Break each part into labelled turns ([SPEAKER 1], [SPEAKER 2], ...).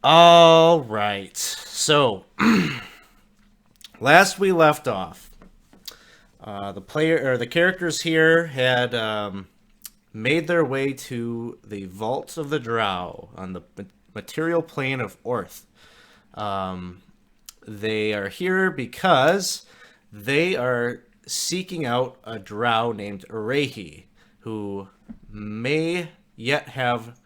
[SPEAKER 1] All right. So, last we left off, the characters here had made their way to the vaults of the Drow on the material plane of Orth. They are here because they are seeking out a Drow named Urehi, who may yet have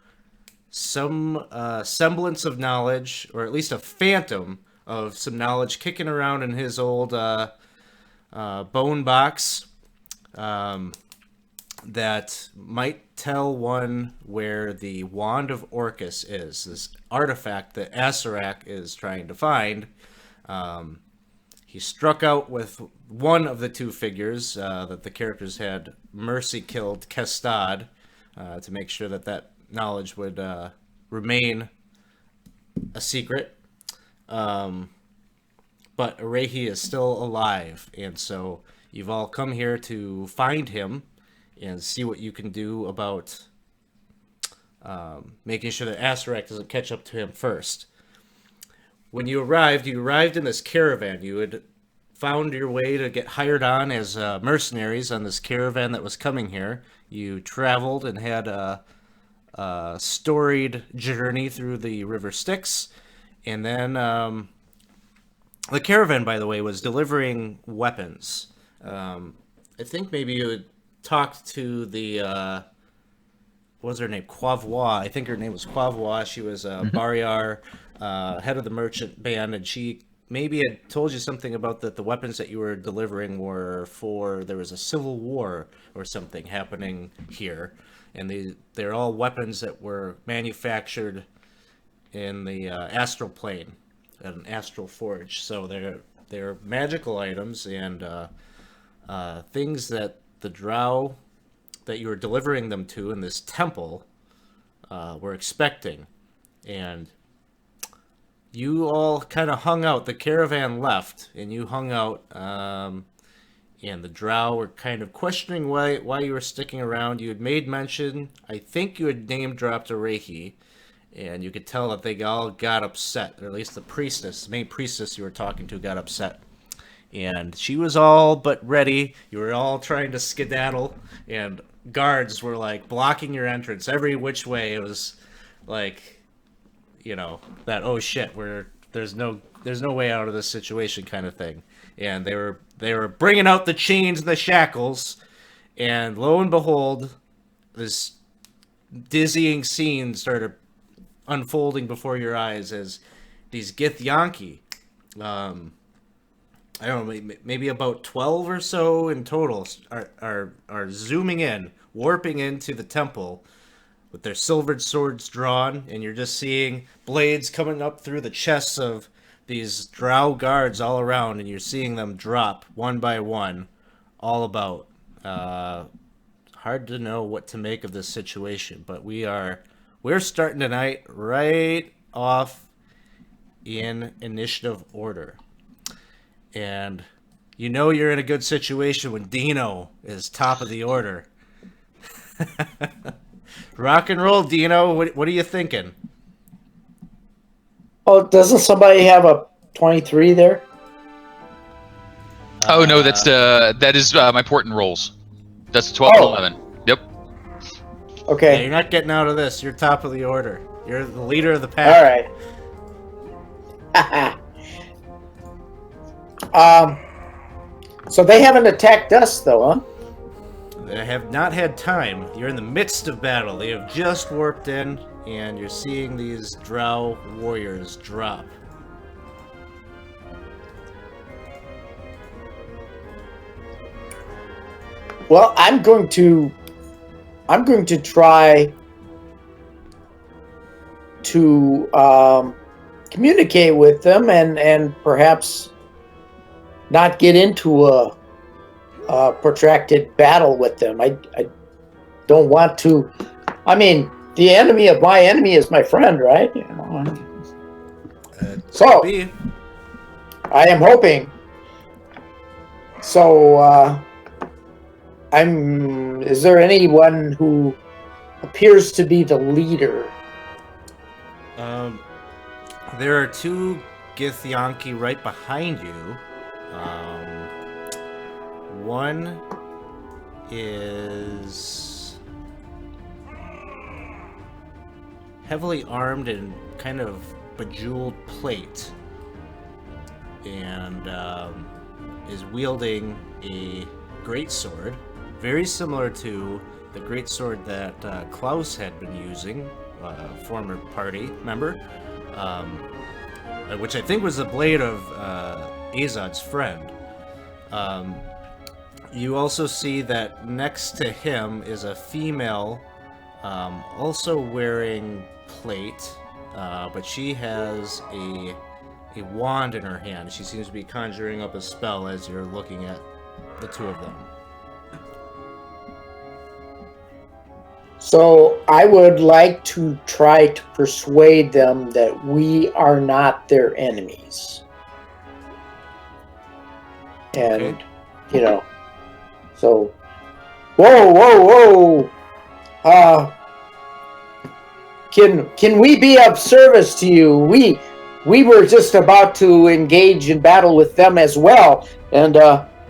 [SPEAKER 1] some semblance of knowledge, or at least a phantom of some knowledge kicking around in his old bone box, that might tell one where the Wand of Orcus is, this artifact that Asarak is trying to find. He struck out with one of the two figures that the characters had mercy killed, Kestad, to make sure that knowledge would remain a secret. But Urehi is still alive, and so you've all come here to find him and see what you can do about making sure that Asarak doesn't catch up to him first. When you arrived in this caravan. You had found your way to get hired on as mercenaries on this caravan that was coming here. You traveled and had a storied journey through the River Styx, and then the caravan, by the way, was delivering weapons. I think maybe you had talked to the what was her name? Quavois. I think her name was Quavois. She was a Bariar, head of the merchant band, and she maybe had told you something about that the weapons that you were delivering were for, there was a civil war or something happening here, and they're all weapons that were manufactured in the astral plane, at an astral forge. So they're magical items and things that the Drow that you were delivering them to in this temple were expecting. And you all kind of hung out. The caravan left, and you hung out. And the Drow were kind of questioning why you were sticking around. You had made mention, I think you had name dropped Urehi, and you could tell that they all got upset, or at least the main priestess you were talking to, got upset. And she was all but ready. You were all trying to skedaddle, and guards were like blocking your entrance every which way. It was like, that oh shit, there's no way out of this situation kind of thing. And they were bringing out the chains and the shackles, and lo and behold, this dizzying scene started unfolding before your eyes as these Githyanki, I don't know, maybe about 12 or so in total, are zooming in, warping into the temple with their silvered swords drawn, and you're just seeing blades coming up through the chests of these Drow guards all around, and you're seeing them drop one by one, all about. Hard to know what to make of this situation, but we're starting tonight right off in initiative order. And you're in a good situation when Dino is top of the order. Rock and roll, Dino. What are you thinking?
[SPEAKER 2] Oh, doesn't somebody have a 23 there?
[SPEAKER 3] Oh no, that is my port and rolls. That's 12 and 11. Yep.
[SPEAKER 2] Okay.
[SPEAKER 1] Yeah, you're not getting out of this. You're top of the order. You're the leader of the pack.
[SPEAKER 2] All right. So they haven't attacked us, though, huh?
[SPEAKER 1] They have not had time. You're in the midst of battle. They have just warped in, and you're seeing these Drow warriors drop.
[SPEAKER 2] Well, I'm going to try to communicate with them and perhaps not get into a protracted battle with them. I don't want to. I mean, the enemy of my enemy is my friend, right? So I am hoping. So Is there anyone who appears to be the leader?
[SPEAKER 1] There are two Githyanki right behind you. One is heavily armed in kind of bejeweled plate and is wielding a greatsword, very similar to the greatsword that Klaus had been using, former party member, which I think was the blade of Azad's friend. You also see that next to him is a female, also wearing plate, but she has a wand in her hand. She seems to be conjuring up a spell as you're looking at the two of them.
[SPEAKER 2] So I would like to try to persuade them that we are not their enemies. And,
[SPEAKER 1] Okay.
[SPEAKER 2] you know, so, whoa! Can we be of service to you? We were just about to engage in battle with them as well, and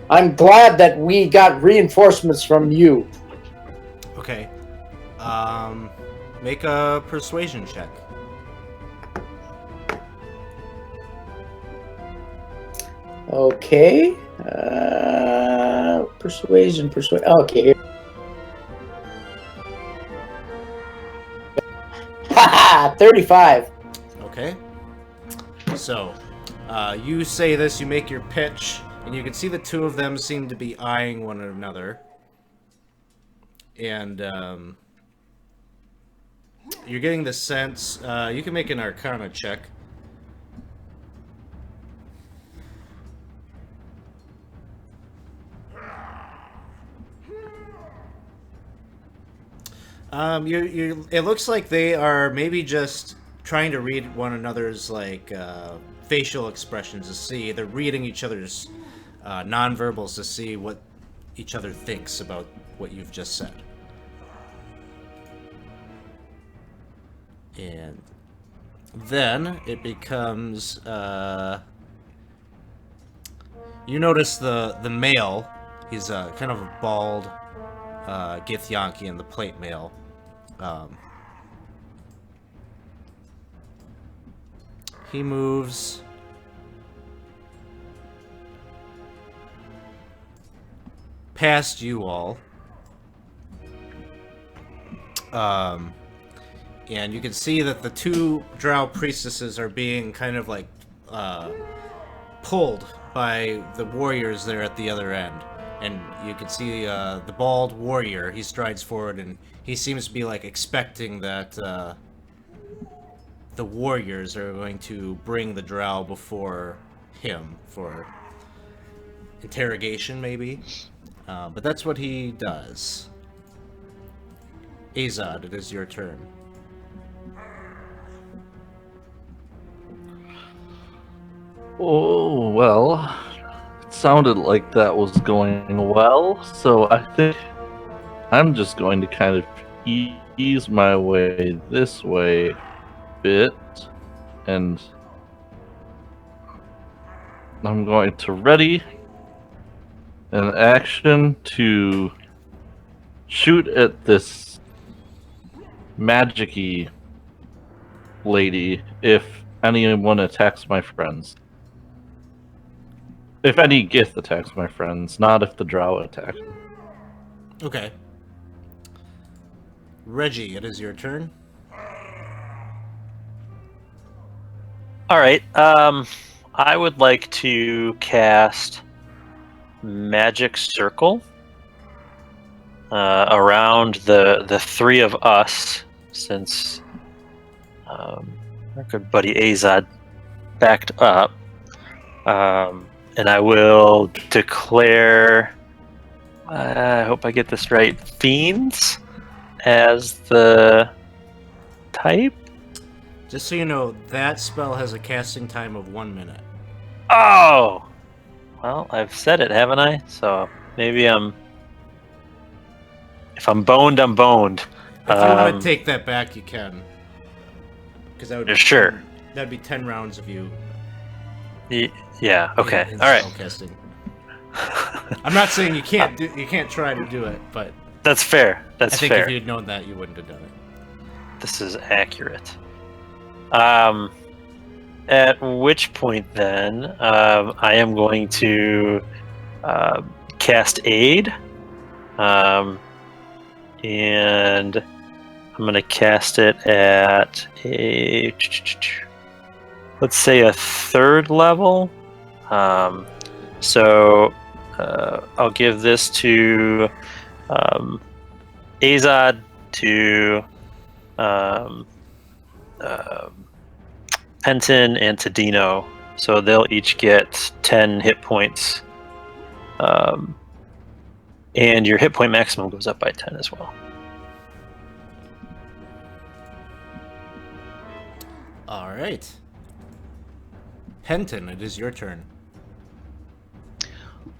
[SPEAKER 2] I'm glad that we got reinforcements from you.
[SPEAKER 1] Okay. Make a persuasion check.
[SPEAKER 2] Okay. Persuasion. Okay. Here. Haha, 35.
[SPEAKER 1] Okay. So, you say this, you make your pitch, and you can see the two of them seem to be eyeing one another. And, you're getting the sense, you can make an Arcana check. It looks like they are maybe just trying to read one another's facial expressions to see. They're reading each other's nonverbals to see what each other thinks about what you've just said. And then it becomes you notice the male. He's kind of a bald Githyanki in the plate mail. He moves past you all. And you can see that the two Drow priestesses are being kind of like pulled by the warriors there at the other end. And you can see the bald warrior, he strides forward and he seems to be like expecting that the warriors are going to bring the Drow before him for interrogation, maybe. But that's what he does. Azad, it is your turn.
[SPEAKER 4] Oh, well, it sounded like that was going well, so I think I'm just going to kind of ease my way this way a bit, and I'm going to ready an action to shoot at this magic-y lady if anyone attacks my friends. If any Gith attacks my friends, not if the Drow attack.
[SPEAKER 1] Okay. Reggie, it is your turn.
[SPEAKER 5] Alright, I would like to cast Magic Circle around the three of us, since our good buddy Azad backed up. And I will declare, I hope I get this right, Fiends as the type?
[SPEAKER 1] Just so you know, that spell has a casting time of 1 minute.
[SPEAKER 5] Oh! Well, I've said it, haven't I? So maybe if I'm boned, I'm boned.
[SPEAKER 1] If you want to take that back, you can. Because that would be
[SPEAKER 5] Sure.
[SPEAKER 1] that'd be 10 rounds of you.
[SPEAKER 5] Yeah. Okay.
[SPEAKER 1] In
[SPEAKER 5] All right.
[SPEAKER 1] spellcasting. I'm not saying you can't try to do it, but
[SPEAKER 5] That's fair.
[SPEAKER 1] I
[SPEAKER 5] That's
[SPEAKER 1] think
[SPEAKER 5] fair.
[SPEAKER 1] if you'd known that, you wouldn't have done it.
[SPEAKER 5] This is accurate. At which point then, I am going to cast Aid, and I'm going to cast it at a, let's say, a 3rd level. So I'll give this to Azad, to Penton, and to Dino. So they'll each get 10 hit points. And your hit point maximum goes up by 10 as well.
[SPEAKER 1] All right. Penton, it is your turn.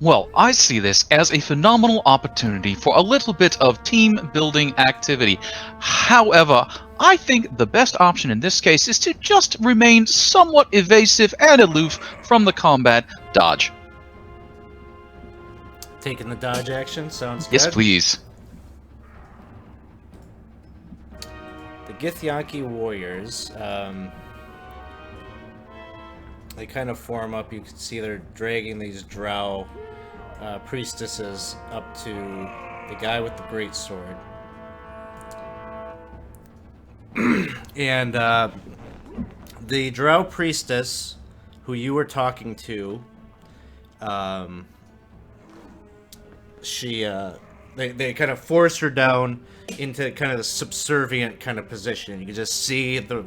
[SPEAKER 3] Well, I see this as a phenomenal opportunity for a little bit of team-building activity. However, I think the best option in this case is to just remain somewhat evasive and aloof from the combat. Dodge.
[SPEAKER 1] Taking the dodge action, sounds good.
[SPEAKER 3] Yes, please.
[SPEAKER 1] The Githyanki warriors, they kind of form up. You can see they're dragging these Drow priestesses up to the guy with the great sword. And the Drow priestess who you were talking to, they kind of force her down into kind of the subservient kind of position. You can just see the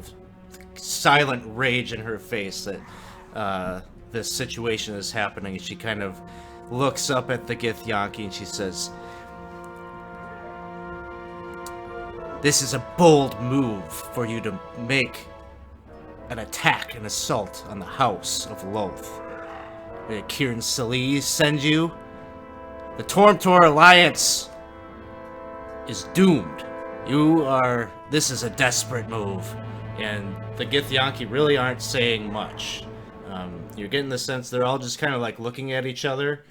[SPEAKER 1] silent rage in her face that this situation is happening. And she kind of looks up at the Githyanki and she says, "This is a bold move for you to make an attack, an assault on the House of Loth. Did Kieran Salih send you? The Tormtor Alliance is doomed. This is a desperate move." And the Githyanki really aren't saying much. You're getting the sense they're all just kind of like looking at each other.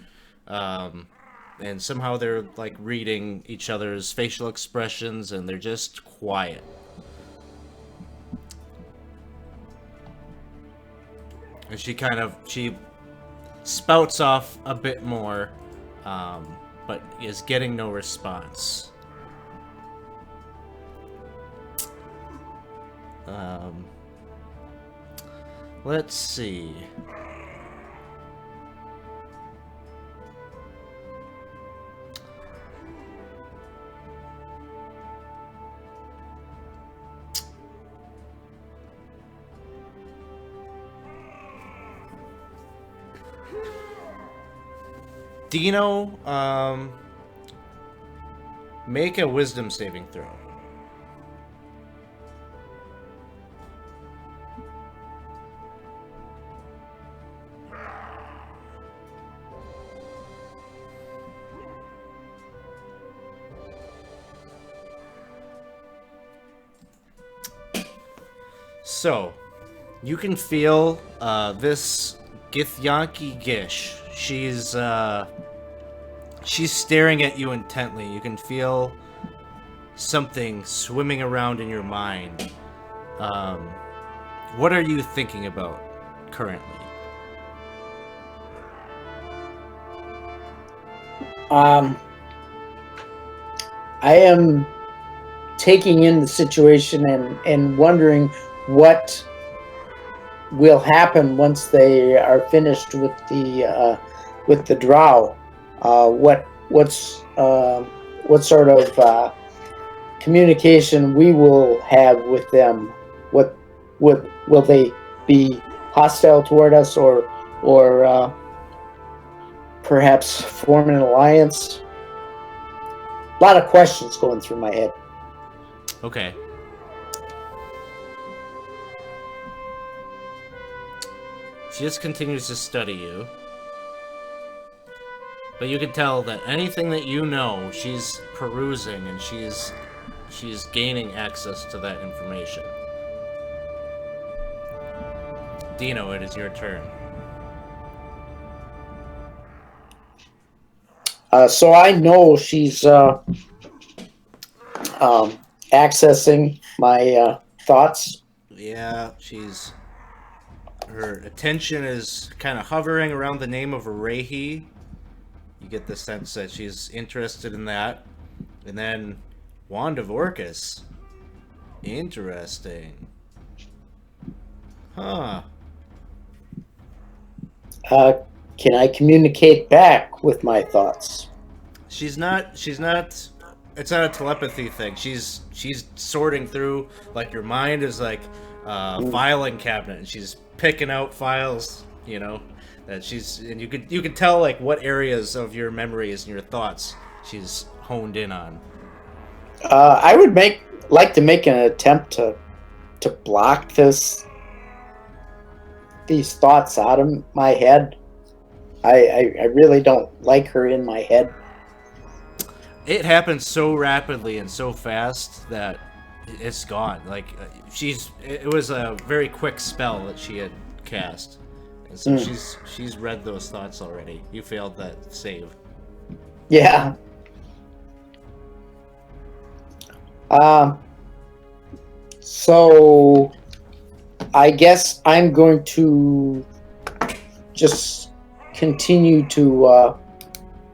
[SPEAKER 1] And somehow they're like reading each other's facial expressions and they're just quiet. And she spouts off a bit more, but is getting no response. Let's see. Dino, make a wisdom saving throw. So, you can feel this Githyanki Gish. She's staring at you intently. You can feel something swimming around in your mind. What are you thinking about currently?
[SPEAKER 2] I am taking in the situation and wondering what will happen once they are finished with the Drow. What sort of communication we will have with them? Will they be hostile toward us, or perhaps form an alliance? A lot of questions going through my head.
[SPEAKER 1] Okay. She just continues to study you. But you can tell that anything that you know, she's perusing and she's gaining access to that information. Dino, it is your turn.
[SPEAKER 2] So I know she's accessing my thoughts.
[SPEAKER 1] Yeah, her attention is kind of hovering around the name of Rehi. You get the sense that she's interested in that. And then Wand of Orcus. Interesting. Huh.
[SPEAKER 2] Can I communicate back with my thoughts?
[SPEAKER 1] She's not it's not a telepathy thing. She's sorting through, like, your mind is like a filing cabinet, and she's picking out files, that and you could tell, like, what areas of your memories and your thoughts she's honed in on.
[SPEAKER 2] I would like to make an attempt to block these thoughts out of my head. I really don't like her in my head.
[SPEAKER 1] It happens so rapidly and so fast that it's gone. Like, it was a very quick spell that she had cast, and so she's read those thoughts already. You failed that save.
[SPEAKER 2] Yeah. So I guess I'm going to just continue to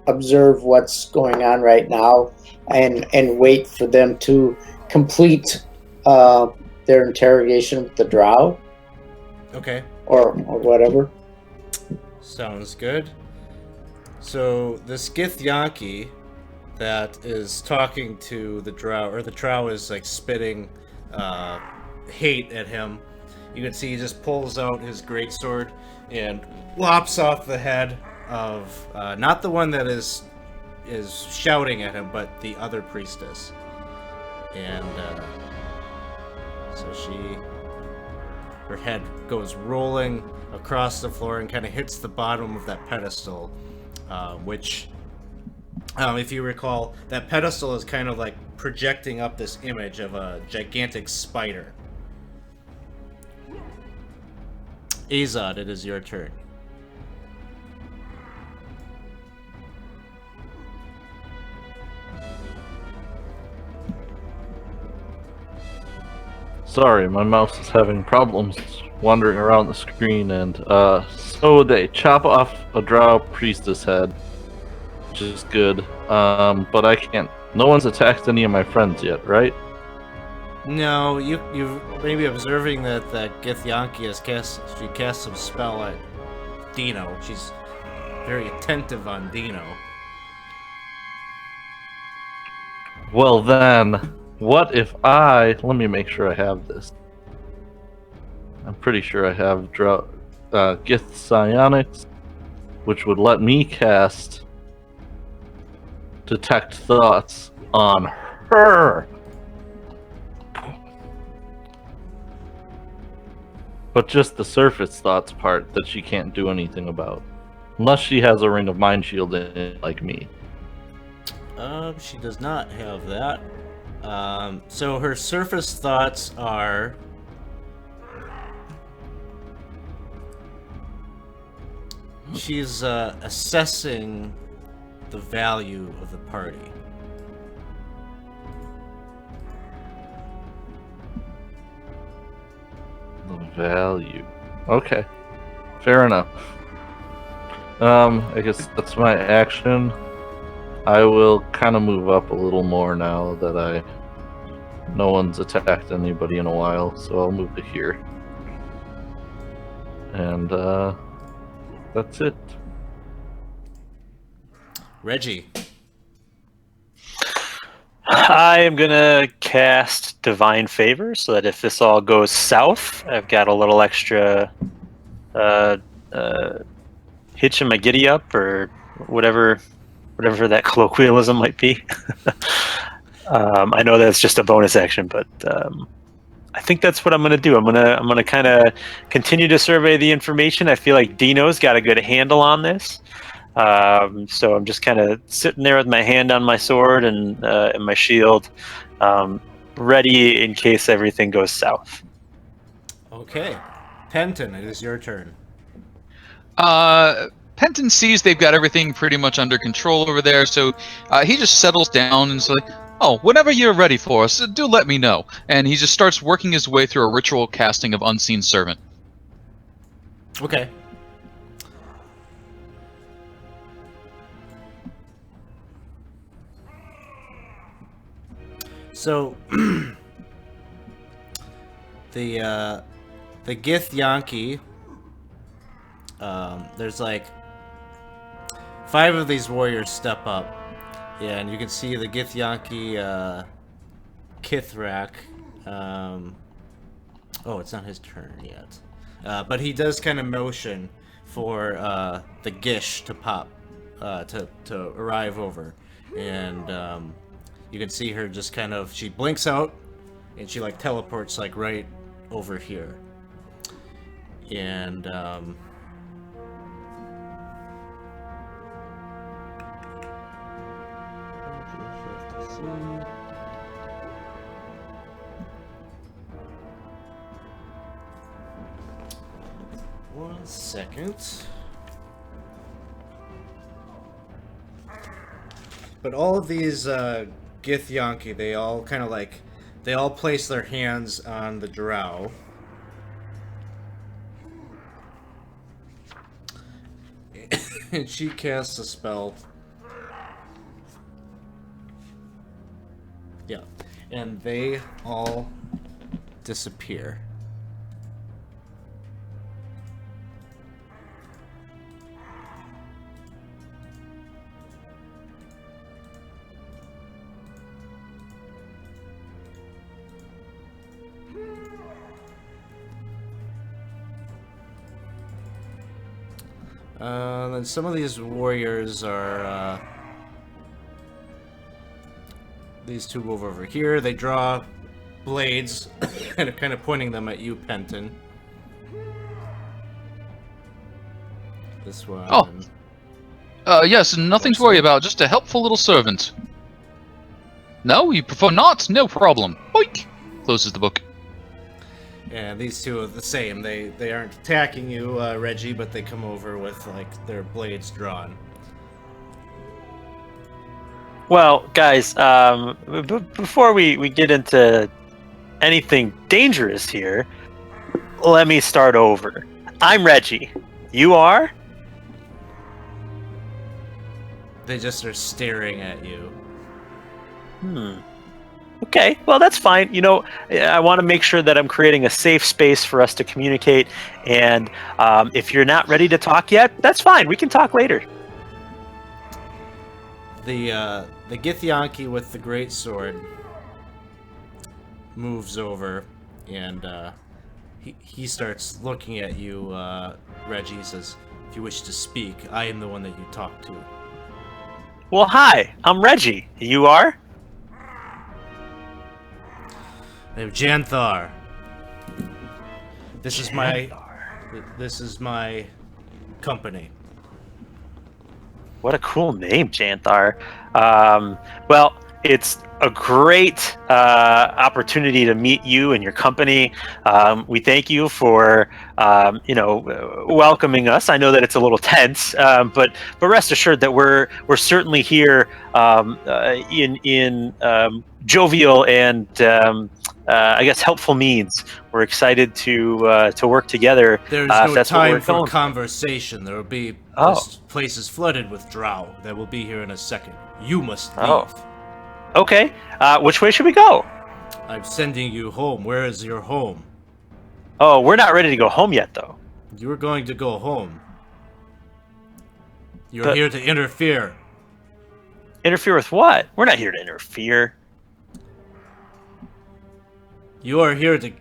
[SPEAKER 2] observe what's going on right now and wait for them to complete their interrogation with the Drow.
[SPEAKER 1] Okay.
[SPEAKER 2] Or whatever.
[SPEAKER 1] Sounds good. So this Githyanki that is talking to the Drow, or the Drow is, like, spitting hate at him. You can see he just pulls out his greatsword and lops off the head of not the one that is shouting at him, but the other priestess. And so her head goes rolling across the floor and kind of hits the bottom of that pedestal, which, if you recall, that pedestal is kind of like projecting up this image of a gigantic spider. Azad, it is your turn.
[SPEAKER 4] Sorry, my mouse is having problems wandering around the screen, and so they chop off a Drow priestess head, which is good. But I can't. No one's attacked any of my friends yet, right?
[SPEAKER 1] No, you may be observing that Githyanki she cast some spell at Dino. She's very attentive on Dino.
[SPEAKER 4] Well then, what if let me make sure I have this. I'm pretty sure I have Gith Psionics, which would let me cast Detect Thoughts on her. But just the surface thoughts part that she can't do anything about. Unless she has a Ring of Mind Shield in it, like me.
[SPEAKER 1] She does not have that. So her surface thoughts are... She's assessing the value of the party.
[SPEAKER 4] The value. Okay. Fair enough. I guess that's my action. I will kind of move up a little more now that no one's attacked anybody in a while, so I'll move to here. And that's it.
[SPEAKER 1] Reggie.
[SPEAKER 5] I am gonna cast Divine Favor so that if this all goes south, I've got a little extra hitch in my giddy up, or whatever that colloquialism might be. I know that's just a bonus action, but I think that's what I'm gonna do. I'm gonna kind of continue to survey the information. I feel like Dino's got a good handle on this. So I'm just kind of sitting there with my hand on my sword and my shield, ready in case everything goes south.
[SPEAKER 1] Okay. Penton, it is your turn.
[SPEAKER 3] Penton sees they've got everything pretty much under control over there, so he just settles down and is like, "Oh, whenever you're ready for us, do let me know." And he just starts working his way through a ritual casting of Unseen Servant.
[SPEAKER 1] Okay. So the Githyanki, there's like 5 of these warriors step up. Yeah, and you can see the Githyanki Kithrak. Oh, it's not his turn yet. But he does kind of motion for the Gish to pop, to arrive over. And you can see her just kind of, she blinks out, and she like teleports like right over here. And one second. But all of these Githyanki, they all kind of like, they all place their hands on the Drow. And she casts a spell. Yeah. And they all disappear. Then some of these warriors are, these two move over here. They draw blades and are kind of pointing them at you, Penton. This one.
[SPEAKER 3] Yes, nothing to worry about, just a helpful little servant. No, you prefer not? No problem. Boink! Closes the book.
[SPEAKER 1] And these two are the same. They aren't attacking you, Reggie, but they come over with like their blades drawn.
[SPEAKER 5] Well, guys, before we get into anything dangerous here, let me start over. I'm Reggie. You are?
[SPEAKER 1] They just are staring at you.
[SPEAKER 5] Okay, well, that's fine. You know, I want to make sure that I'm creating a safe space for us to communicate. And if you're not ready to talk yet, that's fine. We can talk later.
[SPEAKER 1] The Githyanki with the great sword moves over, and he starts looking at you, Reggie. He says, "If you wish to speak, I am the one that you talk to."
[SPEAKER 5] Well, hi, I'm Reggie. You are?
[SPEAKER 1] I'm Janthar. This
[SPEAKER 5] Janthar.
[SPEAKER 1] This is my company.
[SPEAKER 5] What a cool name, Janthar. Well, it's a great opportunity to meet you and your company. We thank you for welcoming us. I know that it's a little tense, but rest assured that we're certainly here in jovial and I guess helpful means. We're excited to work together.
[SPEAKER 1] There's no
[SPEAKER 5] that's what we're
[SPEAKER 1] time for
[SPEAKER 5] going
[SPEAKER 1] conversation. There will be this place is flooded with Drow that will be here in a second. You must leave.
[SPEAKER 5] Oh. Okay. Which way should we go?
[SPEAKER 1] I'm sending you home. Where is your home?
[SPEAKER 5] Oh, we're not ready to go home yet, though.
[SPEAKER 1] You're going to go home. You're here to interfere.
[SPEAKER 5] Interfere with what? We're not here to interfere.
[SPEAKER 1] You are here to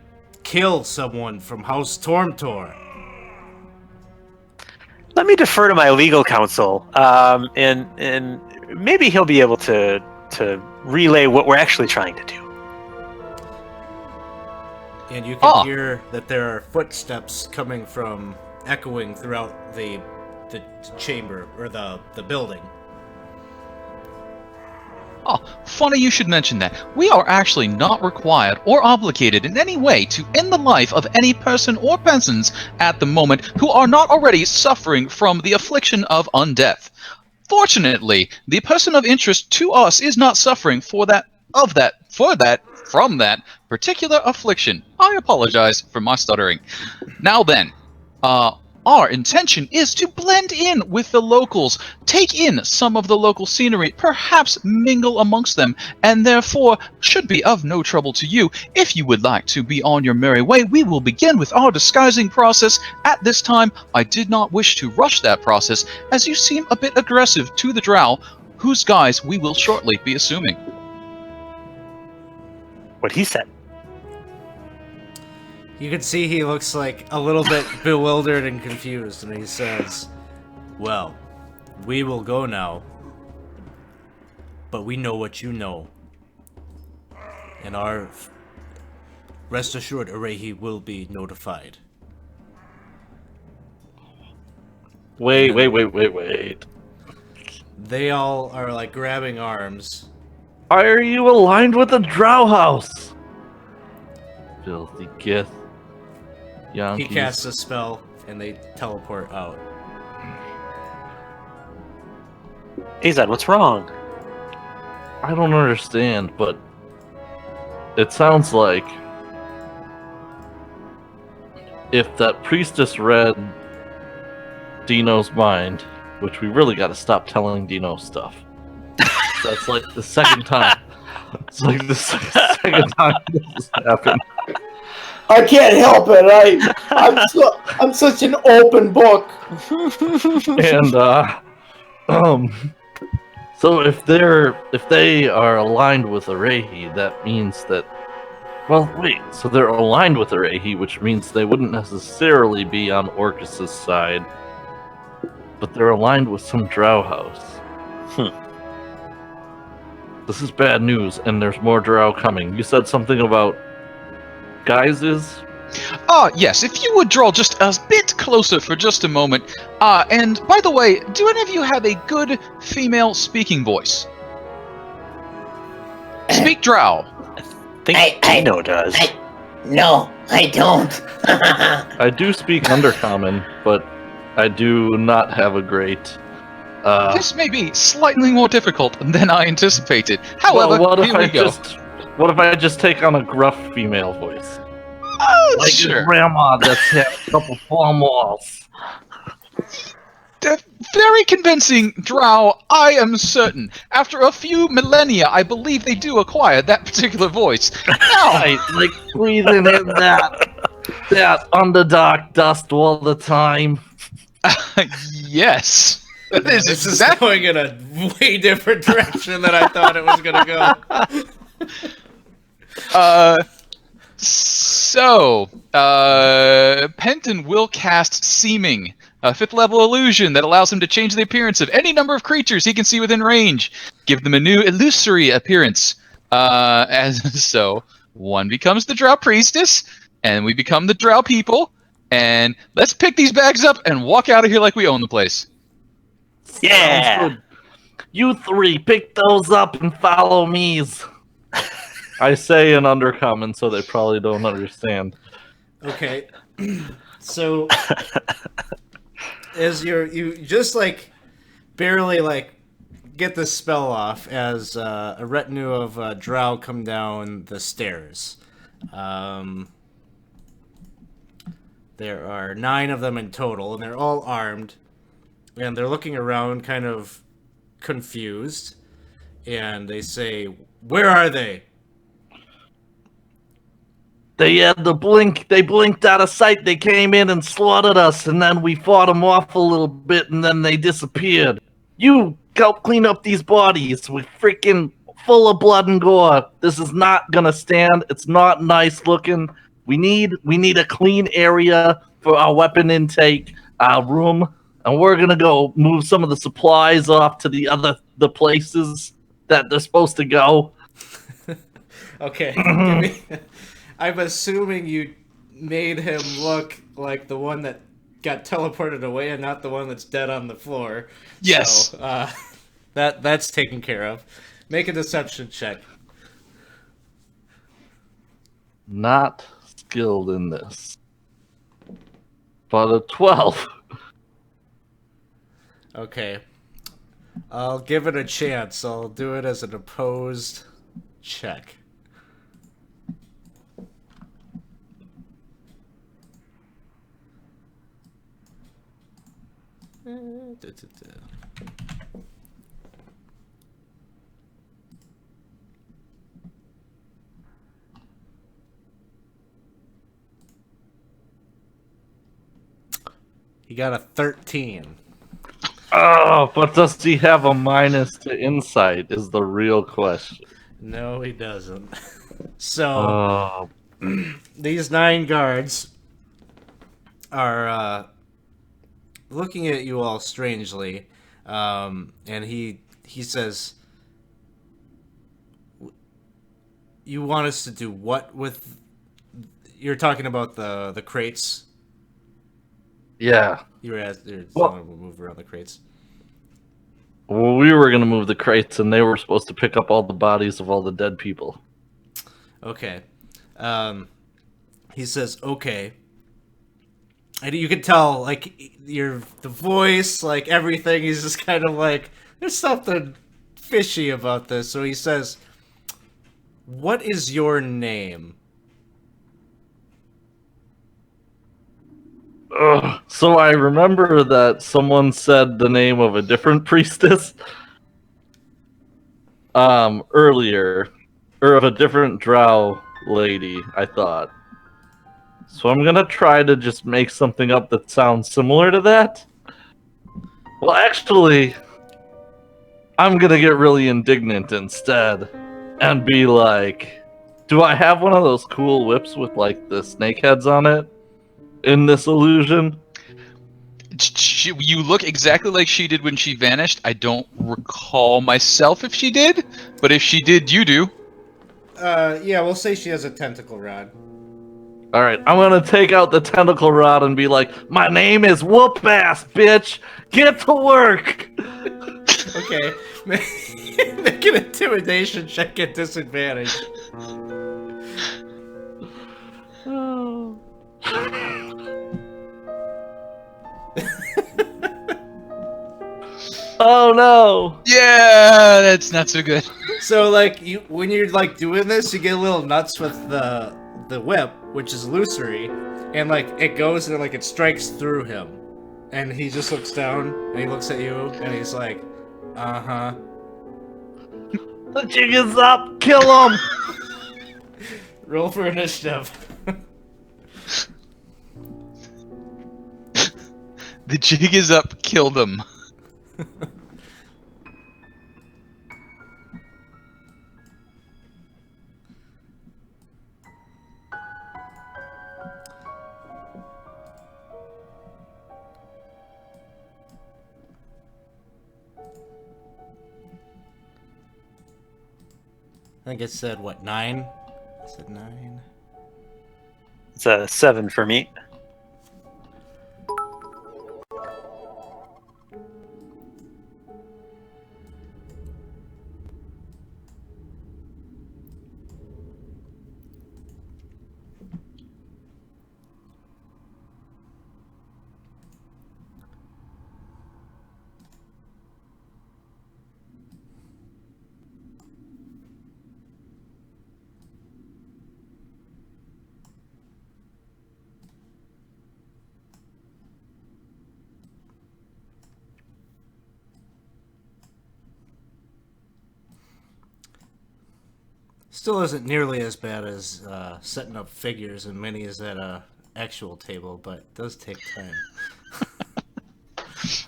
[SPEAKER 1] kill someone from House Tormtor.
[SPEAKER 5] Let me defer to my legal counsel, and maybe he'll be able to relay what we're actually trying to do.
[SPEAKER 1] And you can hear that there are footsteps coming from echoing throughout the chamber or the building.
[SPEAKER 3] Oh, funny you should mention that. We are actually not required or obligated in any way to end the life of any person or persons at the moment who are not already suffering from the affliction of undeath. Fortunately, the person of interest to us is not suffering from that particular affliction. I apologize for my stuttering. Now then, our intention is to blend in with the locals, take in some of the local scenery, perhaps mingle amongst them, and therefore should be of no trouble to you. If you would like to be on your merry way, we will begin with our disguising process. At this time, I did not wish to rush that process, as you seem a bit aggressive to the Drow, whose guise we will shortly be assuming.
[SPEAKER 5] What he said.
[SPEAKER 1] You can see he looks like a little bit bewildered and confused, and he says, "Well, we will go now, but we know what you know. And rest assured, Arehi will be notified."
[SPEAKER 4] Wait.
[SPEAKER 1] They all are like grabbing arms.
[SPEAKER 4] Why are you aligned with the Drow House? Filthy gith. Yankees.
[SPEAKER 1] He casts a spell, and they teleport out.
[SPEAKER 5] Azad, what's wrong?
[SPEAKER 4] I don't understand, but it sounds like if that priestess read Dino's mind, which we really got to stop telling Dino stuff. That's like the second time. It's like the second time this has happened.
[SPEAKER 2] I can't help it. I'm such an open book.
[SPEAKER 4] And so if they are aligned with Arehi, that means that, well, wait, so they're aligned with Arehi, which means they wouldn't necessarily be on Orcus's side, but they're aligned with some Drow house. This is bad news, and there's more Drow coming. You said something about guises?
[SPEAKER 3] Yes, if you would draw just a bit closer for just a moment. And by the way, do any of you have a good female speaking voice? Speak Drow.
[SPEAKER 5] I think Dino does.
[SPEAKER 2] No, I don't.
[SPEAKER 4] I do speak Undercommon, but I do not have a great...
[SPEAKER 3] This may be slightly more difficult than I anticipated. However, here we go.
[SPEAKER 4] What if I just take on a gruff female voice? Like
[SPEAKER 3] Sure.
[SPEAKER 4] your grandma that's had a couple farm walls.
[SPEAKER 3] Very convincing, Drow, I am certain. After a few millennia, I believe they do acquire that particular voice. Now,
[SPEAKER 4] Right, like breathing in that underdark dust all the time.
[SPEAKER 3] yes.
[SPEAKER 1] This is going in a way different direction than I thought it was going to go.
[SPEAKER 3] Penton will cast Seeming, a 5th level illusion that allows him to change the appearance of any number of creatures he can see within range. Give them a new illusory appearance. So one becomes the Drow priestess, and we become the Drow people, and let's pick these bags up and walk out of here like we own the place.
[SPEAKER 5] Yeah.
[SPEAKER 4] Sounds good. You three, pick those up and follow me's. I say in Undercommon, so they probably don't understand.
[SPEAKER 1] Okay. So, as you just like barely like get the spell off as a retinue of Drow come down the stairs. There are 9 of them in total, and they're all armed. And they're looking around kind of confused. And they say, "Where are they?"
[SPEAKER 4] They had the blink. They blinked out of sight. They came in and slaughtered us, and then we fought them off a little bit, and then they disappeared. You go clean up these bodies. We're freaking full of blood and gore. This is not gonna stand. It's not nice looking. We need a clean area for our weapon intake, our room, and we're gonna go move some of the supplies off to the places that they're supposed to go.
[SPEAKER 1] Okay. I'm assuming you made him look like the one that got teleported away and not the one that's dead on the floor.
[SPEAKER 3] Yes.
[SPEAKER 1] So, that's taken care of. Make a deception check.
[SPEAKER 4] Not skilled in this. But a 12.
[SPEAKER 1] Okay. I'll give it a chance. I'll do it as an opposed check. He got a 13.
[SPEAKER 4] Oh, but does he have a minus to insight is the real question.
[SPEAKER 1] No, he doesn't. So,
[SPEAKER 4] Oh,
[SPEAKER 1] these 9 guards are looking at you all strangely, and he says, "You want us to do what with?" You're talking about the crates.
[SPEAKER 4] yeah.
[SPEAKER 1] You were asked.
[SPEAKER 4] Well-
[SPEAKER 1] We'll move around the crates.
[SPEAKER 4] Well, we were going to move the crates, and they were supposed to pick up all the bodies of all the dead people.
[SPEAKER 1] Okay. He says, "Okay." And you can tell, like, the voice, like, everything, he's just kind of like, there's something fishy about this. So he says, "What is your name?"
[SPEAKER 4] Ugh. So I remember that someone said the name of a different priestess earlier, or of a different drow lady, I thought. So I'm gonna try to just make something up that sounds similar to that. Well, actually, I'm gonna get really indignant instead and be like, do I have one of those cool whips with like the snake heads on it in this illusion?
[SPEAKER 3] You look exactly like she did when she vanished. I don't recall myself if she did, but if she did, you do.
[SPEAKER 1] Yeah, we'll say she has a tentacle rod.
[SPEAKER 4] Alright, I'm gonna take out the tentacle rod and be like, my name is Whoop Ass, bitch! Get to work!
[SPEAKER 1] Okay. Make an intimidation check at disadvantage.
[SPEAKER 4] Oh no!
[SPEAKER 3] Yeah, that's not so good.
[SPEAKER 1] So, like, when you're, like, doing this, you get a little nuts with the whip, which is illusory, and, like, it goes and, like, it strikes through him. And he just looks down, and he looks at you, and he's like, uh-huh.
[SPEAKER 4] The jig is up! Kill him!
[SPEAKER 1] Roll for initiative.
[SPEAKER 3] The jig is up. Kill them.
[SPEAKER 1] I think it said, what, 9? I said 9.
[SPEAKER 5] It's a 7 for me.
[SPEAKER 1] Still isn't nearly as bad as setting up figures and minis at a actual table, but it does take time.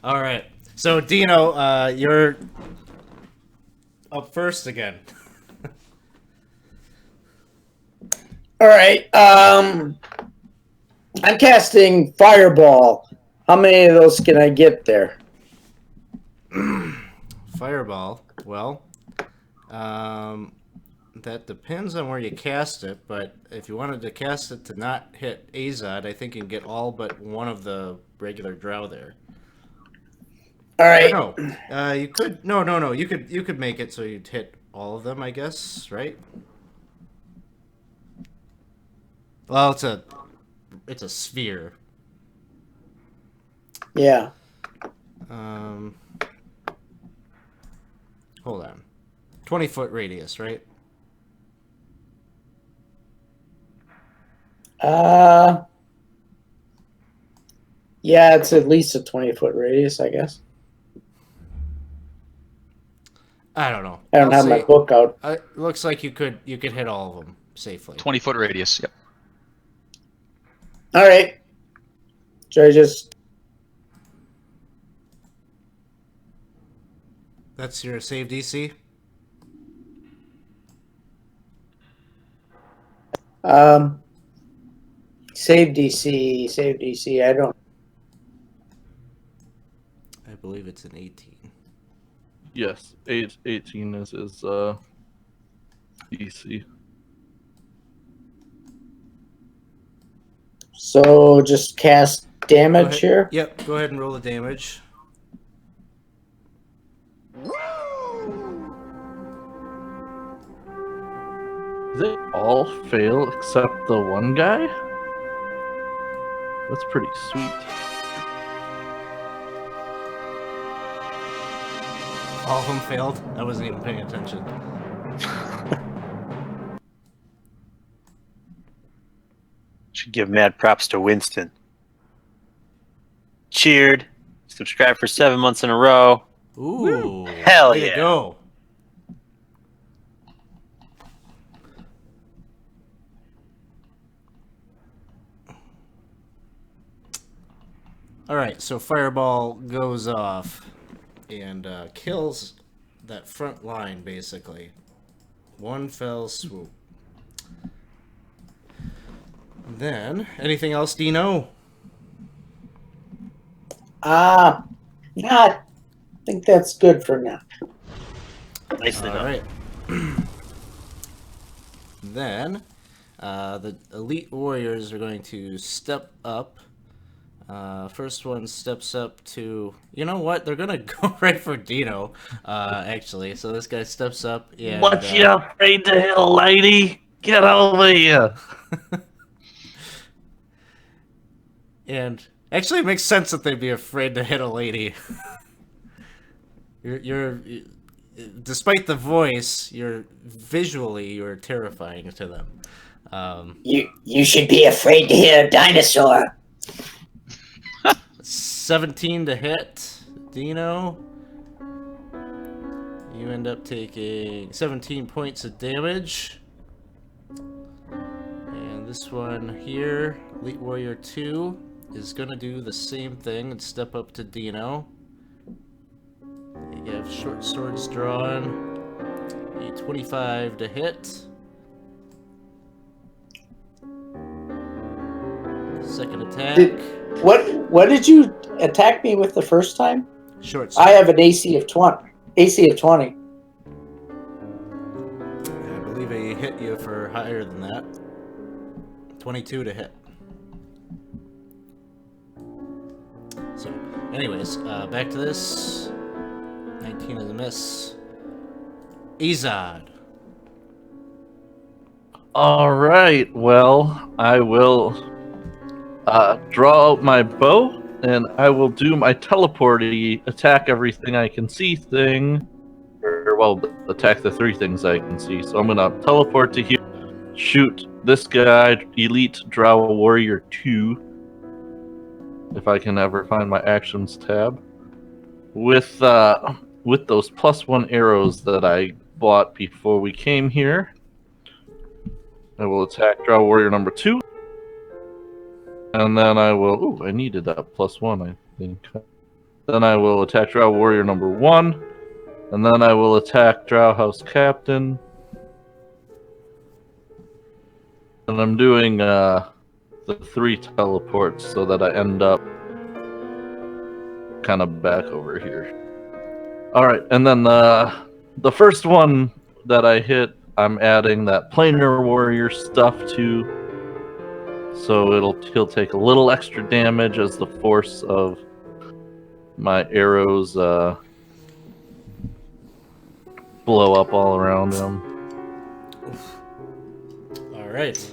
[SPEAKER 1] All right, so Dino, you're up first again.
[SPEAKER 2] All right. I'm casting Fireball. How many of those can I get there?
[SPEAKER 1] Fireball. Well, that depends on where you cast it, but if you wanted to cast it to not hit Azad, I think you can get all but one of the regular Drow there.
[SPEAKER 2] All right.
[SPEAKER 1] Or no, you could. No. You could make it so you'd hit all of them, I guess, right? Well, it's a sphere.
[SPEAKER 2] Yeah.
[SPEAKER 1] Hold on. 20-foot radius, right?
[SPEAKER 2] Yeah, it's at least a 20-foot radius, I guess.
[SPEAKER 1] I don't know.
[SPEAKER 2] I don't have my book out.
[SPEAKER 1] Looks like you could hit all of them safely.
[SPEAKER 3] 20-foot radius. Yep.
[SPEAKER 2] All right. Should I just...
[SPEAKER 1] That's your save DC?
[SPEAKER 2] Save DC. I don't...
[SPEAKER 1] I believe it's an 18.
[SPEAKER 4] Yes, 18 is his DC.
[SPEAKER 2] So just cast damage here?
[SPEAKER 1] Yep, go ahead and roll the damage.
[SPEAKER 4] They all fail except the one guy? That's pretty sweet.
[SPEAKER 1] All of them failed? I wasn't even paying attention.
[SPEAKER 5] Should give mad props to Winston. Cheered. Subscribed for 7 months in a row.
[SPEAKER 1] Ooh.
[SPEAKER 5] Hell
[SPEAKER 1] way
[SPEAKER 5] yeah.
[SPEAKER 1] to go. Alright, so Fireball goes off and kills that front line, basically. One fell swoop. Then, anything else, Dino?
[SPEAKER 2] Yeah, I think that's good for now.
[SPEAKER 5] Nicely done.
[SPEAKER 1] Alright. Then, the Elite Warriors are going to step up. First one steps up to... You know what? They're going to go right for Dino, actually. So this guy steps up and...
[SPEAKER 4] What, you afraid to hit a lady? Get over here!
[SPEAKER 1] And actually, it makes sense that they'd be afraid to hit a lady. you're despite the voice, you're terrifying to them.
[SPEAKER 2] You should be afraid to hit a dinosaur.
[SPEAKER 1] 17 to hit, Dino. You end up taking 17 points of damage. And this one here, Elite Warrior 2, is going to do the same thing and step up to Dino. You have short swords drawn. A 25 to hit. Second attack.
[SPEAKER 2] What did you attack me with the first time?
[SPEAKER 1] Short sword.
[SPEAKER 2] I have an AC of 20. AC of 20.
[SPEAKER 1] I believe I hit you for higher than that. 22 to hit. So, anyways, back to this. 19 is a miss. Izad.
[SPEAKER 4] Alright, well, I will draw out my bow, and I will do my teleporty attack everything I can see thing. Or, well, attack the 3 things I can see. So I'm going to teleport to here, shoot this guy, Elite Drow Warrior 2. If I can ever find my actions tab. With those +1 arrows that I bought before we came here. I will attack Drow Warrior number 2. And then I will... Ooh, I needed that +1, I think. Then I will attack Drow Warrior number 1. And then I will attack Drow House Captain. And I'm doing the 3 teleports so that I end up kind of back over here. Alright, and then the first one that I hit, I'm adding that Planar Warrior stuff to. So he'll take a little extra damage as the force of my arrows blow up all around him.
[SPEAKER 1] All right.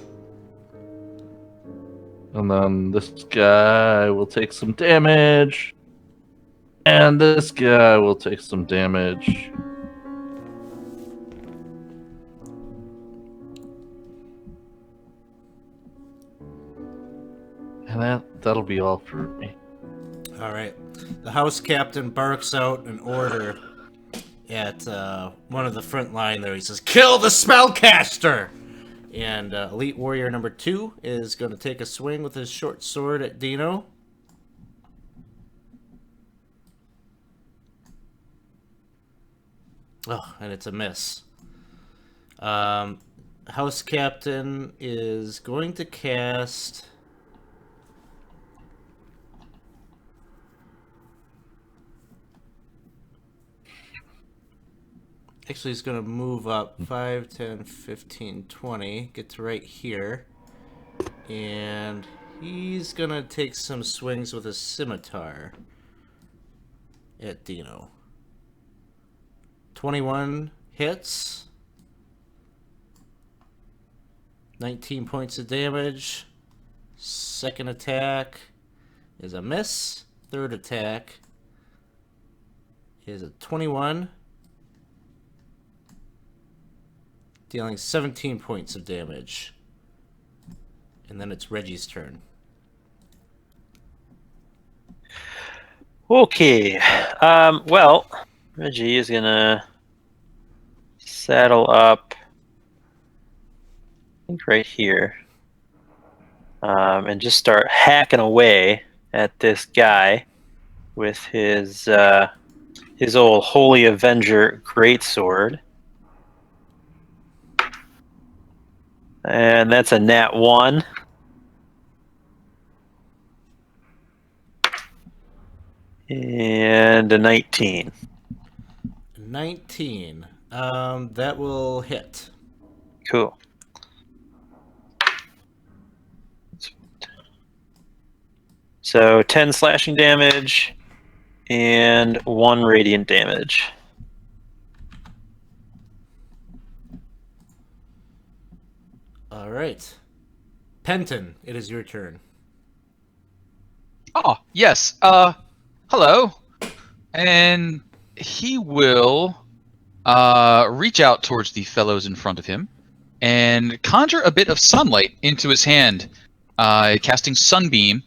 [SPEAKER 4] And then this guy will take some damage. And this guy will take some damage. And that'll be all for me.
[SPEAKER 1] All right. The house captain barks out an order at one of the front line there. He says, "Kill the spellcaster!" And Elite Warrior number 2 is going to take a swing with his short sword at Dino. Oh, and it's a miss. House Captain is going to cast... Actually, he's going to move up 5, 10, 15, 20. Get to right here. And he's going to take some swings with a scimitar at Dino. 21 hits. 19 points of damage. Second attack is a miss. Third attack is a 21. Dealing 17 points of damage. And then it's Reggie's turn.
[SPEAKER 5] Okay. Well, Reggie is going to saddle up, I think right here, and just start hacking away at this guy with his old Holy Avenger greatsword. And that's a nat 1. And a 19.
[SPEAKER 1] 19. That will hit.
[SPEAKER 5] Cool. So 10 slashing damage and 1 radiant damage.
[SPEAKER 1] All right. Penton, it is your turn.
[SPEAKER 3] Oh, yes. Hello. And he will reach out towards the fellows in front of him and conjure a bit of sunlight into his hand, casting Sunbeam,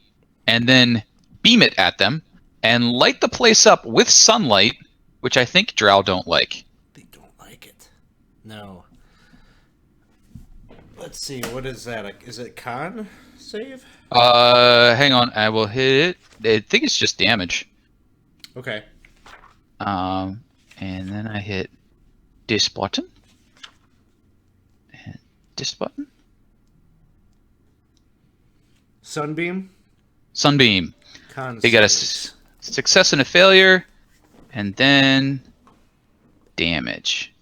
[SPEAKER 3] and then beam it at them and light the place up with sunlight, which I think Drow don't like.
[SPEAKER 1] They don't like it. No. Let's see, what is that? Is it con save?
[SPEAKER 3] Hang on, I will hit it. I think it's just damage.
[SPEAKER 1] Okay.
[SPEAKER 3] And then I hit this button. And this button.
[SPEAKER 1] Sunbeam?
[SPEAKER 3] Sunbeam.
[SPEAKER 1] Con
[SPEAKER 3] They got a
[SPEAKER 1] saves.
[SPEAKER 3] success and a failure, and then damage.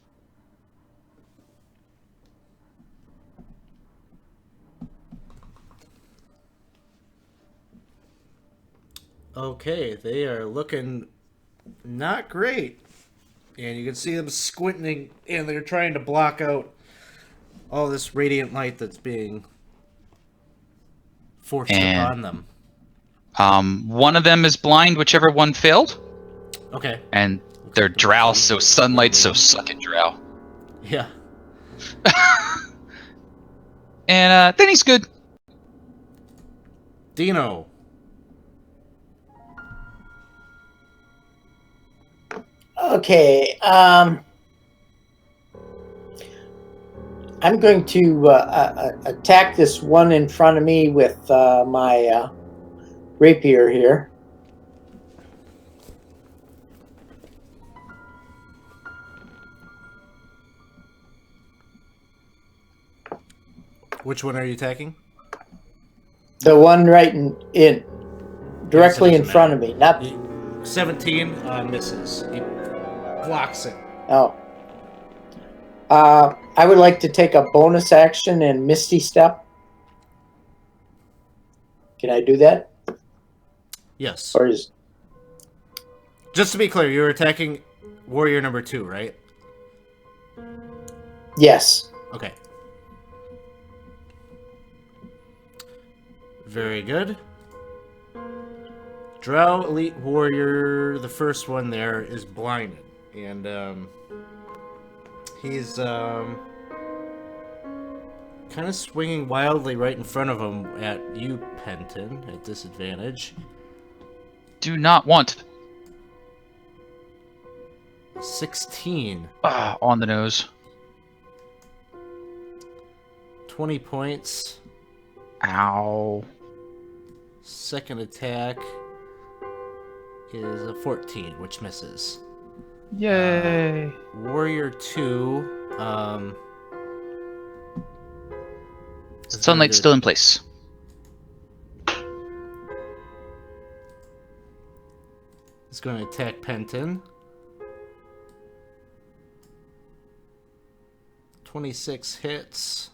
[SPEAKER 1] Okay, they are looking not great. And you can see them squinting, and they're trying to block out all this radiant light that's being forced upon them.
[SPEAKER 3] One of them is blind, whichever one failed,
[SPEAKER 1] Okay.
[SPEAKER 3] and they're drow, so sunlight, so suck it, drow.
[SPEAKER 1] Yeah.
[SPEAKER 3] And then he's good.
[SPEAKER 1] Dino.
[SPEAKER 2] Okay. I'm going to attack this one in front of me with my rapier here.
[SPEAKER 1] Which one are you attacking?
[SPEAKER 2] The one right in directly in
[SPEAKER 1] doesn't
[SPEAKER 2] front of me. Not
[SPEAKER 1] 17 misses. He blocks it.
[SPEAKER 2] oh. I would like to take a bonus action and Misty Step. Can I do that?
[SPEAKER 1] Yes.
[SPEAKER 2] Or is
[SPEAKER 1] Just to be clear, you're attacking warrior number 2, right?
[SPEAKER 2] Yes.
[SPEAKER 1] Okay. Very good. Drow Elite Warrior, the first one there, is blinded. And he's kind of swinging wildly right in front of him at you, Penton, at disadvantage.
[SPEAKER 3] Do not want
[SPEAKER 1] 16.
[SPEAKER 3] on the nose.
[SPEAKER 1] 20 points.
[SPEAKER 3] Ow.
[SPEAKER 1] Second attack is a 14, which misses.
[SPEAKER 3] Yay.
[SPEAKER 1] Warrior 2,
[SPEAKER 3] Sunlight's still in place.
[SPEAKER 1] is going to attack Penton. 26 hits.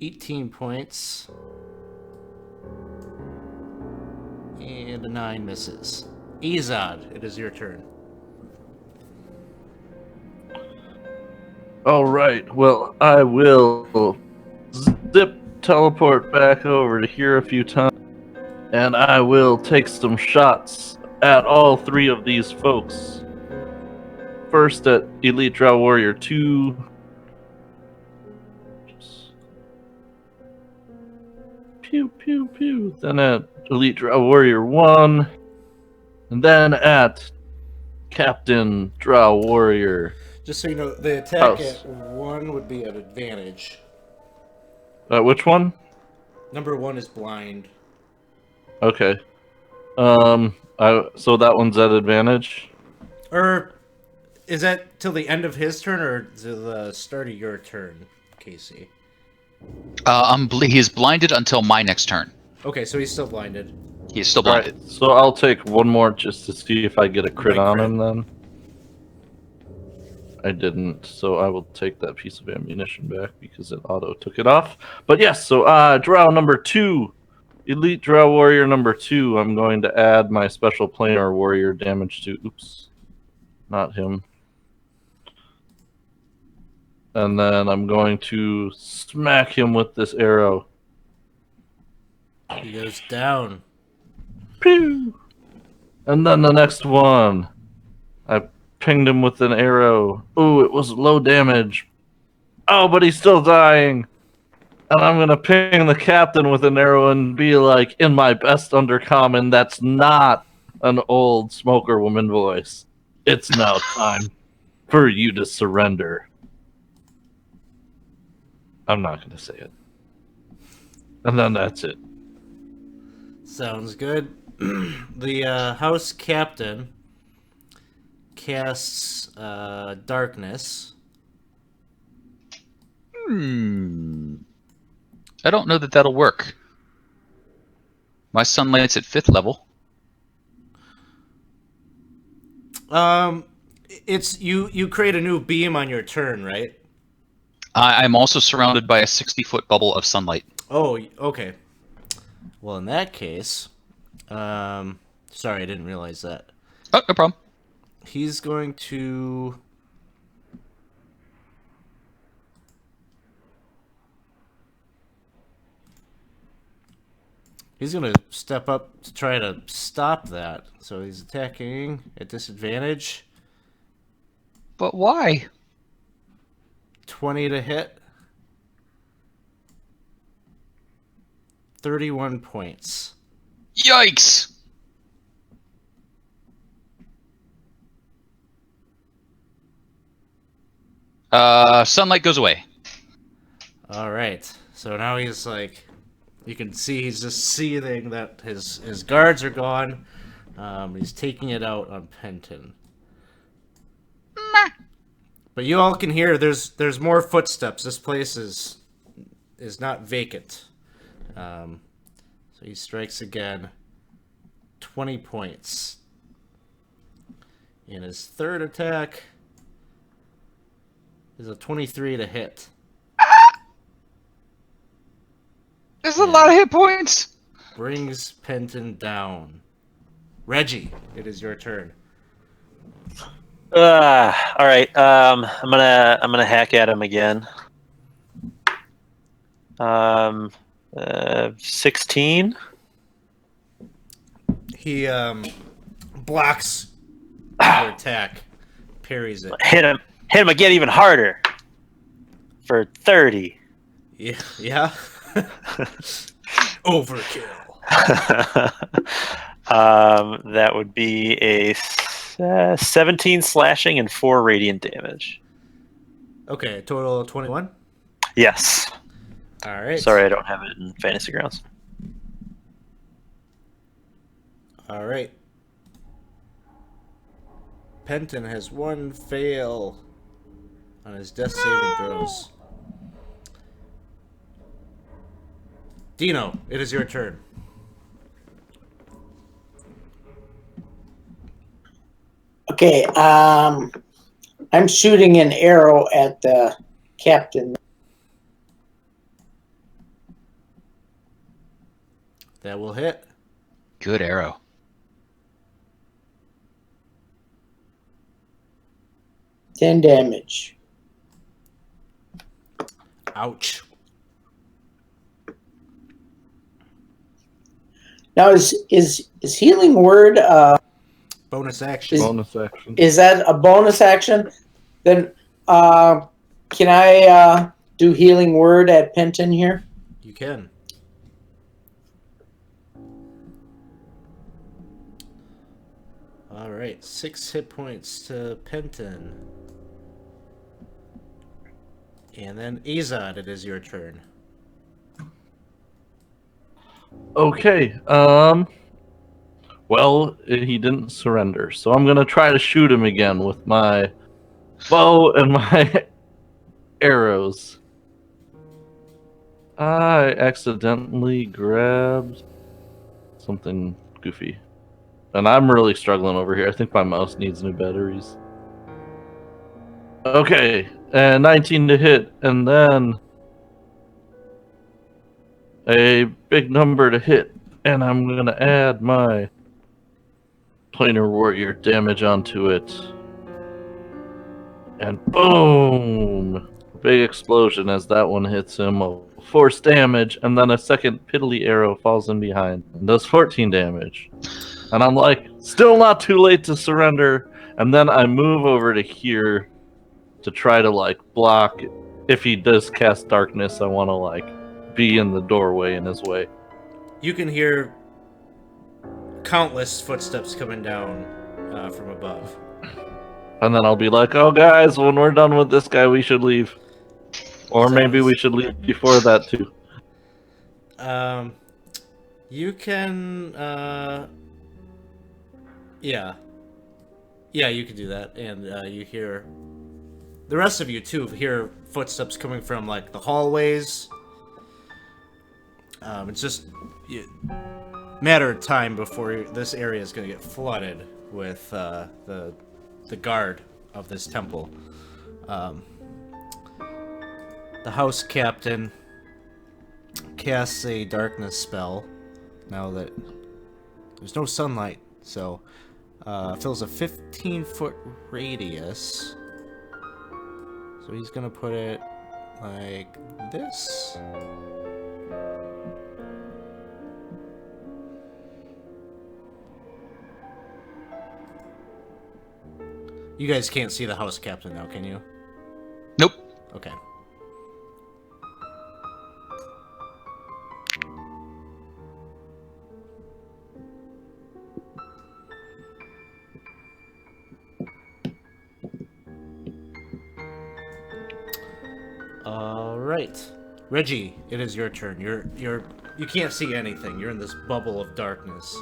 [SPEAKER 1] 18 points. And a 9 misses. Izad, it is your turn.
[SPEAKER 4] All right. Well, I will zip teleport back over to here a few times, and I will take some shots at all three of these folks. First at Elite Drow Warrior 2. Pew, pew, pew. Then at Elite Drow Warrior 1. And then at Captain Drow Warrior.
[SPEAKER 1] Just so you know, the attack
[SPEAKER 4] House.
[SPEAKER 1] at 1 would be at advantage.
[SPEAKER 4] Which one?
[SPEAKER 1] Number 1 is blind.
[SPEAKER 4] Okay. So that one's at advantage.
[SPEAKER 1] Or is that till the end of his turn or to the start of your turn, Casey?
[SPEAKER 3] He's blinded until my next turn.
[SPEAKER 1] Okay, so he's still blinded.
[SPEAKER 3] He's still blinded.
[SPEAKER 4] Alright, so I'll take one more just to see if I get a crit on him then. I didn't, so I will take that piece of ammunition back because it auto took it off. But yes, so Drow number 2. Elite Drow Warrior number 2. I'm going to add my special planar warrior damage to... Oops. Not him. And then I'm going to smack him with this arrow.
[SPEAKER 1] He goes down.
[SPEAKER 4] Pew! And then the next one. I pinged him with an arrow. Ooh, it was low damage. Oh, but he's still dying. And I'm going to ping the captain with an arrow and be like, in my best undercommon, that's not an old smoker woman voice. It's now time for you to surrender. I'm not going to say it. And then that's it.
[SPEAKER 1] Sounds good. The house captain casts darkness.
[SPEAKER 3] I don't know that that'll work. My sunlight's at 5th level.
[SPEAKER 1] It's you create a new beam on your turn, right?
[SPEAKER 3] I'm also surrounded by a 60-foot bubble of sunlight.
[SPEAKER 1] Oh, okay. Well, in that case, sorry, I didn't realize that.
[SPEAKER 3] Oh, no problem.
[SPEAKER 1] He's going to... He's going to step up to try to stop that. So he's attacking at disadvantage.
[SPEAKER 3] But why?
[SPEAKER 1] 20 to hit. 31 points.
[SPEAKER 3] Yikes! Sunlight goes away.
[SPEAKER 1] All right. So now he's like, you can see he's just seething that his guards are gone. He's taking it out on Penton. But you all can hear there's more footsteps. This place is not vacant. So he strikes again. 20 points. In his third attack is a 23 to hit.
[SPEAKER 3] There's a lot of hit points.
[SPEAKER 1] Brings Penton down. Reggie, it is your turn.
[SPEAKER 5] All right. I'm gonna hack at him again. 16.
[SPEAKER 1] He blocks your attack, parries it.
[SPEAKER 5] Hit him again, even harder. For 30.
[SPEAKER 1] Yeah, yeah. Overkill.
[SPEAKER 5] That would be a 17 slashing and 4 radiant damage.
[SPEAKER 1] Okay, total of 21.
[SPEAKER 5] Yes.
[SPEAKER 1] All right.
[SPEAKER 5] Sorry, I don't have it in Fantasy Grounds.
[SPEAKER 1] All right. Penton has one fail on his death saving throws. Dino, it is your turn.
[SPEAKER 2] Okay, I'm shooting an arrow at the captain.
[SPEAKER 1] That will hit.
[SPEAKER 3] Good arrow.
[SPEAKER 2] Ten damage.
[SPEAKER 1] Ouch.
[SPEAKER 2] Now is healing word
[SPEAKER 1] Bonus action.
[SPEAKER 4] Bonus action.
[SPEAKER 2] is that a bonus action? Then can I do healing word at Penton here?
[SPEAKER 1] You can. All right, 6 hit points to Penton. And then Azad, it is your turn.
[SPEAKER 4] Okay. Well, he didn't surrender, so I'm gonna try to shoot him again with my bow and my arrows. I accidentally grabbed something goofy. And I'm really struggling over here. I think my mouse needs new batteries. Okay, 19 to hit, and then a big number to hit, and I'm gonna add my planar warrior damage onto it. And boom! Big explosion as that one hits him of force damage, and then a second piddly arrow falls in behind and does 14 damage. And I'm like, still not too late to surrender. And then I move over to here to try to like block. If he does cast darkness, I want to like be in the doorway in his way.
[SPEAKER 1] You can hear countless footsteps coming down from above.
[SPEAKER 4] And then I'll be like, oh guys, when we're done with this guy, we should leave. Or maybe we should leave before that too.
[SPEAKER 1] You can, yeah, you can do that, and you hear the rest of you too hear footsteps coming from like the hallways. It's just matter of time before this area is going to get flooded with the guard of this temple. The house captain casts a darkness spell now that there's no sunlight, so fills a 15-foot radius. So he's gonna put it like this. You guys can't see the house captain now, can you?
[SPEAKER 3] Nope.
[SPEAKER 1] Okay. All right, Reggie, it is your turn. You can't see anything. You're in this bubble of darkness.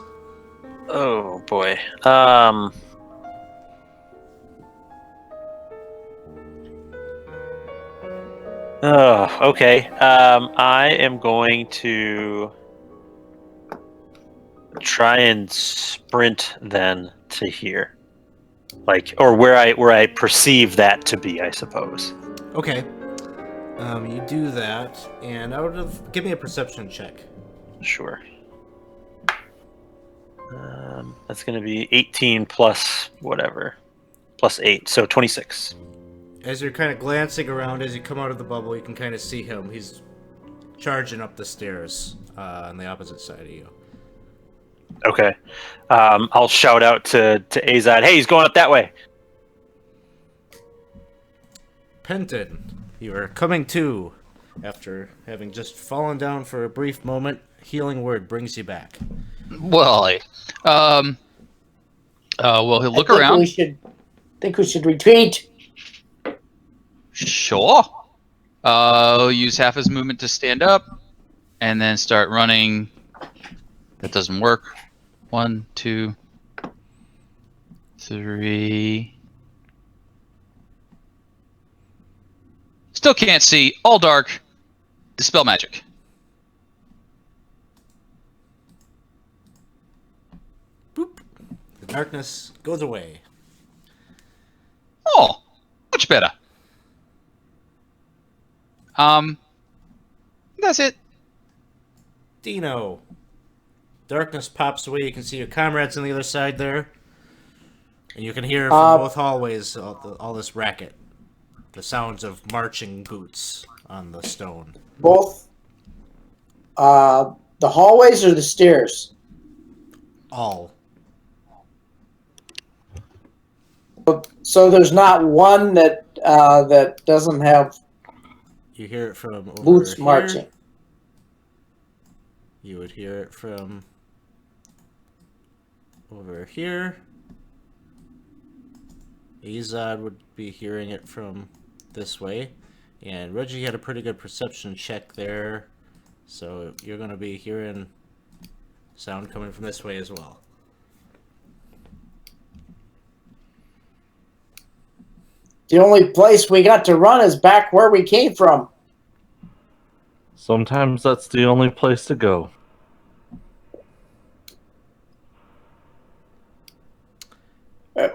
[SPEAKER 5] Oh boy. Oh, okay. I am going to try and sprint then to here, like, or where I perceive that to be, I suppose.
[SPEAKER 1] Okay. You do that, and give me a perception check.
[SPEAKER 5] Sure. That's going to be 18 plus whatever, plus 8, so 26.
[SPEAKER 1] As you're kind of glancing around, as you come out of the bubble, you can kind of see him. He's charging up the stairs on the opposite side of you.
[SPEAKER 5] Okay. I'll shout out to Azad, hey, he's going up that way.
[SPEAKER 1] Penton, you are coming to after having just fallen down for a brief moment. Healing word brings you back.
[SPEAKER 3] Well, well, he'll look
[SPEAKER 2] I think
[SPEAKER 3] around.
[SPEAKER 2] think we should retreat.
[SPEAKER 3] Sure. Use half his movement to stand up, and then start running. That doesn't work. 1, 2, 3. Still can't see. All dark. Dispel magic.
[SPEAKER 1] Boop. The darkness goes away.
[SPEAKER 3] Oh, much better. That's it.
[SPEAKER 1] Dino. Darkness pops away. You can see your comrades on the other side there. And you can hear from both hallways all this racket. The sounds of marching boots on the stone.
[SPEAKER 2] Both the hallways or the stairs?
[SPEAKER 1] All.
[SPEAKER 2] So there's not one that that doesn't have
[SPEAKER 1] You hear it from over
[SPEAKER 2] boots
[SPEAKER 1] here.
[SPEAKER 2] marching.
[SPEAKER 1] You would hear it from over here. Azad would be hearing it from this way. And Reggie had a pretty good perception check there. So you're going to be hearing sound coming from this way as well.
[SPEAKER 2] The only place we got to run is back where we came from.
[SPEAKER 4] Sometimes that's the only place to go.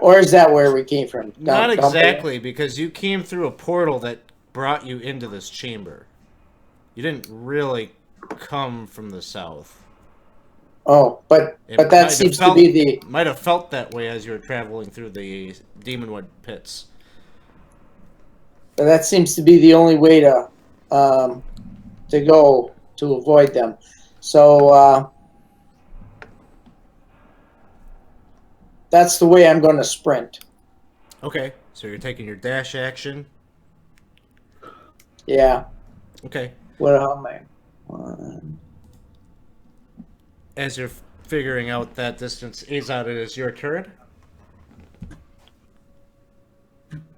[SPEAKER 2] Or is that where we came from?
[SPEAKER 1] Not
[SPEAKER 2] Down
[SPEAKER 1] exactly, because you came through a portal that brought you into this chamber. You didn't really come from the south.
[SPEAKER 2] Oh, but that seems to be the...
[SPEAKER 1] Might have felt that way as you were traveling through the Demonwood pits.
[SPEAKER 2] That seems to be the only way to go to avoid them. So that's the way I'm going to sprint.
[SPEAKER 1] Okay, so you're taking your dash action.
[SPEAKER 2] Yeah.
[SPEAKER 1] Okay.
[SPEAKER 2] What am I? 1.
[SPEAKER 1] As you're figuring out that distance, Azad, it is your turn.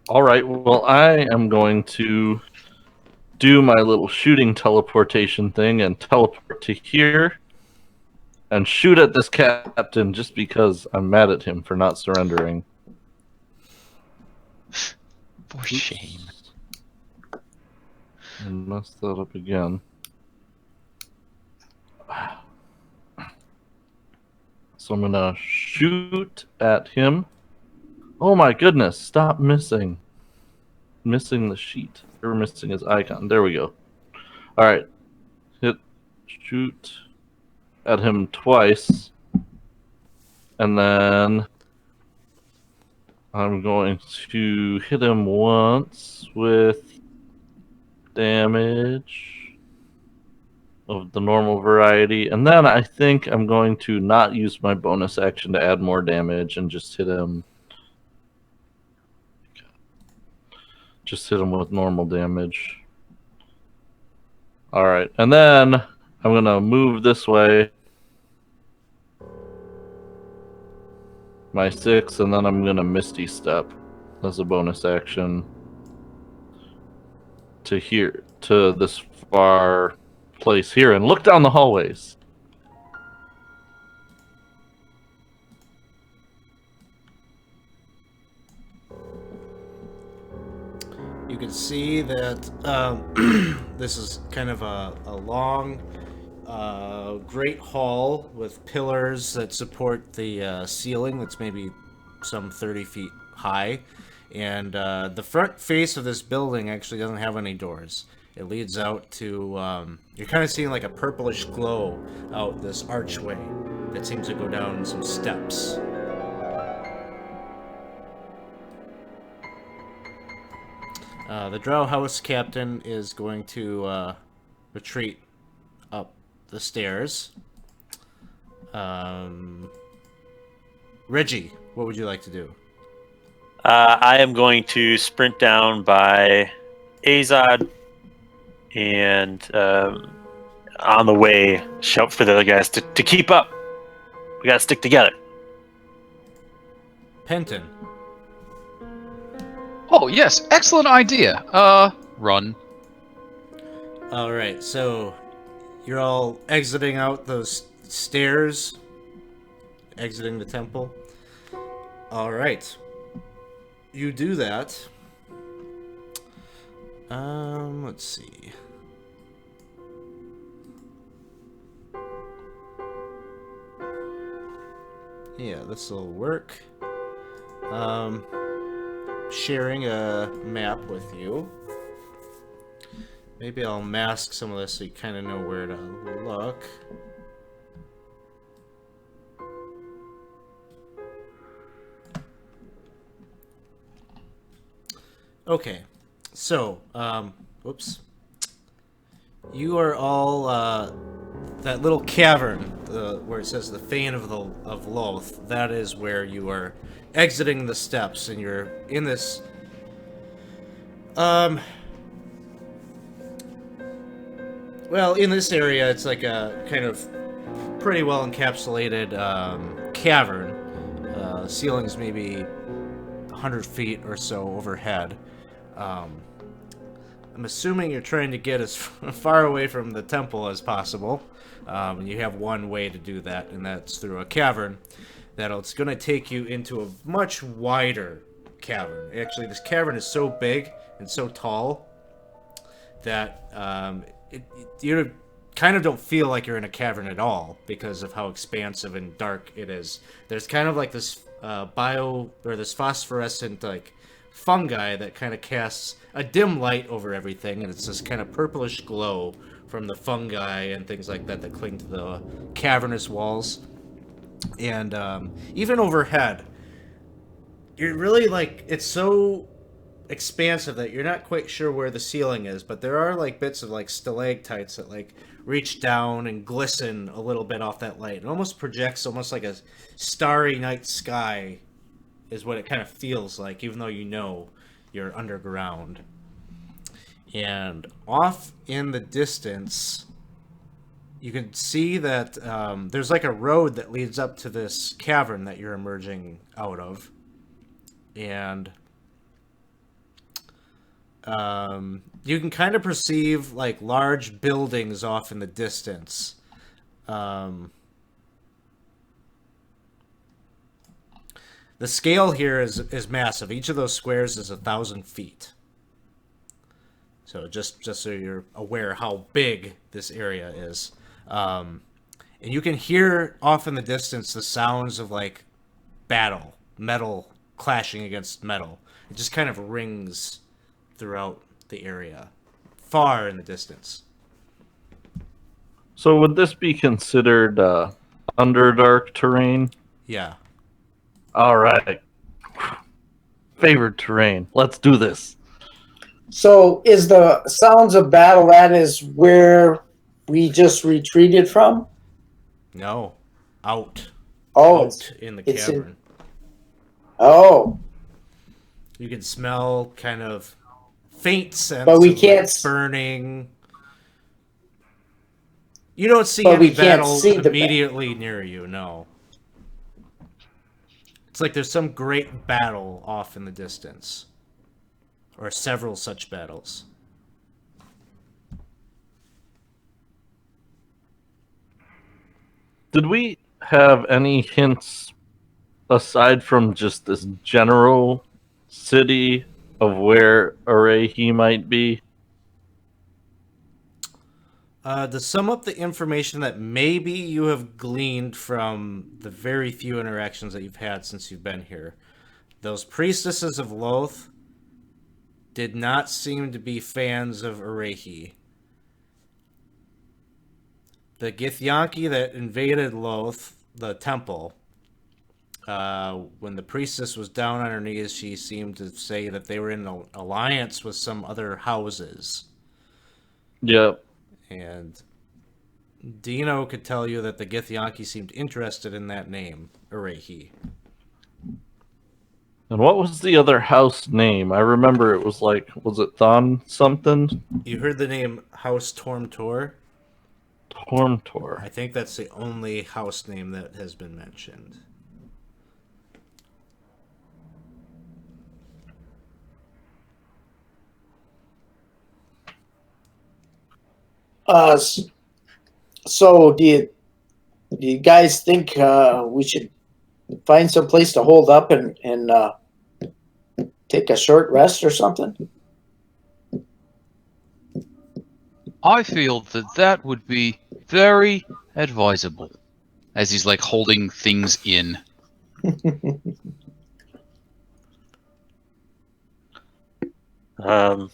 [SPEAKER 4] All right, well, I am going to do my little shooting teleportation thing and teleport to here and shoot at this captain just because I'm mad at him for not surrendering.
[SPEAKER 3] For shame.
[SPEAKER 4] I messed that up again. So I'm gonna shoot at him. Oh my goodness, stop missing. Missing the sheet. Or missing his icon. There we go. Alright. Shoot at him twice. And then I'm going to hit him once with damage of the normal variety, and then I think I'm going to not use my bonus action to add more damage and just hit him with normal damage. Alright, and then I'm gonna move this way my 6, and then I'm gonna Misty Step as a bonus action to here, to this far place here, and look down the hallways.
[SPEAKER 1] You can see that this is kind of a long, great hall with pillars that support the ceiling that's maybe some 30 feet high. And the front face of this building actually doesn't have any doors. It leads out to, you're kind of seeing like a purplish glow out this archway that seems to go down some steps. The Drow House Captain is going to retreat up the stairs. Reggie, what would you like to do?
[SPEAKER 5] I am going to sprint down by Azad and on the way shout for the other guys to keep up. We gotta stick together.
[SPEAKER 1] Penton.
[SPEAKER 3] Oh, yes, excellent idea. Run.
[SPEAKER 1] All right, so you're all exiting out those stairs, exiting the temple. All right, you do that. Let's see. Yeah, this will work. Sharing a map with you. Maybe I'll mask some of this so you kind of know where to look. Okay, so, whoops. You are all, that little cavern, where it says the Fane of Loth, that is where you are exiting the steps, and you're in this, well, in this area, it's like a kind of pretty well encapsulated, cavern. Ceiling's maybe 100 feet or so overhead. I'm assuming you're trying to get as far away from the temple as possible. And you have one way to do that, and that's through a cavern. It's going to take you into a much wider cavern. Actually, this cavern is so big and so tall that you kind of don't feel like you're in a cavern at all because of how expansive and dark it is. There's kind of like this this phosphorescent like fungi that kind of casts a dim light over everything, and it's this kind of purplish glow from the fungi and things like that that cling to the cavernous walls. And even overhead, you're really like, it's so expansive that you're not quite sure where the ceiling is, but there are like bits of like stalactites that like reach down and glisten a little bit off that light. It almost projects almost like a starry night sky is what it kind of feels like, even though you know you're underground. And off in the distance, you can see that there's like a road that leads up to this cavern that you're emerging out of. And you can kind of perceive like large buildings off in the distance. The scale here is massive. Each of those squares is 1,000 feet. So just so you're aware how big this area is. And you can hear off in the distance the sounds of like battle, metal clashing against metal. It just kind of rings throughout the area, far in the distance.
[SPEAKER 4] So would this be considered Underdark terrain?
[SPEAKER 1] Yeah.
[SPEAKER 4] All right. Favored terrain. Let's do this.
[SPEAKER 2] So is the sounds of battle, that is where we just retreated from?
[SPEAKER 1] No. Out.
[SPEAKER 2] Oh,
[SPEAKER 1] Out in the cavern.
[SPEAKER 2] Oh.
[SPEAKER 1] You can smell kind of faint scents
[SPEAKER 2] But we
[SPEAKER 1] of
[SPEAKER 2] can't
[SPEAKER 1] like burning. You don't see
[SPEAKER 2] But
[SPEAKER 1] any
[SPEAKER 2] we can't
[SPEAKER 1] battle
[SPEAKER 2] see the
[SPEAKER 1] immediately near you, no. It's like there's some great battle off in the distance. Or several such battles.
[SPEAKER 4] Did we have any hints aside from just this general city of where Arahi might be?
[SPEAKER 1] To sum up the information that maybe you have gleaned from the very few interactions that you've had since you've been here, those priestesses of Loth did not seem to be fans of Arahi. The Githyanki that invaded Loth, the temple, When the priestess was down on her knees, she seemed to say that they were in an alliance with some other houses.
[SPEAKER 4] Yep.
[SPEAKER 1] And Dino could tell you that the Githyanki seemed interested in that name, Urehi.
[SPEAKER 4] And what was the other house name? I remember it was like, was it Thon something?
[SPEAKER 1] You heard the name House Tormtor?
[SPEAKER 4] Tormtor.
[SPEAKER 1] I think that's the only house name that has been mentioned.
[SPEAKER 2] Uh, s- so do you guys think we should find some place to hold up and take a short rest or something?
[SPEAKER 3] I feel that that would be very advisable, as he's like holding things in.
[SPEAKER 5] I'm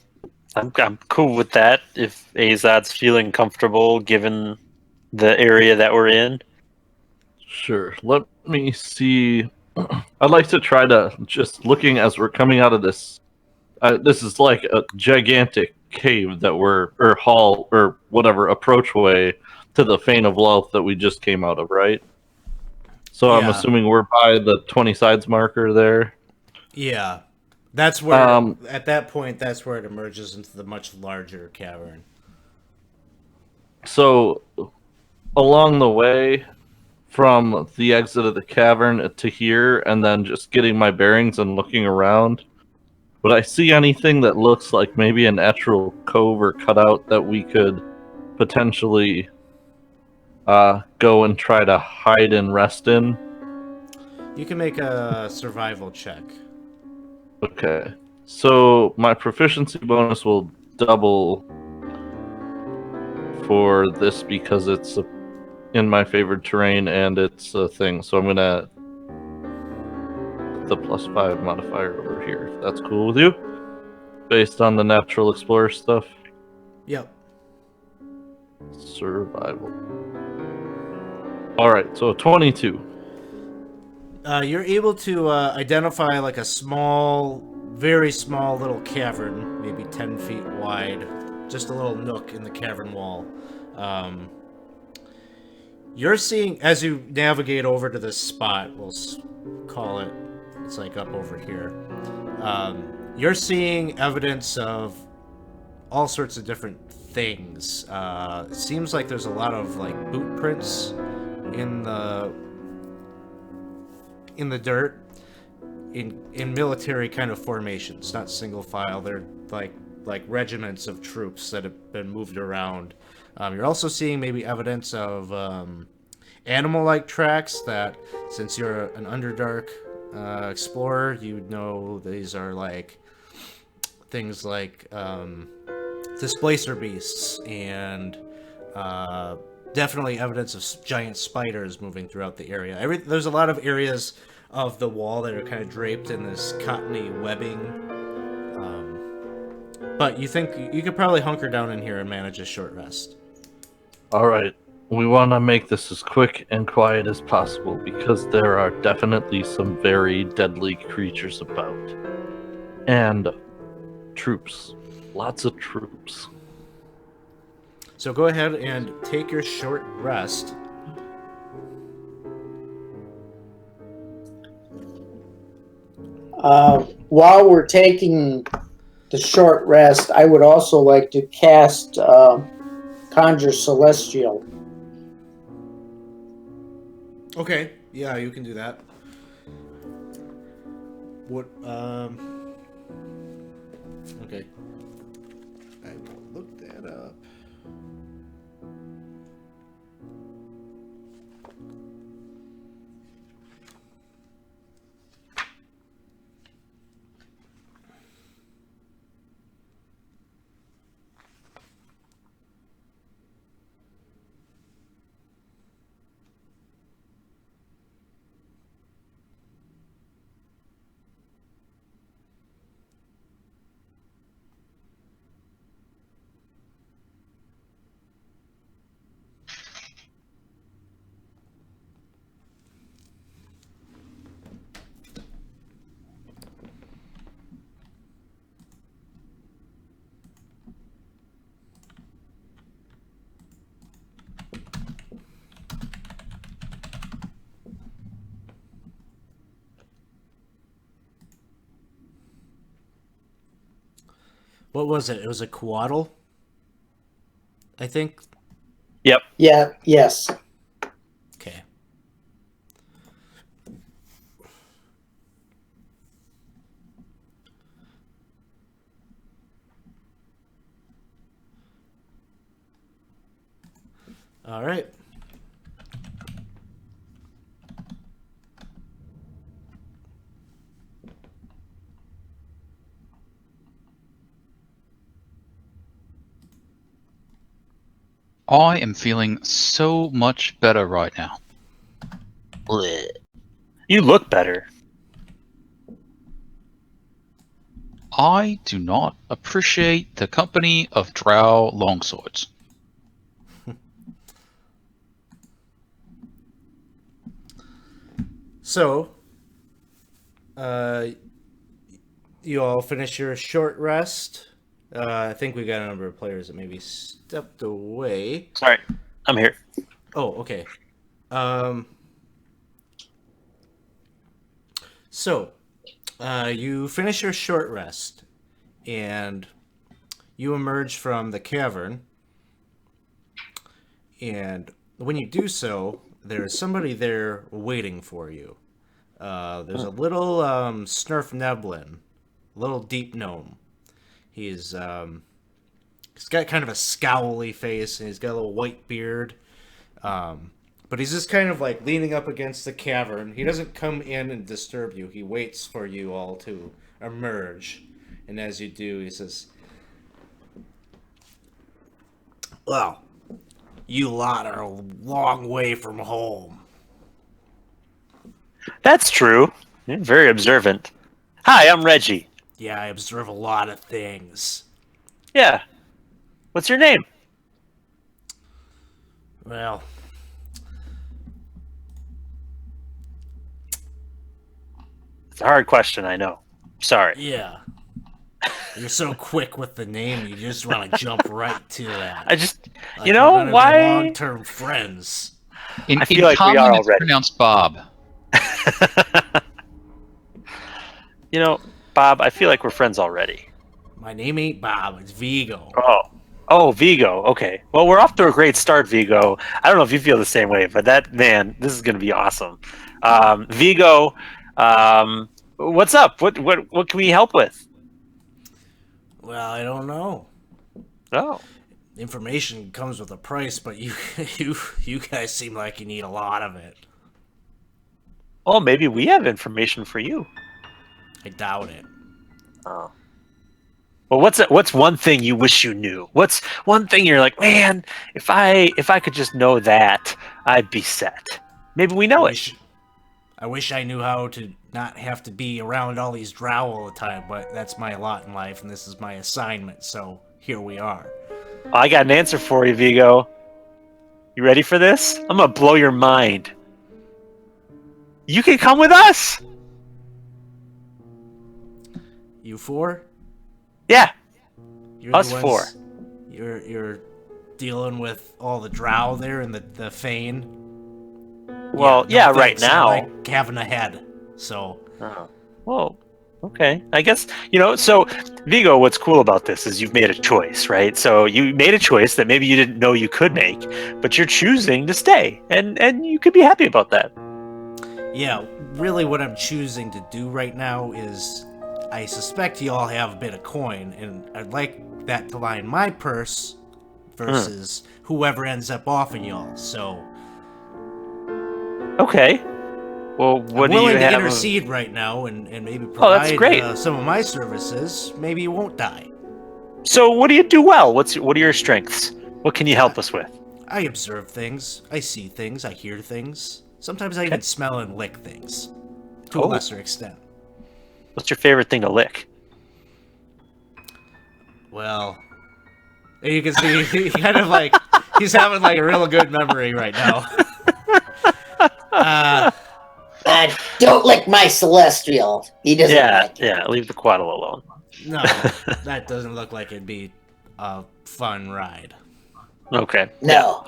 [SPEAKER 5] cool with that if Azad's feeling comfortable given the area that we're in.
[SPEAKER 4] Sure. Let me see. I'd like to try to just looking as we're coming out of this. This is like a gigantic cave that or hall or whatever approachway to the Fane of Wealth that we just came out of, right? So I'm
[SPEAKER 1] Yeah.
[SPEAKER 4] assuming we're by the 20 sides marker there.
[SPEAKER 1] Yeah. That's where,
[SPEAKER 4] Um,
[SPEAKER 1] at that point, that's where it emerges into the much larger cavern.
[SPEAKER 4] So along the way from the exit of the cavern to here, and then just getting my bearings and looking around, would I see anything that looks like maybe a natural cove or cutout that we could potentially go and try to hide and rest in?
[SPEAKER 1] You can make a survival check.
[SPEAKER 4] Okay. So my proficiency bonus will double for this because it's in my favored terrain and it's a thing. So I'm going to the +5 modifier over here, if that's cool with you. Based on the natural explorer stuff.
[SPEAKER 1] Yep.
[SPEAKER 4] Survival. Alright, so 22.
[SPEAKER 1] You're able to identify like a small, very small little cavern, maybe 10 feet wide, just a little nook in the cavern wall. Um, you're seeing, as you navigate over to this spot, call it, it's like up over here. You're seeing evidence of all sorts of different things. It seems like there's a lot of like boot prints in the dirt in military kind of formations, not single file. They're like regiments of troops that have been moved around. You're also seeing maybe evidence of animal-like tracks that, since you're an Underdark explorer, you know these are like things like displacer beasts and definitely evidence of giant spiders moving throughout the area. There's a lot of areas of the wall that are kind of draped in this cottony webbing. But you think you could probably hunker down in here and manage a short rest.
[SPEAKER 4] Alright, we want to make this as quick and quiet as possible because there are definitely some very deadly creatures about. And troops. Lots of troops.
[SPEAKER 1] So go ahead and take your short rest.
[SPEAKER 2] While we're taking the short rest, I would also like to cast Conjure Celestial.
[SPEAKER 1] Okay, yeah, you can do that. What? Okay. I will look that up. What was it? It was a coatl, I think.
[SPEAKER 5] Yep.
[SPEAKER 2] Yeah. Yes.
[SPEAKER 1] Okay. All right.
[SPEAKER 3] I am feeling so much better right now.
[SPEAKER 5] Blech. You look better.
[SPEAKER 3] I do not appreciate the company of Drow longswords.
[SPEAKER 1] So, you all finish your short rest. I think we got a number of players that maybe stepped away.
[SPEAKER 5] Sorry, I'm here.
[SPEAKER 1] Oh, okay. So, you finish your short rest, and you emerge from the cavern. And when you do so, there's somebody there waiting for you. There's a little Snurf Neblin, a little deep gnome. He's got kind of a scowly face, and he's got a little white beard. But he's just kind of like leaning up against the cavern. He doesn't come in and disturb you. He waits for you all to emerge. And as you do, he says, "Well, you lot are a long way from home."
[SPEAKER 5] That's true. You're very observant. Hi, I'm Reggie.
[SPEAKER 1] Yeah, I observe a lot of things.
[SPEAKER 5] Yeah. What's your name?
[SPEAKER 1] Well,
[SPEAKER 5] It's a hard question, I know. Sorry.
[SPEAKER 1] yeah. You're so quick with the name, you just want to jump right to that.
[SPEAKER 5] I just,
[SPEAKER 1] Like
[SPEAKER 5] you
[SPEAKER 1] we're
[SPEAKER 5] know,
[SPEAKER 1] gonna be
[SPEAKER 5] why?
[SPEAKER 1] long-term friends.
[SPEAKER 3] In
[SPEAKER 5] I feel like we
[SPEAKER 3] common,
[SPEAKER 5] are
[SPEAKER 3] it's
[SPEAKER 5] already.
[SPEAKER 3] pronounced Bob.
[SPEAKER 5] You know, Bob, I feel like we're friends already.
[SPEAKER 1] My name ain't Bob, it's Vigo.
[SPEAKER 5] Oh, Vigo. Okay. Well, we're off to a great start, Vigo. I don't know if you feel the same way, but this is going to be awesome. Vigo, what's up? What can we help with?
[SPEAKER 1] Well, I don't know.
[SPEAKER 5] Oh,
[SPEAKER 1] Information comes with a price, but you guys seem like you need a lot of it.
[SPEAKER 5] well, maybe we have information for you.
[SPEAKER 1] I doubt it.
[SPEAKER 5] Oh. Well, what's one thing you wish you knew? What's one thing you're like, man, if I could just know that, I'd be set. Maybe we know it.
[SPEAKER 1] I wish I knew how to not have to be around all these drow all the time, but that's my lot in life, and this is my assignment, so here we are.
[SPEAKER 5] I got an answer for you, Vigo. You ready for this? I'm gonna blow your mind. You can come with us.
[SPEAKER 1] You four?
[SPEAKER 5] Yeah,
[SPEAKER 1] You're
[SPEAKER 5] us
[SPEAKER 1] the
[SPEAKER 5] four.
[SPEAKER 1] ones, You're dealing with all the drow there in the Fane.
[SPEAKER 5] Well,
[SPEAKER 1] no
[SPEAKER 5] yeah, right
[SPEAKER 1] thanks. I
[SPEAKER 5] now.
[SPEAKER 1] like having a head, so
[SPEAKER 5] Oh. Well, okay. I guess, so Vigo, what's cool about this is you've made a choice, right? So you made a choice that maybe you didn't know you could make, but you're choosing to stay, and you could be happy about that.
[SPEAKER 1] yeah. Really, what I'm choosing to do right now is, I suspect you all have a bit of coin, and I'd like that to line my purse versus whoever ends up offing y'all. So
[SPEAKER 5] Okay. Well, what
[SPEAKER 1] I'm
[SPEAKER 5] do you
[SPEAKER 1] willing to
[SPEAKER 5] have?
[SPEAKER 1] intercede right now and maybe
[SPEAKER 5] Oh, that's
[SPEAKER 1] provide
[SPEAKER 5] great.
[SPEAKER 1] some of my services. Maybe you won't die.
[SPEAKER 5] So what do you do well? What are your strengths? What can you help us with?
[SPEAKER 1] I observe things. I see things. I hear things. Sometimes I even smell and lick things, to a
[SPEAKER 5] Oh.
[SPEAKER 1] lesser extent.
[SPEAKER 5] What's your favorite thing to lick?
[SPEAKER 1] Well, you can see he kind of like he's having like a real good memory right now.
[SPEAKER 2] Don't lick my celestial. He doesn't like it.
[SPEAKER 5] Yeah. Leave the quaddle alone.
[SPEAKER 1] No, that doesn't look like it'd be a fun ride.
[SPEAKER 5] Okay.
[SPEAKER 2] No.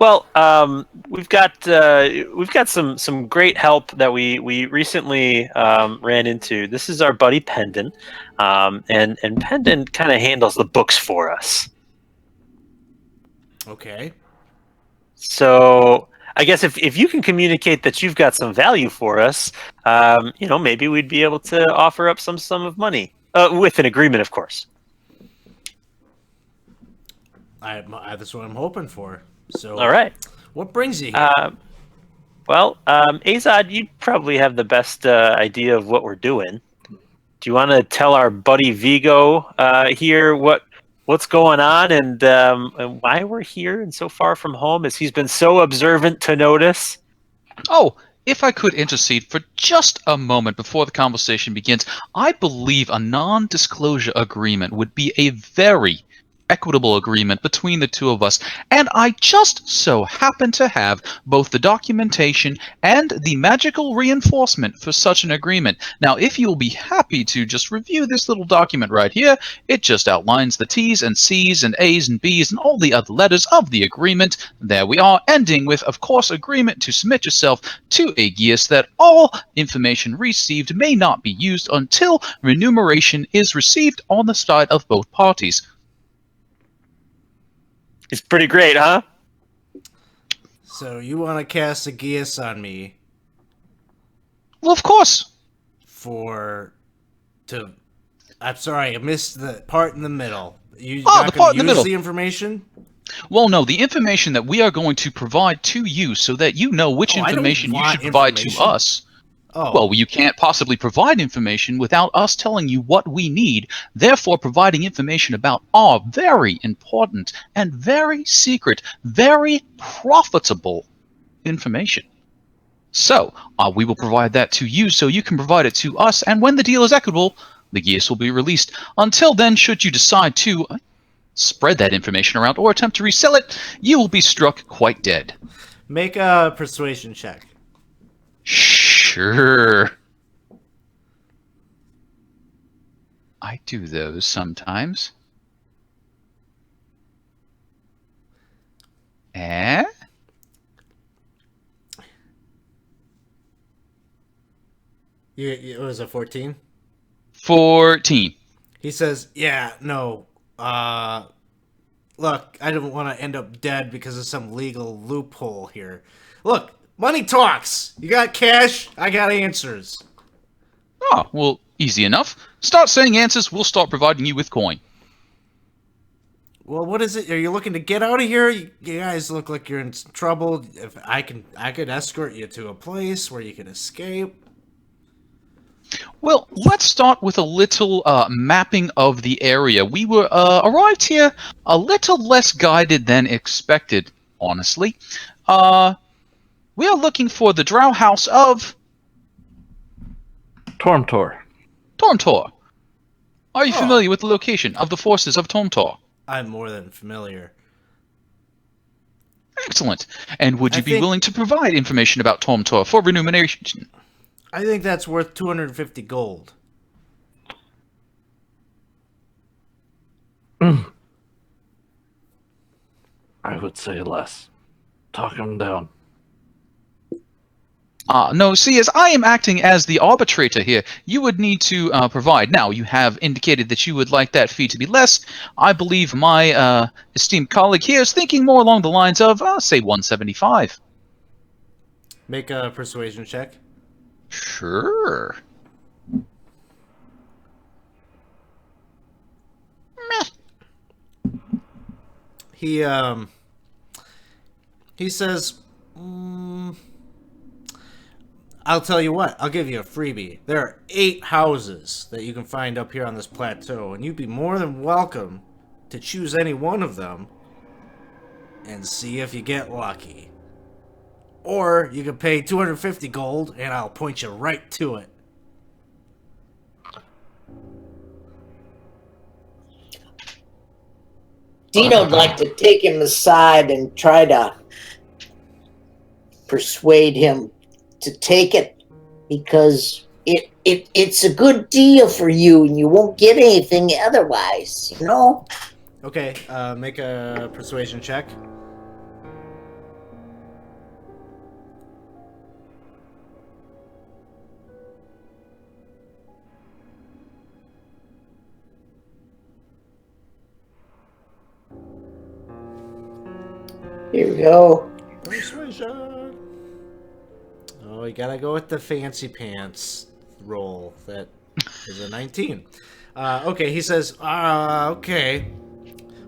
[SPEAKER 5] Well, we've got some great help that we recently ran into. This is our buddy Pendon, and Pendon kind of handles the books for us.
[SPEAKER 1] Okay.
[SPEAKER 5] So I guess if you can communicate that you've got some value for us, maybe we'd be able to offer up some sum of money with an agreement, of course.
[SPEAKER 1] That's what I'm hoping for. So,
[SPEAKER 5] All right.
[SPEAKER 1] what brings you here?
[SPEAKER 5] Azad, you probably have the best idea of what we're doing. Do you want to tell our buddy Vigo here what's going on and why we're here and so far from home, as he's been so observant to notice?
[SPEAKER 3] Oh, if I could intercede for just a moment before the conversation begins, I believe a non-disclosure agreement would be a very equitable agreement between the two of us, and I just so happen to have both the documentation and the magical reinforcement for such an agreement. Now, if you'll be happy to just review this little document right here, it just outlines the T's and C's and A's and B's and all the other letters of the agreement. There we are, ending with, of course, agreement to submit yourself to Aegeus that all information received may not be used until remuneration is received on the side of both parties.
[SPEAKER 5] It's pretty great, huh?
[SPEAKER 1] So you want to cast Aegeus on me
[SPEAKER 3] Well, of course.
[SPEAKER 1] I'm sorry, I missed the part in the middle. You're
[SPEAKER 3] Oh,
[SPEAKER 1] not
[SPEAKER 3] the
[SPEAKER 1] gonna
[SPEAKER 3] part in the
[SPEAKER 1] use
[SPEAKER 3] middle.
[SPEAKER 1] the information?
[SPEAKER 3] Well, no, the information that we are going to provide to you so that you know which
[SPEAKER 1] I don't
[SPEAKER 3] information you
[SPEAKER 1] want
[SPEAKER 3] should provide to
[SPEAKER 1] information.
[SPEAKER 3] us.
[SPEAKER 1] Oh,
[SPEAKER 3] Well, you can't possibly provide information without us telling you what we need. Therefore, providing information about our very important and very secret, very profitable information. So, we will provide that to you so you can provide it to us, and when the deal is equitable, the geese will be released. Until then, should you decide to spread that information around or attempt to resell it, you will be struck quite dead.
[SPEAKER 1] make a persuasion check.
[SPEAKER 3] Sure. I do those sometimes. Eh?
[SPEAKER 1] It was a 14?
[SPEAKER 3] 14.
[SPEAKER 1] He says, yeah, no, look, I don't want to end up dead because of some legal loophole here. Look, money talks. You got cash, I got answers.
[SPEAKER 3] Oh, well, easy enough. Start saying answers, we'll start providing you with coin.
[SPEAKER 1] Well, what is it? Are you looking to get out of here? You guys look like you're in some trouble. If I could escort you to a place where you can escape.
[SPEAKER 3] Well, let's start with a little mapping of the area. We were arrived here a little less guided than expected, honestly. We are looking for the Drow house of
[SPEAKER 4] Tormtor.
[SPEAKER 3] Tormtor. Are you
[SPEAKER 1] Oh.
[SPEAKER 3] familiar with the location of the forces of Tormtor?
[SPEAKER 1] I'm more than familiar.
[SPEAKER 3] Excellent. And would you
[SPEAKER 1] I
[SPEAKER 3] be
[SPEAKER 1] think-
[SPEAKER 3] willing to provide information about Tormtor for remuneration?
[SPEAKER 1] I think that's worth 250 gold.
[SPEAKER 4] I would say less. Talk him down.
[SPEAKER 3] No, see, as I am acting as the arbitrator here, you would need to provide. Now, you have indicated that you would like that fee to be less. I believe my esteemed colleague here is thinking more along the lines of, say, 175.
[SPEAKER 1] Make a persuasion check.
[SPEAKER 3] Sure.
[SPEAKER 1] He says, I'll tell you what, I'll give you a freebie. There are 8 houses that you can find up here on this plateau, and you'd be more than welcome to choose any one of them and see if you get lucky. Or you can pay 250 gold, and I'll point you right to it.
[SPEAKER 2] Dino'd like to take him aside and try to persuade him to take it because it's a good deal for you and you won't get anything otherwise, you know?
[SPEAKER 1] Okay, make a persuasion check.
[SPEAKER 2] Here we go.
[SPEAKER 1] Persuasion. Oh, you gotta go with the fancy pants roll. That is a 19. Okay, he says, okay.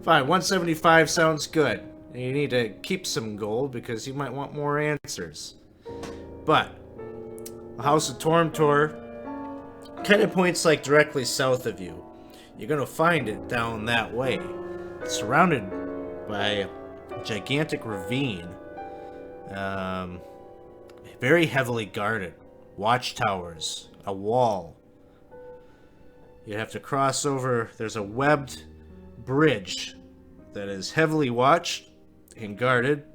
[SPEAKER 1] Fine, 175 sounds good. You need to keep some gold because you might want more answers. But the House of Tormtor kind of points like directly south of you. You're gonna find it down that way. It's surrounded by a gigantic ravine. Very heavily guarded. Watchtowers. A wall. You have to cross over. There's a webbed bridge that is heavily watched and guarded.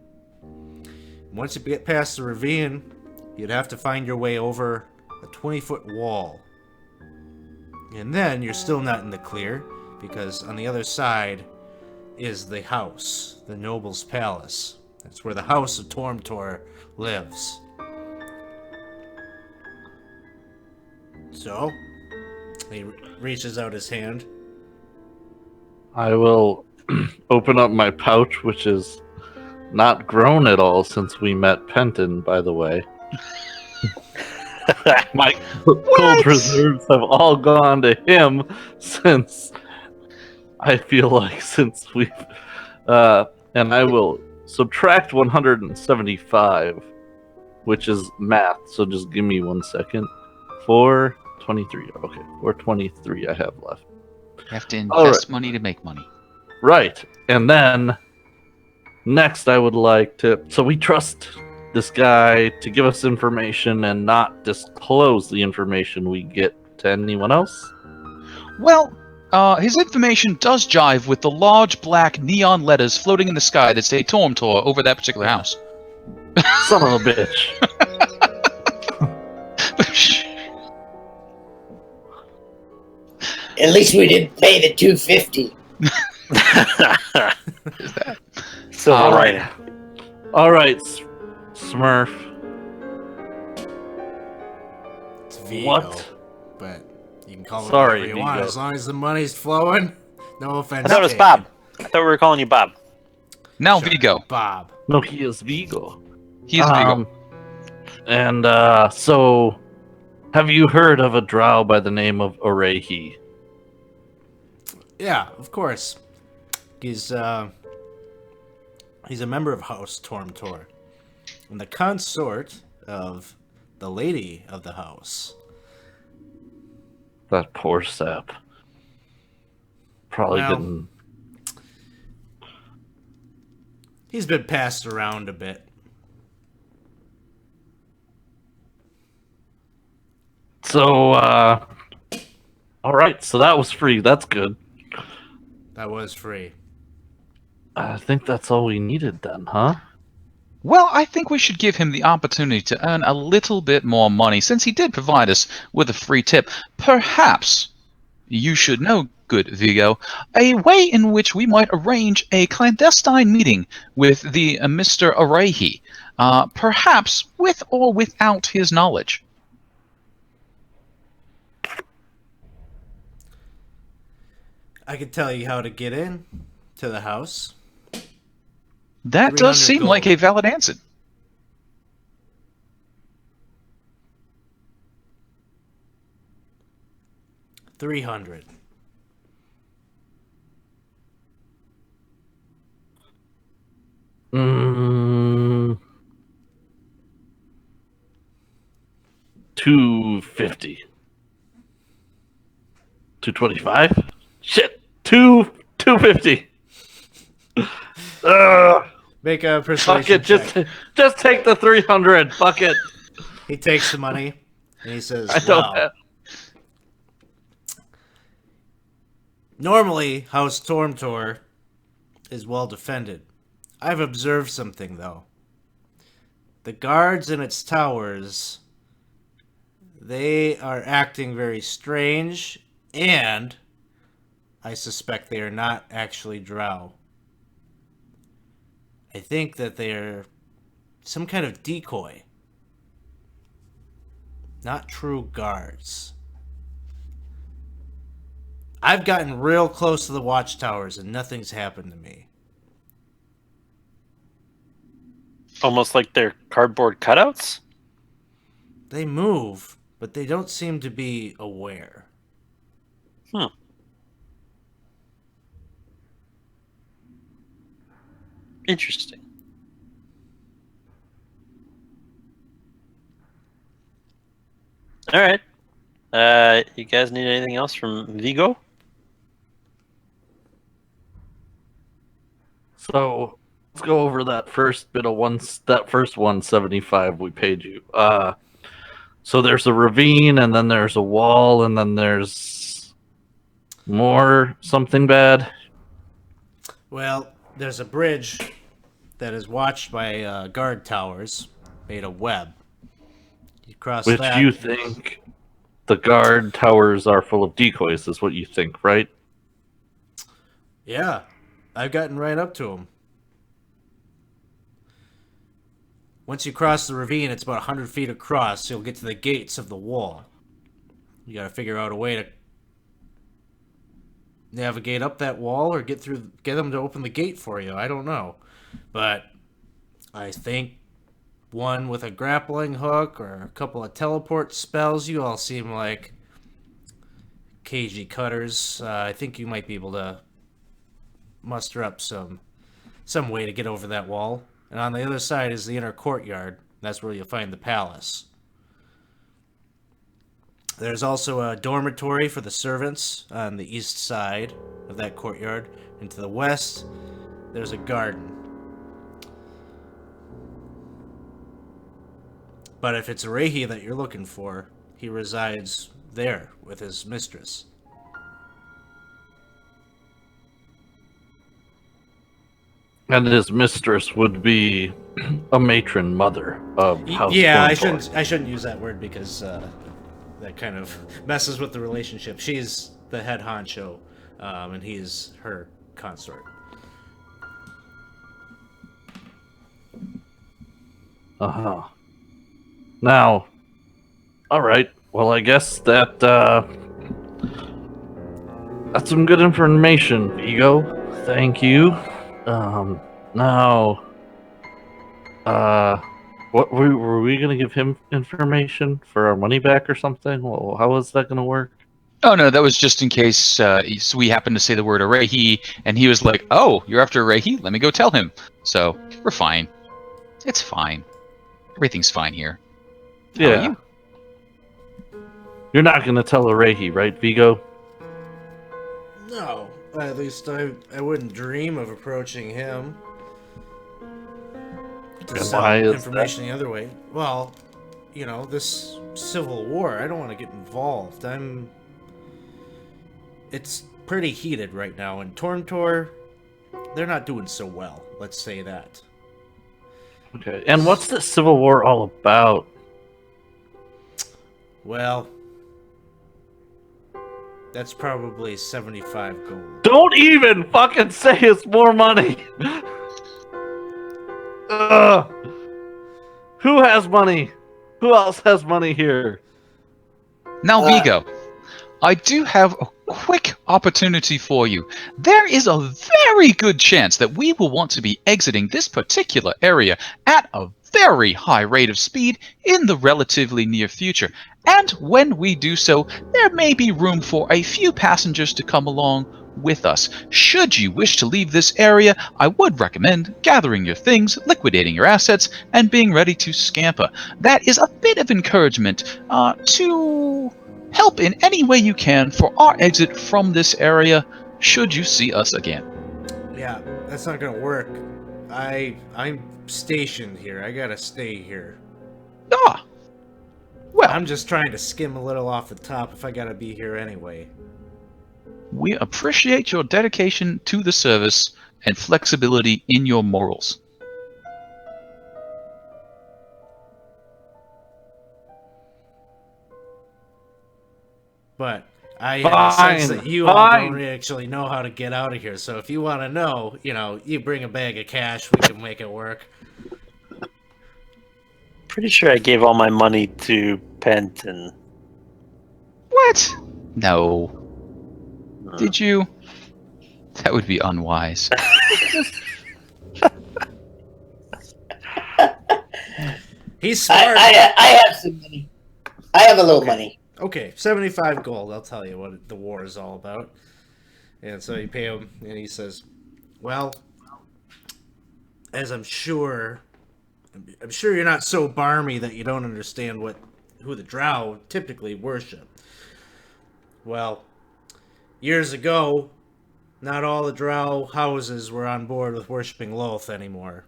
[SPEAKER 1] Once you get past the ravine, you'd have to find your way over a 20-foot wall. And then you're still not in the clear, because on the other side is the house, the noble's palace. That's where the House of Tormtor lives. So, he reaches out his hand.
[SPEAKER 4] I will open up my pouch, which is not grown at all since we met Penton, by the way. My gold reserves have all gone to him since we've and I will subtract 175, which is math, so just give me 1 second. 423. Okay, 423 I have left.
[SPEAKER 3] You have to invest money to make money.
[SPEAKER 4] Right. And then next I would like to, so we trust this guy to give us information and not disclose the information we get to anyone else.
[SPEAKER 3] Well, his information does jive with the large black neon letters floating in the sky that say Tormtor over that particular house.
[SPEAKER 4] Son of a bitch.
[SPEAKER 2] At least we didn't pay the $250.
[SPEAKER 5] So
[SPEAKER 4] All
[SPEAKER 5] right.
[SPEAKER 4] right. All right, Smurf.
[SPEAKER 1] It's Vigo.
[SPEAKER 4] What?
[SPEAKER 1] But you can call it
[SPEAKER 4] Sorry,
[SPEAKER 1] whatever you want,
[SPEAKER 4] Vigo.
[SPEAKER 1] as long as the money's flowing. No offense.
[SPEAKER 5] I thought it was
[SPEAKER 1] taken.
[SPEAKER 5] Bob. I thought we were calling you Bob.
[SPEAKER 3] Now
[SPEAKER 1] Sure.
[SPEAKER 3] Vigo.
[SPEAKER 1] Bob.
[SPEAKER 4] No, he is Vigo.
[SPEAKER 3] He is Vigo.
[SPEAKER 4] And so, have you heard of a drow by the name of Orehi?
[SPEAKER 1] Yeah, of course. He's a member of House Tormtor, and the consort of the lady of the house.
[SPEAKER 4] That poor sap. Probably
[SPEAKER 1] Well,
[SPEAKER 4] getting.
[SPEAKER 1] He's been passed around a bit.
[SPEAKER 4] So, all right. So that was free. That's good.
[SPEAKER 1] That was free.
[SPEAKER 4] I think that's all we needed then, huh?
[SPEAKER 3] Well, I think we should give him the opportunity to earn a little bit more money, since he did provide us with a free tip. Perhaps you should know, good Vigo, a way in which we might arrange a clandestine meeting with the Mr. Orehi, perhaps with or without his knowledge.
[SPEAKER 1] I could tell you how to get in to the house.
[SPEAKER 3] That
[SPEAKER 1] 300
[SPEAKER 3] does seem
[SPEAKER 1] gold.
[SPEAKER 3] like a valid answer.
[SPEAKER 1] $300.
[SPEAKER 4] Mm, 250. 225? Shit. 250.
[SPEAKER 1] Make a
[SPEAKER 4] Fuck
[SPEAKER 1] persuasion
[SPEAKER 4] it.
[SPEAKER 1] check.
[SPEAKER 4] Just take the 300. Fuck it.
[SPEAKER 1] He takes the money and he says,
[SPEAKER 4] I don't
[SPEAKER 1] "Wow.
[SPEAKER 4] have.
[SPEAKER 1] Normally, House Tormtor is well defended. I've observed something, though. The guards in its towers, they are acting very strange, and I suspect they are not actually Drow. I think that they are some kind of decoy. Not true guards. I've gotten real close to the watchtowers and nothing's happened to me.
[SPEAKER 5] Almost like they're cardboard cutouts?
[SPEAKER 1] They move, but they don't seem to be aware.
[SPEAKER 5] Interesting. All right. You guys need anything else from Vigo?
[SPEAKER 4] So let's go over that first bit of that first 175 we paid you. So there's a ravine, and then there's a wall, and then there's more something bad.
[SPEAKER 1] Well, there's a bridge that is watched by guard towers made of web. You cross
[SPEAKER 4] Which
[SPEAKER 1] that.
[SPEAKER 4] you think the guard towers are full of decoys, is what you think, right?
[SPEAKER 1] Yeah, I've gotten right up to them. Once you cross the ravine, it's about 100 feet across, so you'll get to the gates of the wall. You gotta figure out a way to navigate up that wall or get them to open the gate for you. I don't know. But I think one with a grappling hook or a couple of teleport spells, you all seem like cagey cutters. I think you might be able to muster up some way to get over that wall. And on the other side is the inner courtyard. That's where you'll find the palace. There's also a dormitory for the servants on the east side of that courtyard. And to the west, there's a garden. But if it's a Rehi that you're looking for, he resides there with his mistress.
[SPEAKER 4] And his mistress would be a matron mother of House
[SPEAKER 1] Yeah, I
[SPEAKER 4] Thorntor.
[SPEAKER 1] shouldn't use that word because that kind of messes with the relationship. She's the head honcho, and he's her consort.
[SPEAKER 4] Uh-huh. Now, all right. Well, I guess that's some good information, Vigo. Thank you. Now, what were we gonna give him information for our money back or something? Well, how is that gonna work?
[SPEAKER 3] Oh no, that was just in case we happened to say the word Arehi, and he was like, "Oh, you're after Arehi? Let me go tell him." So we're fine. It's fine. Everything's fine here. How are
[SPEAKER 4] Yeah.
[SPEAKER 3] you?
[SPEAKER 4] You're not gonna tell Arehi, right, Vigo?
[SPEAKER 1] No, at least I wouldn't dream of approaching him to
[SPEAKER 4] And
[SPEAKER 1] sell
[SPEAKER 4] why is
[SPEAKER 1] information the other way. Well, this civil war, I don't want to get involved. It's pretty heated right now, and Torntor, they're not doing so well, let's say that.
[SPEAKER 4] Okay. And what's the Civil War all about?
[SPEAKER 1] Well, that's probably 75 gold.
[SPEAKER 4] Don't even fucking say it's more money. Ugh. Who has money? Who else has money here?
[SPEAKER 3] Now, Vigo, I do have a quick opportunity for you. There is a very good chance that we will want to be exiting this particular area at a very high rate of speed in the relatively near future. And when we do so, there may be room for a few passengers to come along with us. Should you wish to leave this area, I would recommend gathering your things, liquidating your assets, and being ready to scamper. That is a bit of encouragement to help in any way you can for our exit from this area should you see us again.
[SPEAKER 1] Yeah, that's not gonna work. I'm stationed here. I gotta stay here.
[SPEAKER 3] Ah, well,
[SPEAKER 1] I'm just trying to skim a little off the top if I gotta be here anyway.
[SPEAKER 3] we appreciate your dedication to the service and flexibility in your morals.
[SPEAKER 1] But I have a sense that you all
[SPEAKER 4] Fine.
[SPEAKER 1] don't actually know how to get out of here. So if you want to know, you bring a bag of cash, we can make it work.
[SPEAKER 5] Pretty sure I gave all my money to Penton.
[SPEAKER 3] What? No. Did you? That would be unwise.
[SPEAKER 1] He's smart.
[SPEAKER 2] I have some money. I have a little money.
[SPEAKER 1] Okay, 75 gold. I'll tell you what the war is all about. And so you pay him, and he says, "Well, as I'm sure you're not so barmy that you don't understand who the Drow typically worship. Well, years ago, not all the Drow houses were on board with worshiping Loth anymore,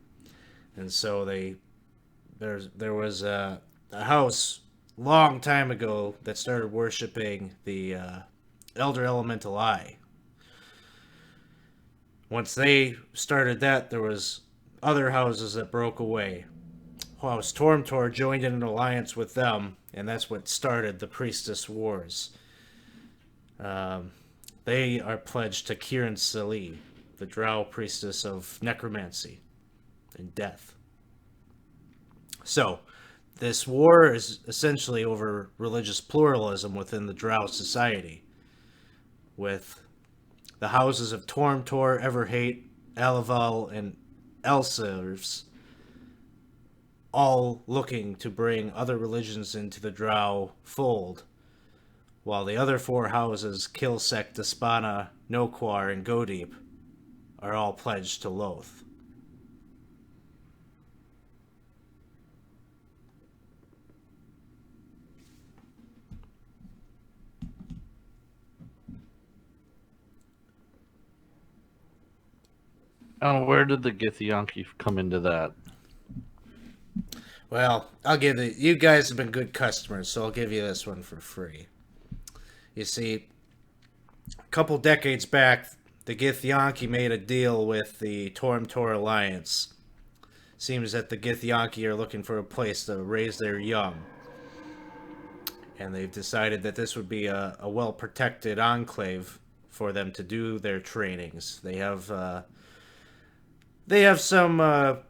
[SPEAKER 1] and so there was a house long time ago that started worshiping the Elder Elemental Eye. Once they started that, there was other houses that broke away. House Tormtor joined in an alliance with them, and that's what started the Priestess Wars. They are pledged to Kirin Sali, the Drow priestess of necromancy and death. So, this war is essentially over religious pluralism within the Drow society, with the houses of Tormtor, Everhate, Alaval, and Elsers all looking to bring other religions into the Drow fold, while the other four houses, Kilsec, Despana, Noquar, and Godeep, are all pledged to Loth.
[SPEAKER 4] Where did the Githyanki come into that?
[SPEAKER 1] Well, I'll give it. You guys have been good customers, so I'll give you this one for free. You see, a couple decades back, the Githyanki made a deal with the Tormtor Alliance. Seems that the Githyanki are looking for a place to raise their young. And they've decided that this would be a well-protected enclave for them to do their trainings. They have some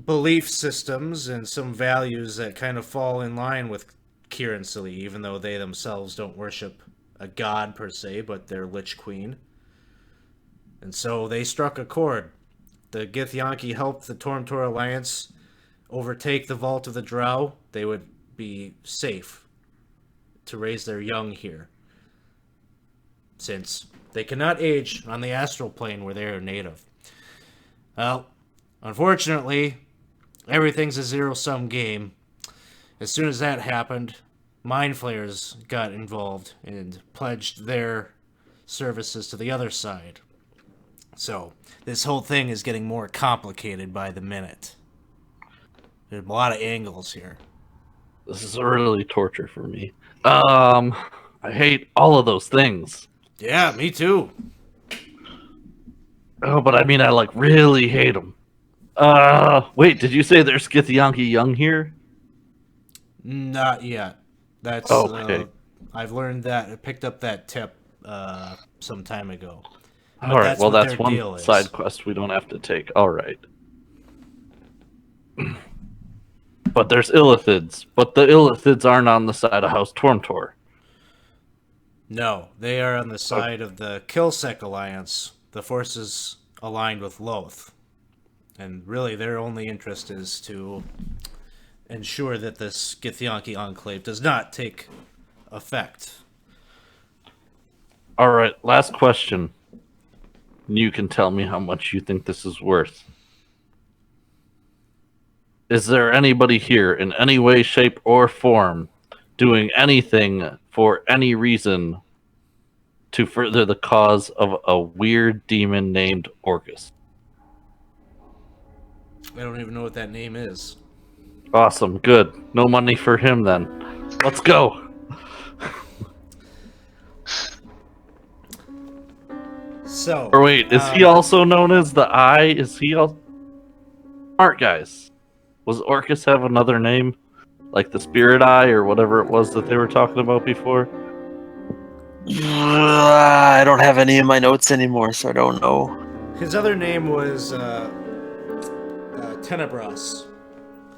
[SPEAKER 1] belief systems and some values that kind of fall in line with Kirin Sali, even though they themselves don't worship a god per se, but they're Lich Queen. And so they struck a chord. The Githyanki helped the Tormtor Alliance overtake the Vault of the Drow. They would be safe to raise their young here, since they cannot age on the astral plane where they are native. Well, unfortunately, everything's a zero-sum game. As soon as that happened, Mind Flayers got involved and pledged their services to the other side. So, this whole thing is getting more complicated by the minute. There's a lot of angles here.
[SPEAKER 4] This is really torture for me. I hate all of those things.
[SPEAKER 1] Yeah, me too.
[SPEAKER 4] Oh, but I mean, I really hate them. Wait, did you say there's Githyanki young here?
[SPEAKER 1] Not yet. That's
[SPEAKER 4] okay.
[SPEAKER 1] I've learned that. I picked up that tip some time ago.
[SPEAKER 4] All right. Well, that's one side quest we don't have to take. All right. But there's Illithids. But the Illithids aren't on the side of House Tormtor.
[SPEAKER 1] No, they are on the side of the Kilsec Alliance. The forces aligned with Loth. And really, their only interest is to ensure that this Githyanki enclave does not take effect.
[SPEAKER 4] All right, last question. You can tell me how much you think this is worth. Is there anybody here in any way, shape, or form doing anything for any reason to further the cause of a weird demon named Orcus?
[SPEAKER 1] I don't even know what that name is.
[SPEAKER 4] Awesome, good. No money for him then. Let's go.
[SPEAKER 1] So,
[SPEAKER 4] or wait, is he also known as the Eye? Is he all smart guys? Was Orcus have another name? Like the Spirit Eye or whatever it was that they were talking about before?
[SPEAKER 5] I don't have any of my notes anymore, so I don't know.
[SPEAKER 1] His other name was Tenebras.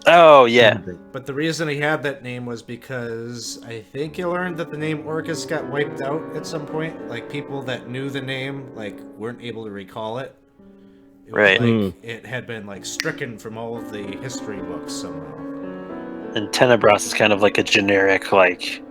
[SPEAKER 5] Oh, yeah.
[SPEAKER 1] But the reason he had that name was because I think he learned that the name Orcus got wiped out at some point. Like, people that knew the name, weren't able to recall it. It was
[SPEAKER 5] right.
[SPEAKER 1] It had been, stricken from all of the history books somehow.
[SPEAKER 5] And Tenebras is kind of like a generic, like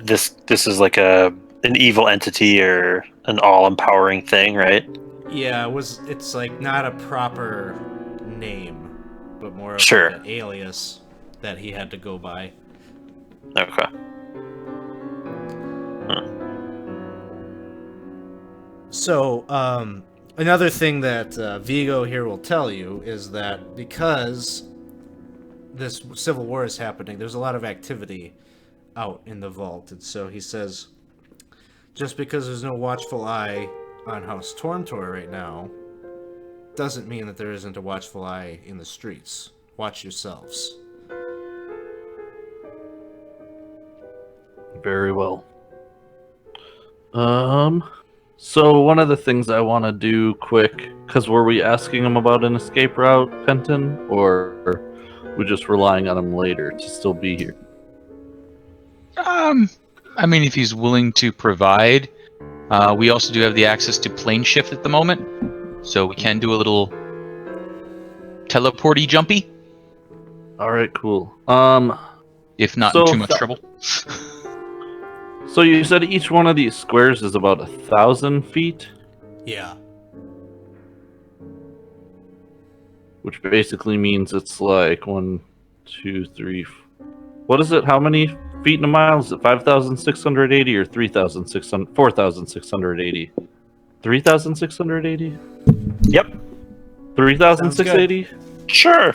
[SPEAKER 5] this is like an evil entity or an all-empowering thing, right?
[SPEAKER 1] Yeah, it's like not a proper name, but more of
[SPEAKER 5] Sure.
[SPEAKER 1] like an alias that he had to go by.
[SPEAKER 5] Okay.
[SPEAKER 1] So, another thing that Vigo here will tell you is that because this civil war is happening, there's a lot of activity out in the vault, and so he says, just because there's no watchful eye on House Tormtor right now, doesn't mean that there isn't a watchful eye in the streets. Watch yourselves.
[SPEAKER 4] Very well. So one of the things I want to do quick, because were we asking him about an escape route, Penton, or we just relying on him later to still be here?
[SPEAKER 3] I mean, if he's willing to provide, we also do have the access to plane shift at the moment, so we can do a little teleporty jumpy.
[SPEAKER 4] All right, cool.
[SPEAKER 3] If not
[SPEAKER 4] So
[SPEAKER 3] in too much trouble.
[SPEAKER 4] So you said each one of these squares is about 1,000 feet,
[SPEAKER 1] Yeah.
[SPEAKER 4] which basically means it's like 1, 2, 3. What is it? How many feet in a mile? Is it 5,680 or 3,600? 4,680. 3,680.
[SPEAKER 5] Yep.
[SPEAKER 4] 3,680.
[SPEAKER 5] Sure.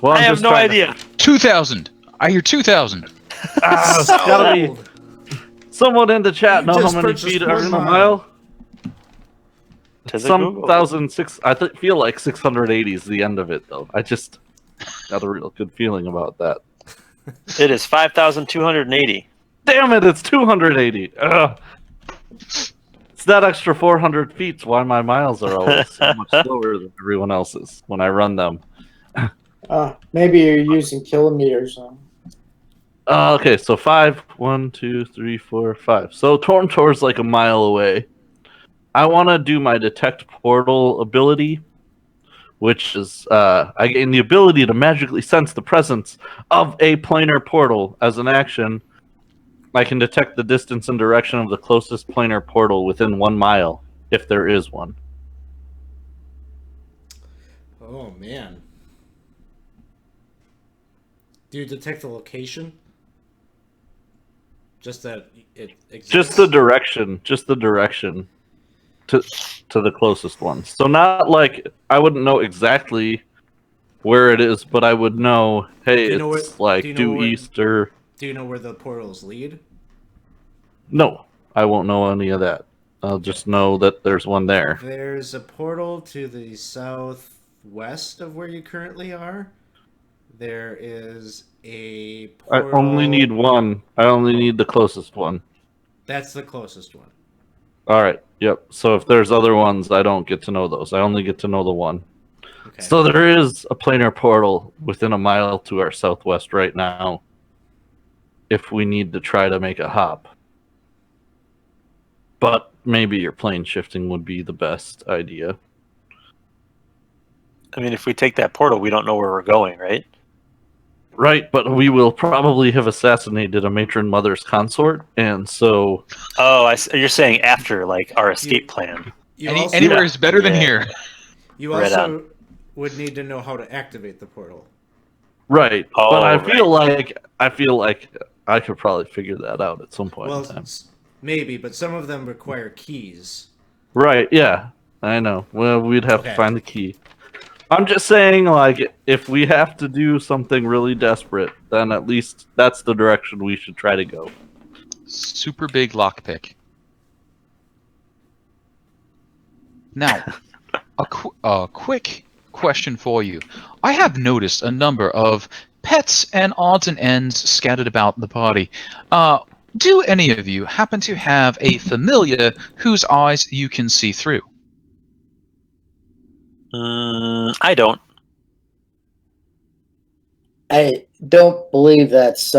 [SPEAKER 4] Well,
[SPEAKER 5] I have no idea.
[SPEAKER 3] 2,000. I hear 2,000.
[SPEAKER 4] It's gotta be. Someone in the chat
[SPEAKER 1] You
[SPEAKER 4] know how
[SPEAKER 1] just
[SPEAKER 4] many
[SPEAKER 1] purchased
[SPEAKER 4] feet are in a
[SPEAKER 1] 1
[SPEAKER 4] mile?
[SPEAKER 5] Does it
[SPEAKER 4] Some
[SPEAKER 5] Google?
[SPEAKER 4] 1,006. Feel like 680 is the end of it, though. I just got a real good feeling about that.
[SPEAKER 5] It is 5,280.
[SPEAKER 4] Damn it! It's 280. Ugh. It's that extra 400 feet. Why my miles are always so much slower than everyone else's when I run them.
[SPEAKER 2] Maybe you're using kilometers.
[SPEAKER 4] Okay, so 5. 1, 2, 3, 4, 5. So Tormtor's like a mile away. I want to do my detect portal ability, which is I gain the ability to magically sense the presence of a planar portal as an action. I can detect the distance and direction of the closest planar portal within 1 mile, if there is one.
[SPEAKER 1] Oh, man. Do you detect the location? Just that it exists?
[SPEAKER 4] Just the direction to the closest one. So not like I wouldn't know exactly where it is, but I would know, hey,
[SPEAKER 1] Do you know
[SPEAKER 4] it's
[SPEAKER 1] where-
[SPEAKER 4] like
[SPEAKER 1] do you know
[SPEAKER 4] due
[SPEAKER 1] where-
[SPEAKER 4] east or...
[SPEAKER 1] Do you know where the portals lead?
[SPEAKER 4] No, I won't know any of that. I'll just know that there's one there.
[SPEAKER 1] There's a portal to the southwest of where you currently are. There is a
[SPEAKER 4] I
[SPEAKER 1] portal...
[SPEAKER 4] only need one. I only need the closest one.
[SPEAKER 1] That's the closest one.
[SPEAKER 4] Alright, yep. So if there's other ones, I don't get to know those. I only get to know the one.
[SPEAKER 1] Okay.
[SPEAKER 4] So there is a planar portal within a mile to our southwest right now. If we need to try to make a hop. But maybe your plane shifting would be the best idea.
[SPEAKER 5] I mean, if we take that portal, we don't know where we're going, right?
[SPEAKER 4] Right, but we will probably have assassinated a matron mother's consort, and so...
[SPEAKER 5] Oh, you're saying after, like, our escape plan.
[SPEAKER 3] Anywhere is better than
[SPEAKER 5] Yeah.
[SPEAKER 3] here.
[SPEAKER 1] You
[SPEAKER 5] Right
[SPEAKER 1] also would need to know how to activate the portal.
[SPEAKER 4] Right,
[SPEAKER 5] Oh,
[SPEAKER 4] but I
[SPEAKER 5] right.
[SPEAKER 4] feel like I could probably figure that out at some point
[SPEAKER 1] Well,
[SPEAKER 4] in time.
[SPEAKER 1] maybe, but some of them require keys.
[SPEAKER 4] Right, yeah, I know. Well, we'd have
[SPEAKER 1] Okay.
[SPEAKER 4] to find the key. I'm just saying, like, if we have to do something really desperate, then at least that's the direction we should try to go.
[SPEAKER 3] Super big lockpick. Now, a quick question for you. I have noticed a number of pets and odds and ends scattered about the party. Do any of you happen to have a familiar whose eyes you can see through?
[SPEAKER 5] I don't.
[SPEAKER 2] I don't believe that's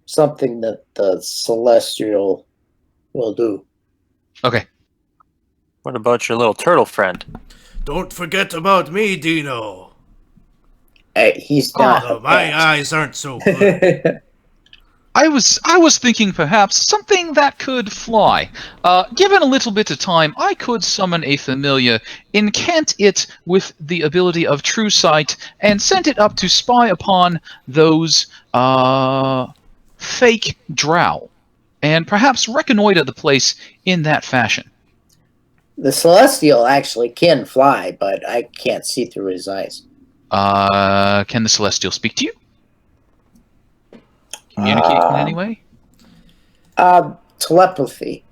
[SPEAKER 2] something that the Celestial will do.
[SPEAKER 3] Okay.
[SPEAKER 5] What about your little turtle friend?
[SPEAKER 1] Don't forget about me, Dino.
[SPEAKER 2] He's not.
[SPEAKER 1] Oh, my eyes aren't so good.
[SPEAKER 3] I was thinking perhaps something that could fly. Given a little bit of time, I could summon a familiar, incant it with the ability of True Sight, and send it up to spy upon those fake Drow, and perhaps reconnoiter the place in that fashion.
[SPEAKER 2] The Celestial actually can fly, but I can't see through his eyes.
[SPEAKER 3] Can the Celestial speak to you? Communicate in any way?
[SPEAKER 2] Telepathy.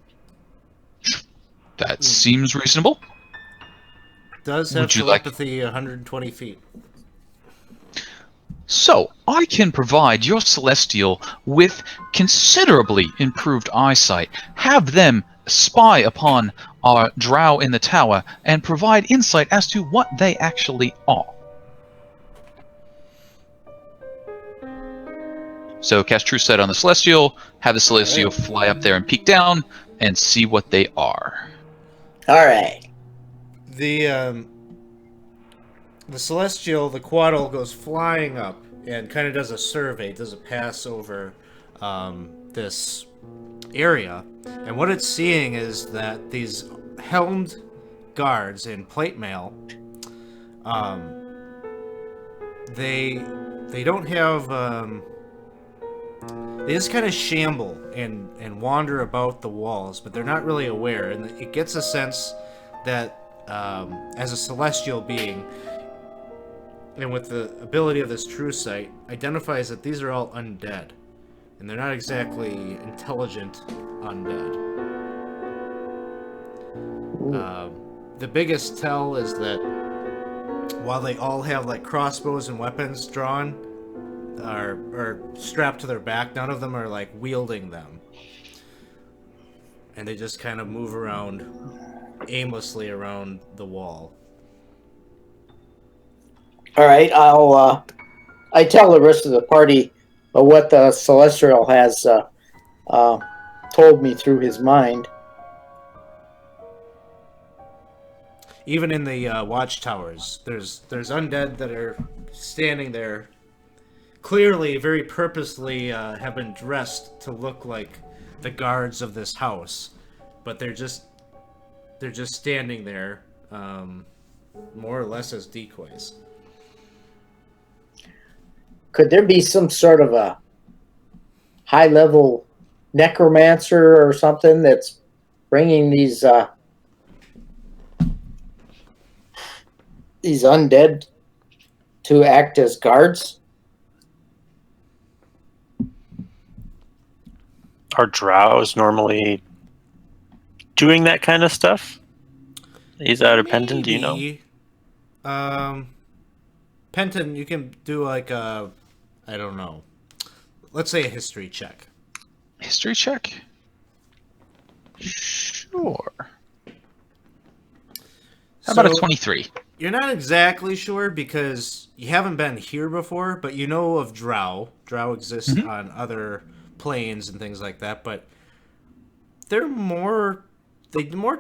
[SPEAKER 3] That seems reasonable.
[SPEAKER 1] Does have
[SPEAKER 3] Would you like-
[SPEAKER 1] telepathy 120 feet.
[SPEAKER 3] So, I can provide your Celestial with considerably improved eyesight, have them spy upon our Drow in the tower, and provide insight as to what they actually are. So, cast True Sight on the Celestial, have the Celestial fly up there and peek down, and see what they are.
[SPEAKER 2] All right.
[SPEAKER 1] The Celestial, the Quaddle, goes flying up and kind of does a survey, does a pass over this area. And what it's seeing is that these helmed guards in plate mail, they don't have... they just kind of shamble and wander about the walls, but they're not really aware. And it gets a sense that as a celestial being, and with the ability of this True Sight, identifies that these are all undead. And they're not exactly intelligent undead. The biggest tell is that while they all have like crossbows and weapons drawn, are strapped to their back, none of them are like wielding them, and they just kind of move around aimlessly around the wall.
[SPEAKER 2] All right. I tell the rest of the party what the Celestial has told me through his mind.
[SPEAKER 1] Even in the watchtowers, there's undead that are standing there, clearly, very purposely, have been dressed to look like the guards of this house, but they're just standing there, more or less as decoys.
[SPEAKER 2] Could there be some sort of a high-level necromancer or something that's bringing these undead to act as guards?
[SPEAKER 5] Are drows normally doing that kind of stuff? Is that or Penton, do you know?
[SPEAKER 1] Penton, you can do like a, I don't know. Let's say a history check.
[SPEAKER 3] History check? Sure. How about a 23?
[SPEAKER 1] You're not exactly sure because you haven't been here before, but you know of Drow. Drow exist on other planes and things like that, but they more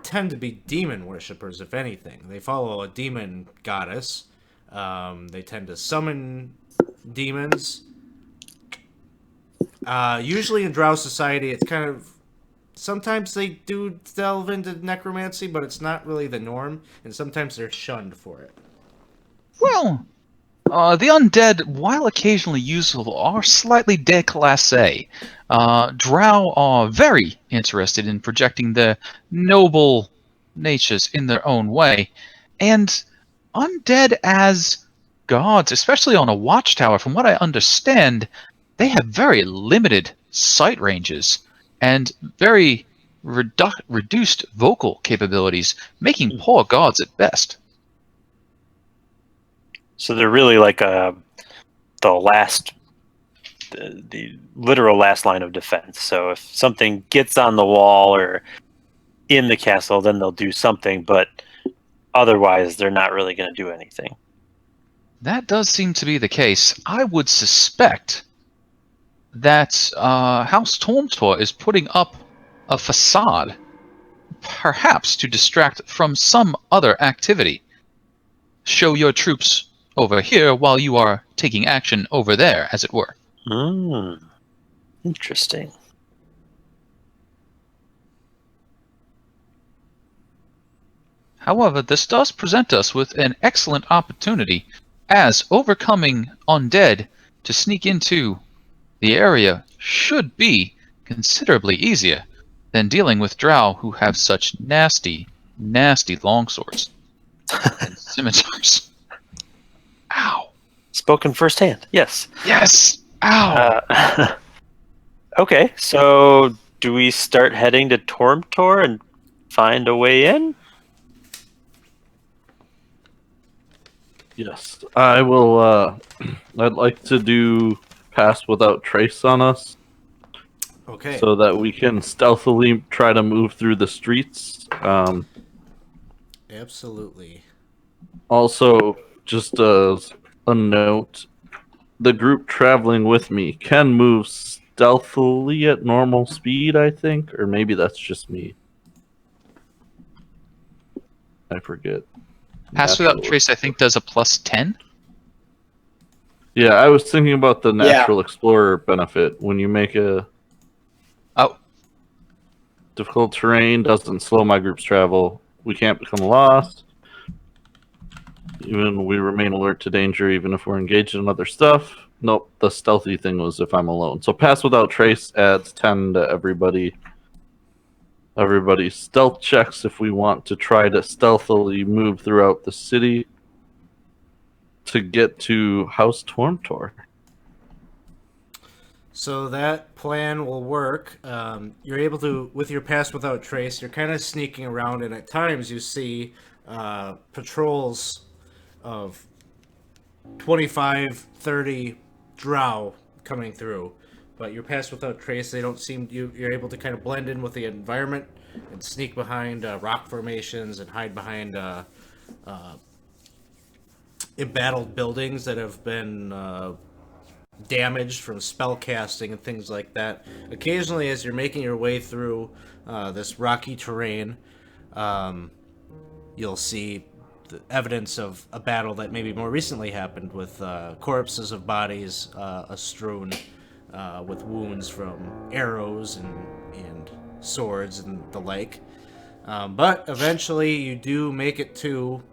[SPEAKER 1] tend to be demon worshippers, if anything. They follow a demon goddess. They tend to summon demons. Usually in Drow society, it's kind of... Sometimes they do delve into necromancy, but it's not really the norm, and sometimes they're shunned for it.
[SPEAKER 3] Well, the undead, while occasionally useful, are slightly déclassé. Drow are very interested in projecting their noble natures in their own way, and undead as gods, especially on a watchtower, from what I understand, they have very limited sight ranges and very reduced vocal capabilities, making poor gods at best.
[SPEAKER 5] So they're really like the literal last line of defense. So if something gets on the wall or in the castle, then they'll do something, but otherwise they're not really going to do anything.
[SPEAKER 3] That does seem to be the case. I would suspect that House Tormtor is putting up a facade, perhaps to distract from some other activity. Show your troops over here while you are taking action over there, as it were.
[SPEAKER 5] Interesting.
[SPEAKER 3] However, this does present us with an excellent opportunity, as overcoming undead to sneak into the area should be considerably easier than dealing with Drow who have such nasty, nasty longswords and scimitars. Ow.
[SPEAKER 5] Spoken firsthand. Yes.
[SPEAKER 3] Yes! Ow!
[SPEAKER 5] Okay, so do we start heading to Tormtor and find a way in?
[SPEAKER 4] Yes, I will. I'd like to do pass without trace on us,
[SPEAKER 1] Okay.
[SPEAKER 4] so that we can stealthily try to move through the streets.
[SPEAKER 1] Absolutely.
[SPEAKER 4] Also, just as a note, the group traveling with me can move stealthily at normal speed, I think, or maybe that's just me. I forget.
[SPEAKER 3] Pass without
[SPEAKER 4] Natural-
[SPEAKER 3] trace, I think, does a plus 10.
[SPEAKER 4] Yeah, I was thinking about the
[SPEAKER 2] Yeah.
[SPEAKER 4] natural explorer benefit. When you make a
[SPEAKER 3] Oh,
[SPEAKER 4] difficult terrain, doesn't slow my group's travel. We can't become lost. Even we remain alert to danger, even if we're engaged in other stuff. Nope, the stealthy thing was if I'm alone. So pass without trace adds 10 to everybody. Everybody's stealth checks if we want to try to stealthily move throughout the city to get to House Tormtor.
[SPEAKER 1] So that plan will work. You're able to, with your pass without trace, you're kind of sneaking around, and at times you see patrols of 25, 30 drow coming through. But your pass without trace, they don't seem you're able to kind of blend in with the environment and sneak behind rock formations and hide behind embattled buildings that have been damaged from spell casting and things like that. Occasionally, as you're making your way through this rocky terrain, you'll see the evidence of a battle that maybe more recently happened, with corpses of bodies strewn with wounds from arrows and swords and the like. But eventually, you do make it to,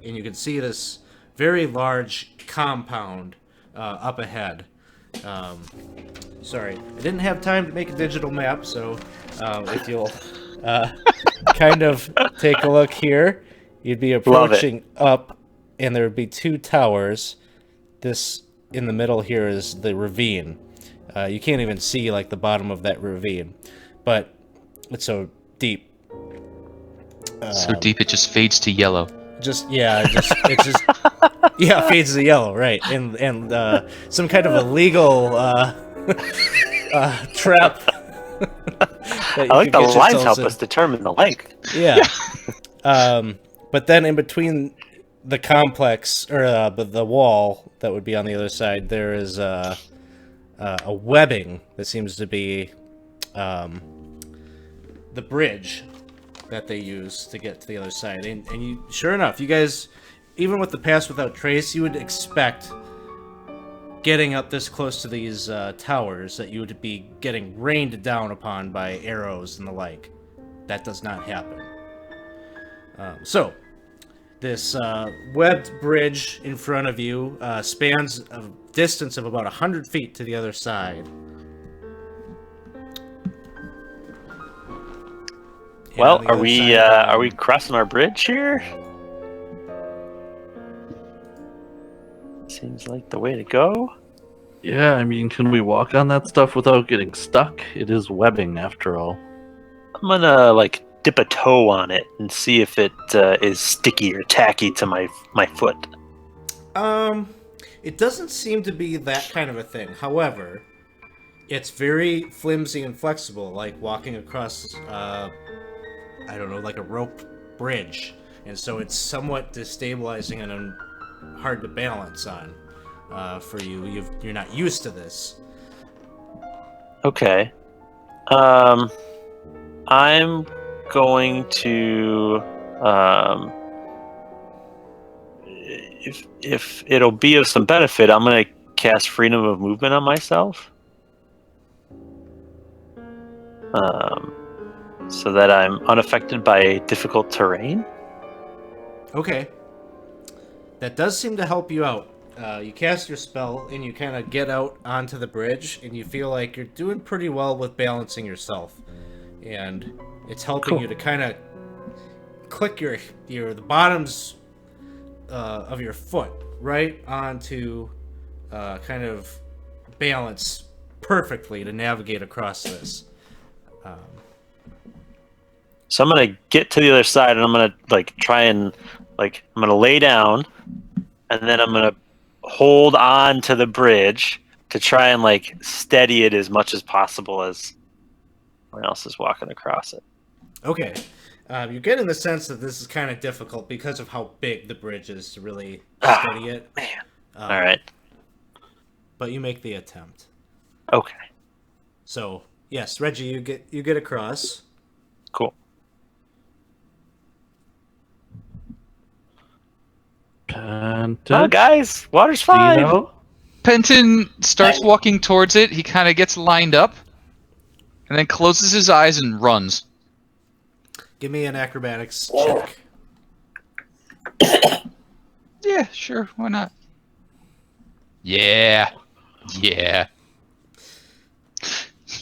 [SPEAKER 1] and you can see this very large compound up ahead. Sorry, I didn't have time to make a digital map, so if you'll kind of take a look here, you'd be approaching up, and there would be two towers. This in the middle here is the ravine. You can't even see like the bottom of that ravine, but it's so deep.
[SPEAKER 3] so deep it just fades to yellow.
[SPEAKER 1] It just fades to yellow, right? And some kind of illegal trap.
[SPEAKER 5] I like the lines help us determine the length.
[SPEAKER 1] Yeah. But then in between the complex, or the wall that would be on the other side, there is a webbing that seems to be the bridge that they use to get to the other side. And you, sure enough, you guys, even with the pass without trace, you would expect, getting up this close to these towers, that you would be getting rained down upon by arrows and the like. That does not happen. So, this webbed bridge in front of you spans a distance of about 100 feet to the other side.
[SPEAKER 5] Well, are we crossing our bridge here? Seems like the way to go.
[SPEAKER 4] Yeah, I mean, can we walk on that stuff without getting stuck? It is webbing, after all.
[SPEAKER 5] I'm gonna dip a toe on it and see if it is sticky or tacky to my foot.
[SPEAKER 1] It doesn't seem to be that kind of a thing. However, it's very flimsy and flexible, like walking across, I don't know, like a rope bridge. And so it's somewhat destabilizing and hard to balance on for you. You're not used to this.
[SPEAKER 5] Okay. I'm going to if it'll be of some benefit, I'm gonna cast freedom of movement on myself, so that I'm unaffected by difficult terrain.
[SPEAKER 1] Okay. That does seem to help you out. You cast your spell, and you kind of get out onto the bridge, and you feel like you're doing pretty well with balancing yourself. And it's helping you to kind of click the bottoms of your foot right onto kind of balance perfectly to navigate across this.
[SPEAKER 5] So I'm gonna get to the other side, and I'm gonna try and I'm gonna lay down, and then I'm gonna hold on to the bridge to try and steady it as much as possible as everyone else is walking across it.
[SPEAKER 1] Okay. You're getting the sense that this is kind of difficult because of how big the bridge is to really steady it.
[SPEAKER 5] Man. All right.
[SPEAKER 1] But you make the attempt.
[SPEAKER 5] Okay.
[SPEAKER 1] So yes, Reggie, you get across.
[SPEAKER 5] Cool.
[SPEAKER 4] Come
[SPEAKER 5] on, guys. Water's fine.
[SPEAKER 3] Penton starts walking towards it. He kind of gets lined up, and then closes his eyes and runs.
[SPEAKER 1] Give me an acrobatics check.
[SPEAKER 3] Yeah, sure. Why not? Yeah. Yeah.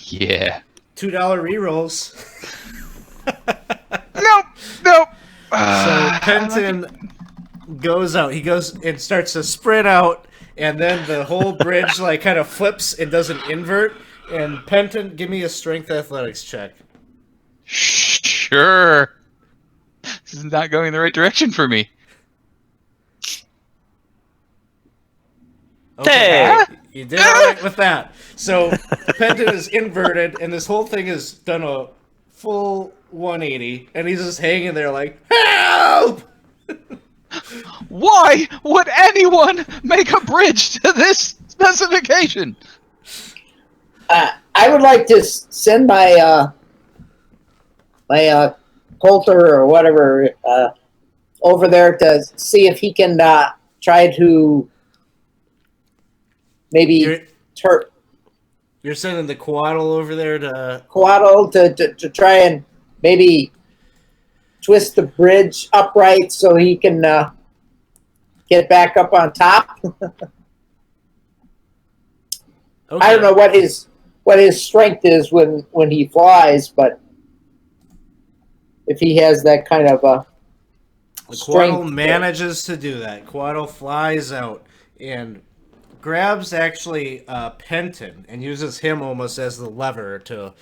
[SPEAKER 3] Yeah.
[SPEAKER 1] $2 rerolls.
[SPEAKER 3] Nope.
[SPEAKER 1] So Penton goes out. He goes and starts to sprint out, and then the whole bridge kind of flips and does an invert. And Penton, give me a strength athletics check.
[SPEAKER 3] Sure. This is not going in the right direction for me.
[SPEAKER 1] Okay,
[SPEAKER 5] Hey!
[SPEAKER 1] you did all right with that. So Penton is inverted, and this whole thing has done a full 180, and he's just hanging there like, help!
[SPEAKER 3] Why would anyone make a bridge to this specification?
[SPEAKER 2] I would like to send my Coulter or whatever over there to see if he can try to maybe
[SPEAKER 1] You're sending the Coatl over there to
[SPEAKER 2] to try and maybe twist the bridge upright so he can get back up on top.
[SPEAKER 1] Okay.
[SPEAKER 2] I don't know what his strength is when he flies, but if he has that kind of
[SPEAKER 1] The
[SPEAKER 2] strength,
[SPEAKER 1] Coatl manages to do that. Coatl flies out and grabs actually Penton and uses him almost as the lever to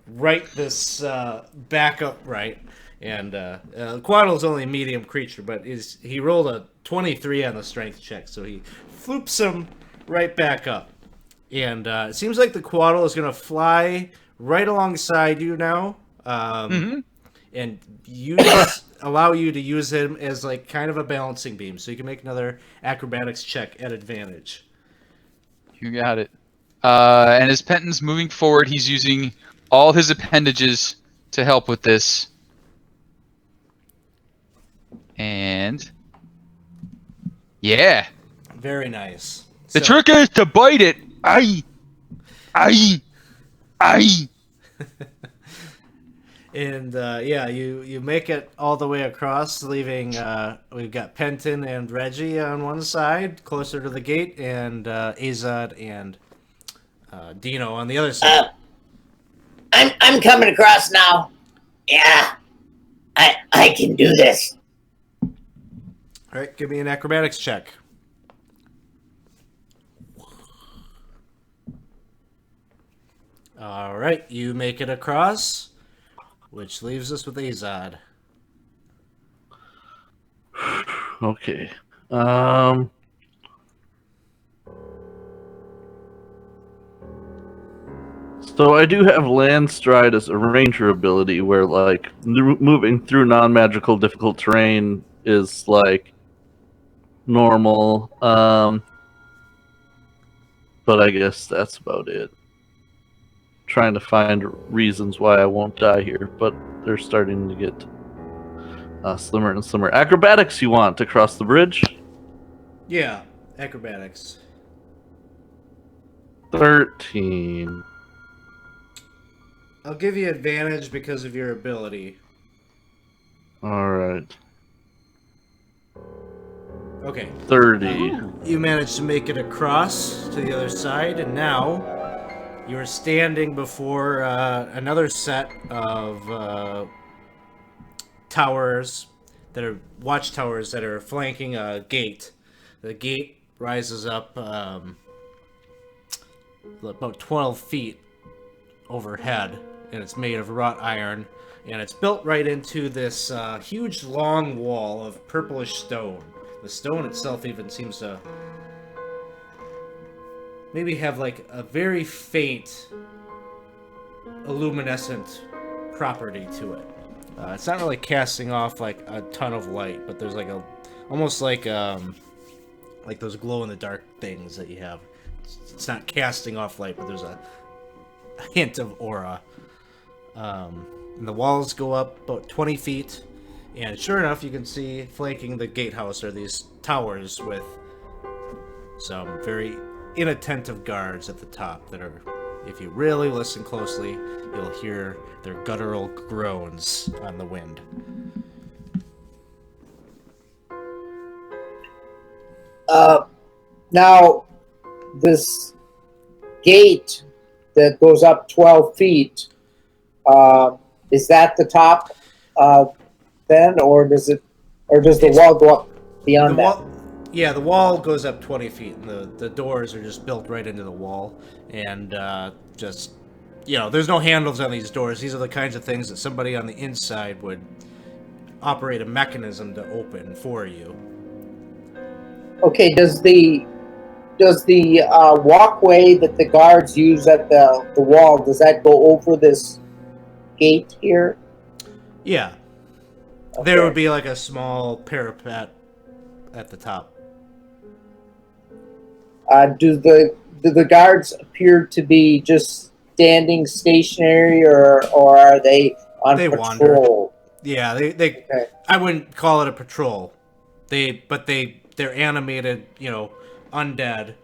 [SPEAKER 1] right this back upright. And Coatl's only a medium creature, but he rolled a 23 on the strength check, so he floops him right back up. And it seems like the Coatl is going to fly right alongside you now. And allow you to use him as kind of a balancing beam, so you can make another acrobatics check at advantage.
[SPEAKER 3] You got it. And as Penton's moving forward, he's using all his appendages to help with this. And yeah,
[SPEAKER 1] Very nice.
[SPEAKER 3] the trick is to bite it. Aye.
[SPEAKER 1] And you make it all the way across, leaving we've got Penton and Reggie on one side, closer to the gate, and Azad and Dino on the other side.
[SPEAKER 2] I'm coming across now. Yeah, I can do this.
[SPEAKER 1] All right, give me an acrobatics check. All right, you make it across, which leaves us with Azad.
[SPEAKER 4] Okay. So I do have Land Stride as a ranger ability, where moving through non-magical difficult terrain is normal. But I guess that's about it. Trying to find reasons why I won't die here, but they're starting to get slimmer and slimmer. Acrobatics you want to cross the bridge?
[SPEAKER 1] Yeah, acrobatics.
[SPEAKER 4] 13.
[SPEAKER 1] I'll give you advantage because of your ability.
[SPEAKER 4] Alright.
[SPEAKER 1] Okay.
[SPEAKER 4] 30.
[SPEAKER 1] You managed to make it across to the other side, and now you are standing before another set of towers that are watchtowers that are flanking a gate. The gate rises up about 12 feet overhead, and it's made of wrought iron, and it's built right into this huge long wall of purplish stone. The stone itself even seems to maybe have like a very faint illuminescent property to it. It's not really casting off like a ton of light, but there's like a almost like those glow in the dark things that you have. It's not casting off light, but there's a hint of aura. And the walls go up about 20 feet, and sure enough, you can see flanking the gatehouse are these towers with some very inattentive guards at the top that are, if you really listen closely, you'll hear their guttural groans on the wind.
[SPEAKER 2] Now, this gate that goes up 12 feet, is that the top then, or does the wall go up beyond that?
[SPEAKER 1] Yeah, the wall goes up 20 feet, and the doors are just built right into the wall, and just, there's no handles on these doors. These are the kinds of things that somebody on the inside would operate a mechanism to open for you.
[SPEAKER 2] Okay, does the walkway that the guards use at the wall, does that go over this gate here?
[SPEAKER 1] Yeah.
[SPEAKER 2] Okay.
[SPEAKER 1] There would be like a small parapet at the top.
[SPEAKER 2] Do the guards appear to be just standing stationary, or are they on
[SPEAKER 1] They
[SPEAKER 2] patrol?
[SPEAKER 1] wander. Yeah, they
[SPEAKER 2] Okay.
[SPEAKER 1] I wouldn't call it a patrol. They're animated, undead,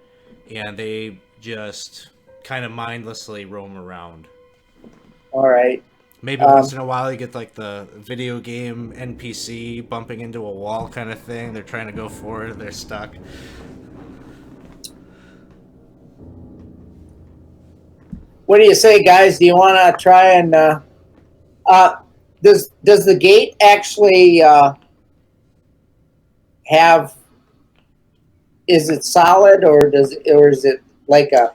[SPEAKER 1] and they just kind of mindlessly roam around.
[SPEAKER 2] All right.
[SPEAKER 1] Maybe once in a while you get like the video game NPC bumping into a wall kind of thing. They're trying to go forward, they're stuck.
[SPEAKER 2] What do you say, guys? Do you want to try and does the gate actually have? Is it solid, or is it like a?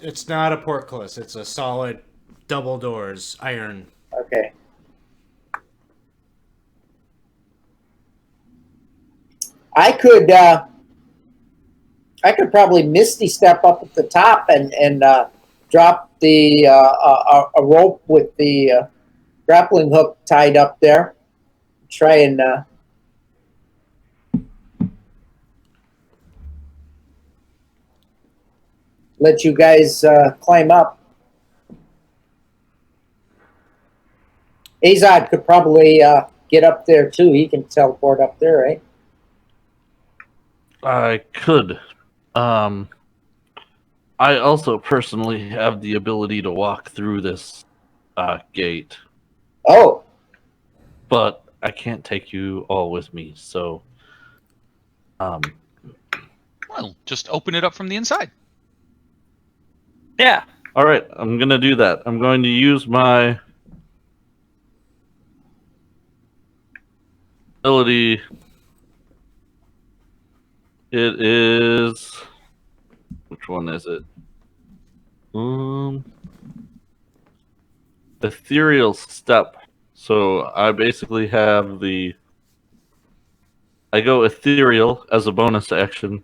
[SPEAKER 1] It's not a portcullis. It's a solid double doors iron.
[SPEAKER 2] Okay. I could probably misty step up at the top and drop the a rope with the grappling hook tied up there. Try and let you guys climb up. Azad could probably get up there too. He can teleport up there, right?
[SPEAKER 4] I could. I also personally have the ability to walk through this gate,
[SPEAKER 2] Oh,
[SPEAKER 4] but I can't take you all with me, so
[SPEAKER 3] Well, just open it up from the inside.
[SPEAKER 5] Yeah.
[SPEAKER 4] all right, I'm gonna do that. I'm going to use my ability. It is, which one is it? Ethereal Step. So I basically have I go ethereal as a bonus action.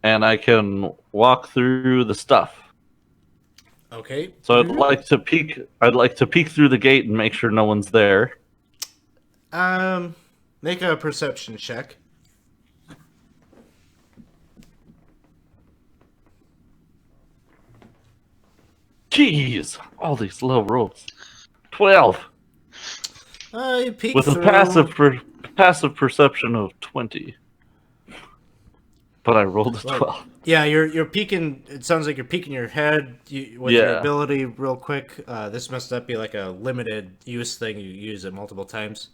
[SPEAKER 4] And I can walk through the stuff.
[SPEAKER 1] Okay.
[SPEAKER 4] So I'd like to peek through the gate and make sure no one's there.
[SPEAKER 1] Make a perception check.
[SPEAKER 4] Jeez, all these low rolls. 12
[SPEAKER 1] You peek
[SPEAKER 4] with
[SPEAKER 1] through.
[SPEAKER 4] a passive passive perception of 20. But I rolled a 12.
[SPEAKER 1] Yeah, you're peeking. It sounds like you're peeking your head with your
[SPEAKER 4] Yeah.
[SPEAKER 1] ability real quick. This must not be like a limited use thing. You use it multiple times.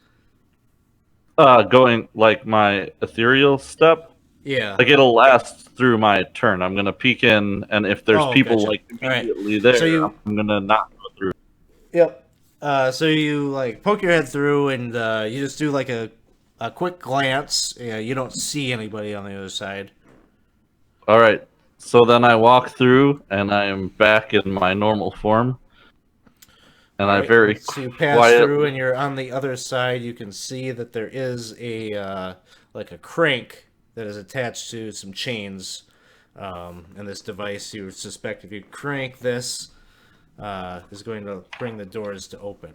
[SPEAKER 4] Going like my ethereal step.
[SPEAKER 1] Yeah.
[SPEAKER 4] Like it'll last through my turn. I'm gonna peek in, and if there's
[SPEAKER 1] Oh,
[SPEAKER 4] people
[SPEAKER 1] gotcha.
[SPEAKER 4] like
[SPEAKER 1] All right.
[SPEAKER 4] immediately there,
[SPEAKER 1] So you.
[SPEAKER 4] I'm gonna not go through.
[SPEAKER 1] Yep. So you like poke your head through, and you just do like a quick glance. Yeah, you don't see anybody on the other side.
[SPEAKER 4] All right. So then I walk through, and I am back in my normal form, and
[SPEAKER 1] All
[SPEAKER 4] I
[SPEAKER 1] right.
[SPEAKER 4] very
[SPEAKER 1] So you pass
[SPEAKER 4] quietly.
[SPEAKER 1] through, and you're on the other side. You can see that there is a like a crank that is attached to some chains. And this device, you suspect, if you crank this, is going to bring the doors to open.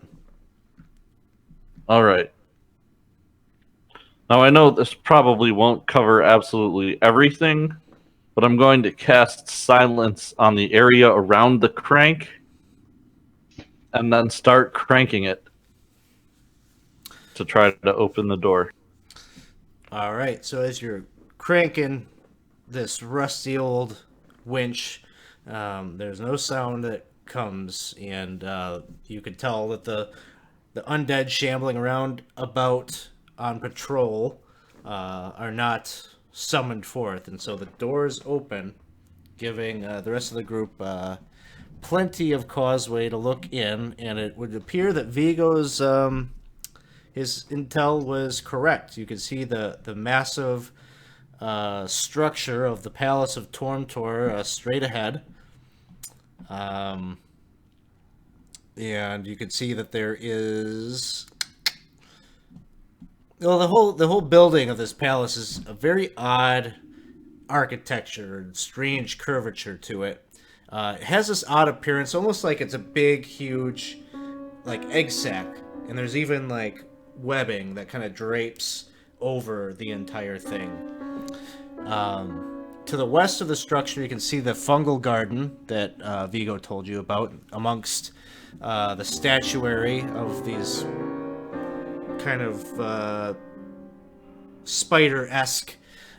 [SPEAKER 4] All right. Now I know this probably won't cover absolutely everything, but I'm going to cast silence on the area around the crank, and then start cranking it to try to open the door.
[SPEAKER 1] All right. So as you're cranking this rusty old winch, there's no sound that comes, and you can tell that the undead shambling around about on patrol are not summoned forth, and so the doors open, giving the rest of the group plenty of causeway to look in, and it would appear that Vigo's his intel was correct. You can see the massive structure of the Palace of Tormtor straight ahead. And you can see that there is, well, the whole building of this palace is a very odd architecture and strange curvature to it. It has this odd appearance, almost like it's a big, huge, like egg sack, and there's even like webbing that kind of drapes over the entire thing. To the west of the structure, you can see the fungal garden that Vigo told you about, amongst the statuary of these kind of spider-esque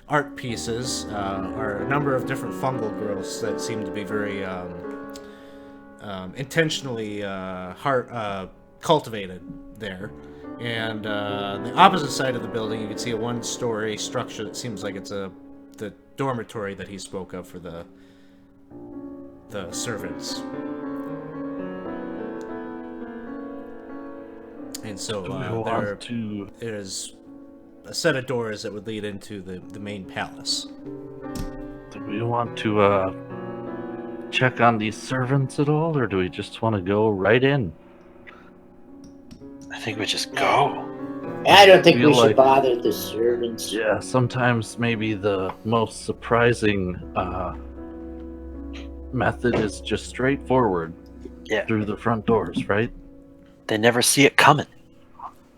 [SPEAKER 1] art pieces are a number of different fungal growths that seem to be very intentionally cultivated there. And on the opposite side of the building, you can see a one-story structure that seems like it's the dormitory that he spoke of for the servants. And so there's a set of doors that would lead into the main palace.
[SPEAKER 4] Do we want to check on these servants at all, or do we just want to go right in?
[SPEAKER 5] I think we just go.
[SPEAKER 2] I don't think
[SPEAKER 4] Feel
[SPEAKER 2] we should
[SPEAKER 4] like-
[SPEAKER 2] bother the servants.
[SPEAKER 4] Yeah, sometimes maybe the most surprising method is just straightforward
[SPEAKER 5] Yeah.
[SPEAKER 4] through the front doors, right?
[SPEAKER 5] They never see it coming.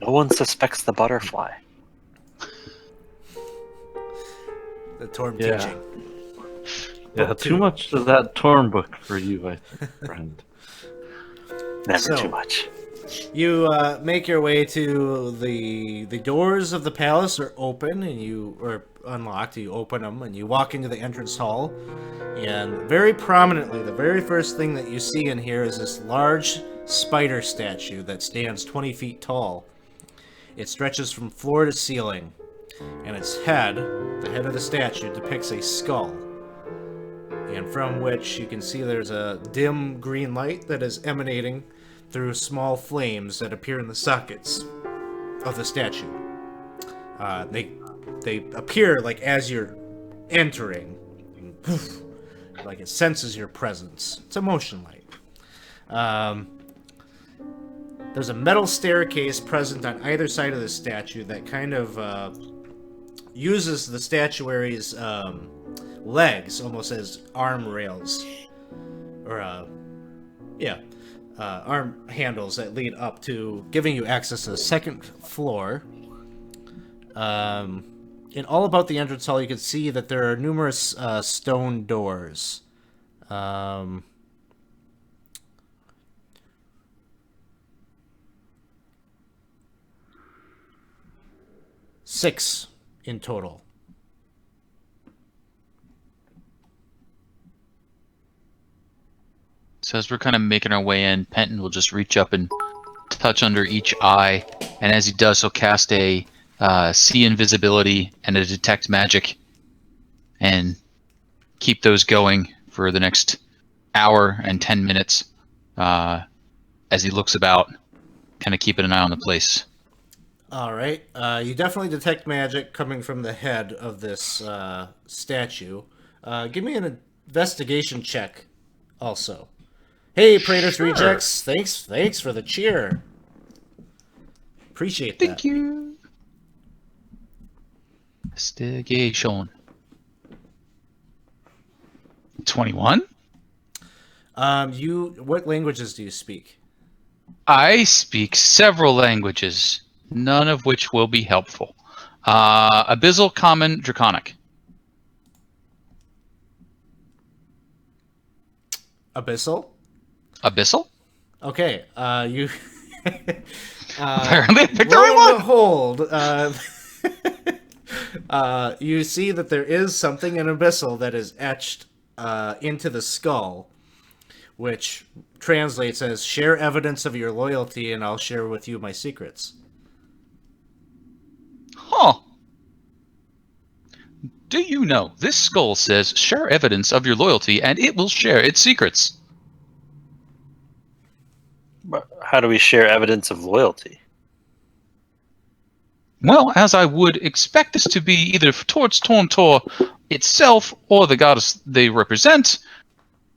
[SPEAKER 5] No one suspects the butterfly.
[SPEAKER 1] The Torm
[SPEAKER 4] Yeah.
[SPEAKER 1] teaching.
[SPEAKER 4] Yeah,
[SPEAKER 1] Book
[SPEAKER 4] too
[SPEAKER 1] two.
[SPEAKER 4] much of that Torm book for you, I think, friend.
[SPEAKER 5] Never
[SPEAKER 1] So-
[SPEAKER 5] too much.
[SPEAKER 1] You make your way to the doors of the palace are open and you are unlocked. You open them and you walk into the entrance hall. And very prominently, the very first thing that you see in here is this large spider statue that stands 20 feet tall. It stretches from floor to ceiling, and its head, the head of the statue, depicts a skull. And from which you can see there's a dim green light that is emanating through small flames that appear in the sockets of the statue. They appear like as you're entering, and poof, like it senses your presence. It's a motion light. There's a metal staircase present on either side of the statue that kind of uses the statuary's legs almost as arm rails, or arm handles that lead up to giving you access to the second floor. And all about the entrance hall, you can see that there are numerous stone doors. 6 in total.
[SPEAKER 3] So as we're kind of making our way in, Penton will just reach up and touch under each eye, and as he does, he'll cast a see invisibility and a detect magic, and keep those going for the next hour and 10 minutes as he looks about, kind of keeping an eye on the place.
[SPEAKER 1] All right. You definitely detect magic coming from the head of this statue. Give me an investigation check also. Hey, Praetor's Rejects. Thanks for the cheer. Appreciate that.
[SPEAKER 3] Thank you. Investigation. 21?
[SPEAKER 1] What languages do you speak?
[SPEAKER 3] I speak several languages, none of which will be helpful. Abyssal, Common, Draconic.
[SPEAKER 1] Abyssal?
[SPEAKER 3] Abyssal?
[SPEAKER 1] Okay, you...
[SPEAKER 3] Apparently I picked the
[SPEAKER 1] lo
[SPEAKER 3] right
[SPEAKER 1] and
[SPEAKER 3] one!
[SPEAKER 1] behold, you see that there is something in Abyssal that is etched into the skull, which translates as, share evidence of your loyalty and I'll share with you my secrets.
[SPEAKER 3] Huh. Do you know, this skull says, share evidence of your loyalty and it will share its secrets.
[SPEAKER 5] But how do we share evidence of loyalty?
[SPEAKER 3] Well, as I would expect this to be either towards Torntor itself or the goddess they represent,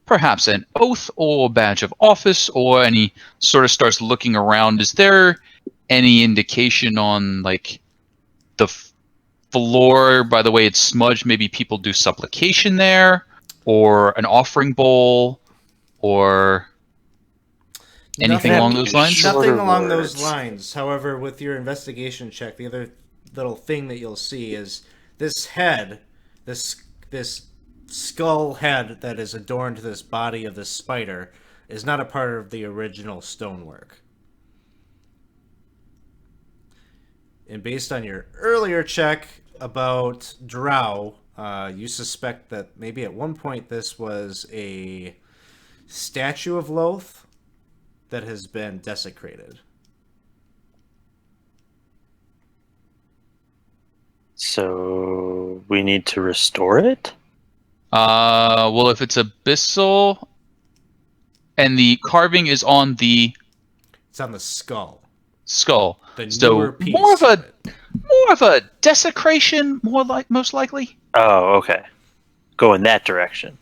[SPEAKER 3] perhaps an oath or badge of office, or any sort of starts looking around. Is there any indication on, like, the floor, by the way it's smudged, maybe people do supplication there, or an offering bowl, or anything along those lines?
[SPEAKER 1] Nothing
[SPEAKER 5] Shorter
[SPEAKER 1] along those
[SPEAKER 5] words.
[SPEAKER 1] lines. However, with your investigation check, the other little thing that you'll see is this head, this skull head that is adorned to this body of this spider, is not a part of the original stonework. And based on your earlier check about Drow, you suspect that maybe at one point this was a statue of Loth that has been desecrated.
[SPEAKER 5] So we need to restore it?
[SPEAKER 3] Well, if it's abyssal and the carving is on the
[SPEAKER 1] It's on the skull.
[SPEAKER 3] skull,
[SPEAKER 1] The
[SPEAKER 3] so
[SPEAKER 1] newer piece
[SPEAKER 3] more
[SPEAKER 1] of it.
[SPEAKER 3] of a desecration, most likely.
[SPEAKER 5] Oh, okay. Go in that direction.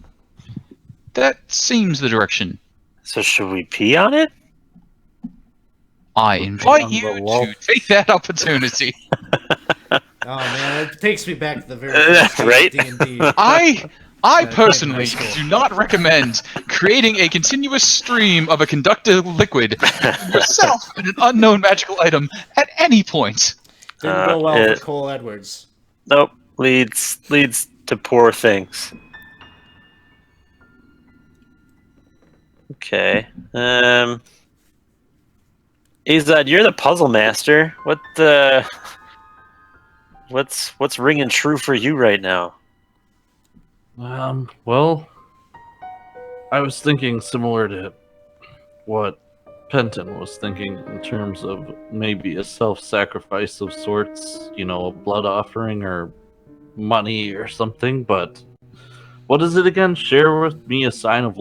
[SPEAKER 3] That seems the direction.
[SPEAKER 5] So should we pee on it?
[SPEAKER 3] I invite
[SPEAKER 4] on
[SPEAKER 3] you
[SPEAKER 4] the wall.
[SPEAKER 3] to take that opportunity.
[SPEAKER 1] Oh man, it takes me back to the very first
[SPEAKER 5] Right?
[SPEAKER 1] D&D.
[SPEAKER 3] I
[SPEAKER 1] Yeah,
[SPEAKER 3] personally
[SPEAKER 1] high school.
[SPEAKER 3] do not recommend creating a continuous stream of a conductive liquid yourself and an unknown magical item at any point.
[SPEAKER 1] Didn't go well
[SPEAKER 5] it-
[SPEAKER 1] for Cole Edwards.
[SPEAKER 5] Nope. Leads to poor things. Okay. Izad, you're the puzzle master. What's ringing true for you right now?
[SPEAKER 4] Well, I was thinking similar to what Penton was thinking in terms of maybe a self-sacrifice of sorts, you know, a blood offering or money or something, but what is it again? Share with me a sign of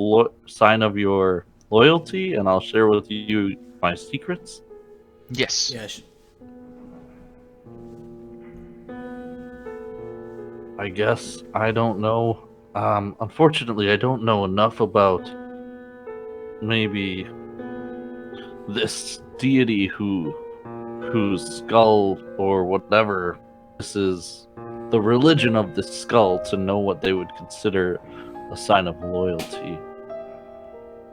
[SPEAKER 4] your loyalty, and I'll share with you my secrets.
[SPEAKER 3] Yes.
[SPEAKER 1] Yeah,
[SPEAKER 4] I guess I don't know. Unfortunately, I don't know enough about maybe this deity whose skull or whatever this is, the religion of this skull, to know what they would consider a sign of loyalty.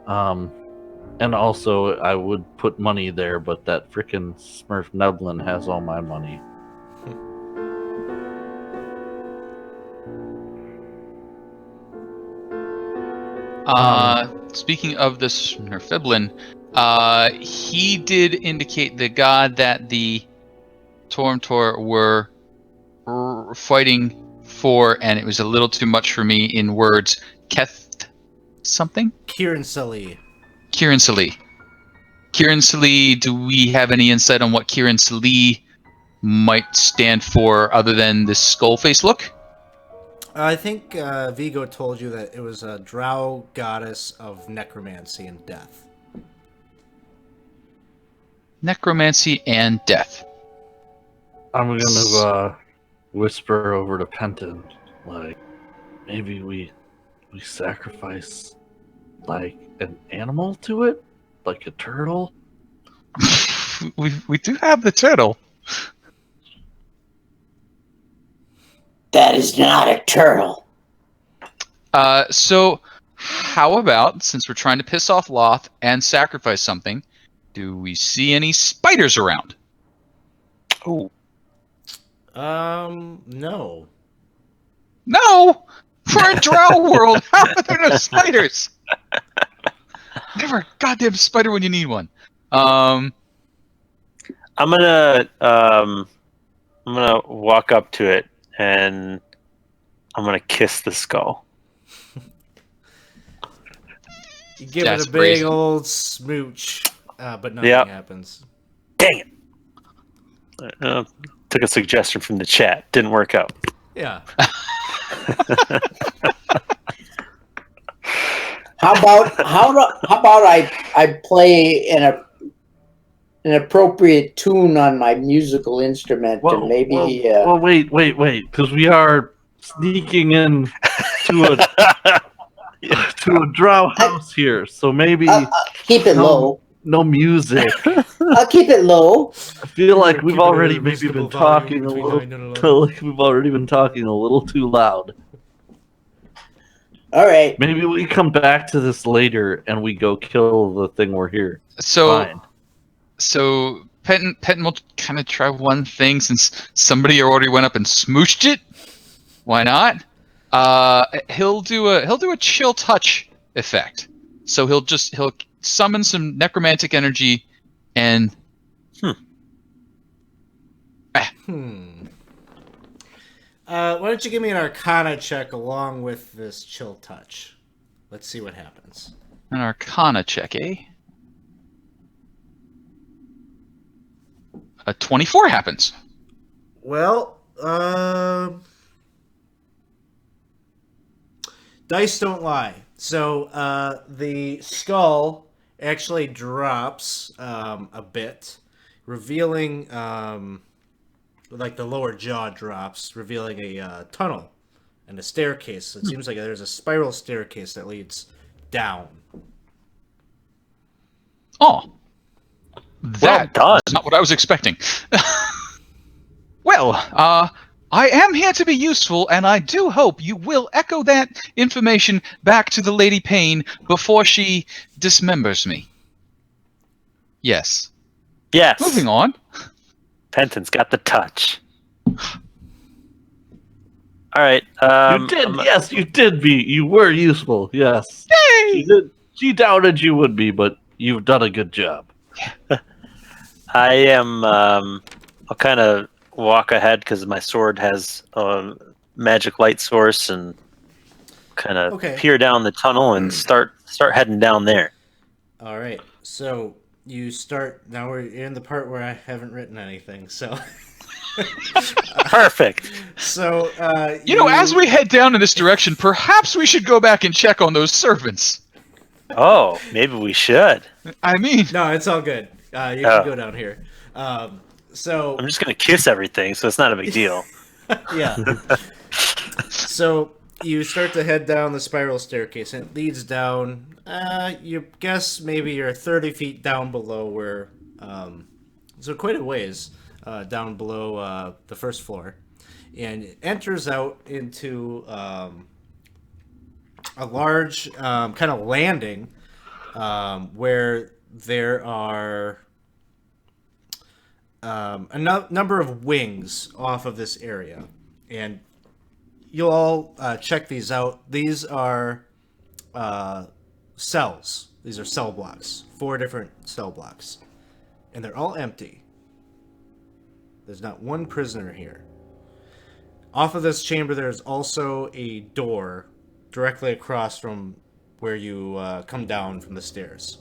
[SPEAKER 4] And also I would put money there, but that frickin' Smurf Neblin has all my money.
[SPEAKER 3] Speaking of this Nerfiblin, he did indicate the god that the Tormtor were fighting for, and it was a little too much for me in words. Keth something?
[SPEAKER 1] Kieran Sully.
[SPEAKER 3] Kieran Sully. Kieran Sully, do we have any insight on what Kieran Sully might stand for other than this skull face look?
[SPEAKER 1] I think Vigo told you that it was a Drow goddess of necromancy and death.
[SPEAKER 3] Necromancy and death.
[SPEAKER 4] I'm gonna whisper over to Penton, like, maybe we sacrifice like an animal to it, like a turtle.
[SPEAKER 3] we do have the turtle.
[SPEAKER 2] That is not a turtle.
[SPEAKER 3] So how about, since we're trying to piss off Loth and sacrifice something, do we see any spiders around?
[SPEAKER 5] Oh,
[SPEAKER 1] No.
[SPEAKER 3] No! We're in Drow world! How are there no spiders? Never a goddamn spider when you need one.
[SPEAKER 5] I'm gonna walk up to it and I'm gonna kiss the skull.
[SPEAKER 1] You give
[SPEAKER 3] That's
[SPEAKER 1] it a big
[SPEAKER 3] brazen.
[SPEAKER 1] old smooch, but nothing
[SPEAKER 5] Yep.
[SPEAKER 1] happens.
[SPEAKER 5] Dang it! Took a suggestion from the chat. Didn't work out.
[SPEAKER 1] Yeah.
[SPEAKER 2] How about I play an appropriate tune on my musical instrument and maybe
[SPEAKER 4] wait, because we are sneaking in to a drow house here, so maybe
[SPEAKER 2] keep it low.
[SPEAKER 4] no music.
[SPEAKER 2] I'll keep it low.
[SPEAKER 4] I feel like we've
[SPEAKER 1] Keep it at
[SPEAKER 4] already
[SPEAKER 1] a
[SPEAKER 4] maybe
[SPEAKER 1] reasonable
[SPEAKER 4] been talking a
[SPEAKER 1] volume
[SPEAKER 4] little.
[SPEAKER 1] between 9 and 11.
[SPEAKER 4] Like we've already been talking a little too loud.
[SPEAKER 2] All right.
[SPEAKER 4] Maybe we come back to this later and we go kill the thing we're here.
[SPEAKER 3] So,
[SPEAKER 4] Fine.
[SPEAKER 3] so Penton will kind of try one thing since somebody already went up and smooched it. Why not? He'll do a chill touch effect. So he'll summon some necromantic energy and
[SPEAKER 1] Why don't you give me an Arcana check along with this chill touch? Let's see what happens.
[SPEAKER 3] an Arcana check, eh? A 24 happens.
[SPEAKER 1] Well, dice don't lie. So the skull actually drops a bit, revealing like the lower jaw drops, revealing a tunnel and a staircase. So it seems like there's a spiral staircase that leads down.
[SPEAKER 3] Oh, that
[SPEAKER 5] done.
[SPEAKER 3] is not what I was expecting. Well, I am here to be useful, and I do hope you will echo that information back to the Lady Payne before she dismembers me. Yes.
[SPEAKER 5] Yes.
[SPEAKER 3] Moving on.
[SPEAKER 5] Penton's got the touch. All right.
[SPEAKER 4] You did, yes, you did be. You were useful, yes.
[SPEAKER 3] Yay!
[SPEAKER 4] She doubted you would be, but you've done a good job.
[SPEAKER 5] I am. I'll kind of walk ahead because my sword has a magic light source, and kind of peer down the tunnel and start heading down there.
[SPEAKER 1] All right. So you start. Now we're in the part where I haven't written anything. So.
[SPEAKER 5] Perfect.
[SPEAKER 1] So
[SPEAKER 3] You know, as we head down in this direction, perhaps we should go back and check on those servants.
[SPEAKER 5] Oh, maybe we should.
[SPEAKER 3] I mean,
[SPEAKER 1] No, it's all good. You can go down here. So
[SPEAKER 5] I'm just gonna kiss everything, so it's not a big deal.
[SPEAKER 1] yeah. So you start to head down the spiral staircase, and it leads down. You guess maybe you're 30 feet down below where, so quite a ways down below the first floor, and it enters out into a large kind of landing where there are a number of wings off of this area, and you'll all check these out. These are cells. These are cell blocks, 4 different cell blocks, and they're all empty. There's not one prisoner here. Off of this chamber, there's also a door directly across from where you come down from the stairs.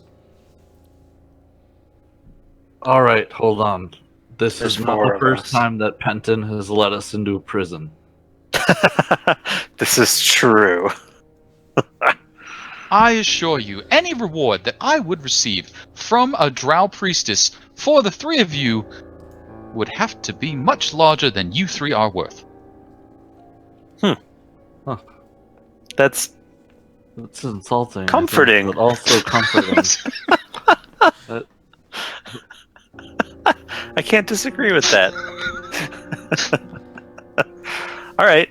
[SPEAKER 4] All right, hold on. This
[SPEAKER 5] There's
[SPEAKER 4] is not
[SPEAKER 5] four
[SPEAKER 4] the
[SPEAKER 5] of
[SPEAKER 4] first
[SPEAKER 5] us.
[SPEAKER 4] time that Penton has let us into a prison.
[SPEAKER 5] This is true.
[SPEAKER 3] I assure you, any reward that I would receive from a Drow priestess for the three of you would have to be much larger than you three are worth.
[SPEAKER 5] That's
[SPEAKER 4] It's insulting,
[SPEAKER 5] comforting.
[SPEAKER 4] I think, but also comforting. Uh,
[SPEAKER 5] I can't disagree with that. All right.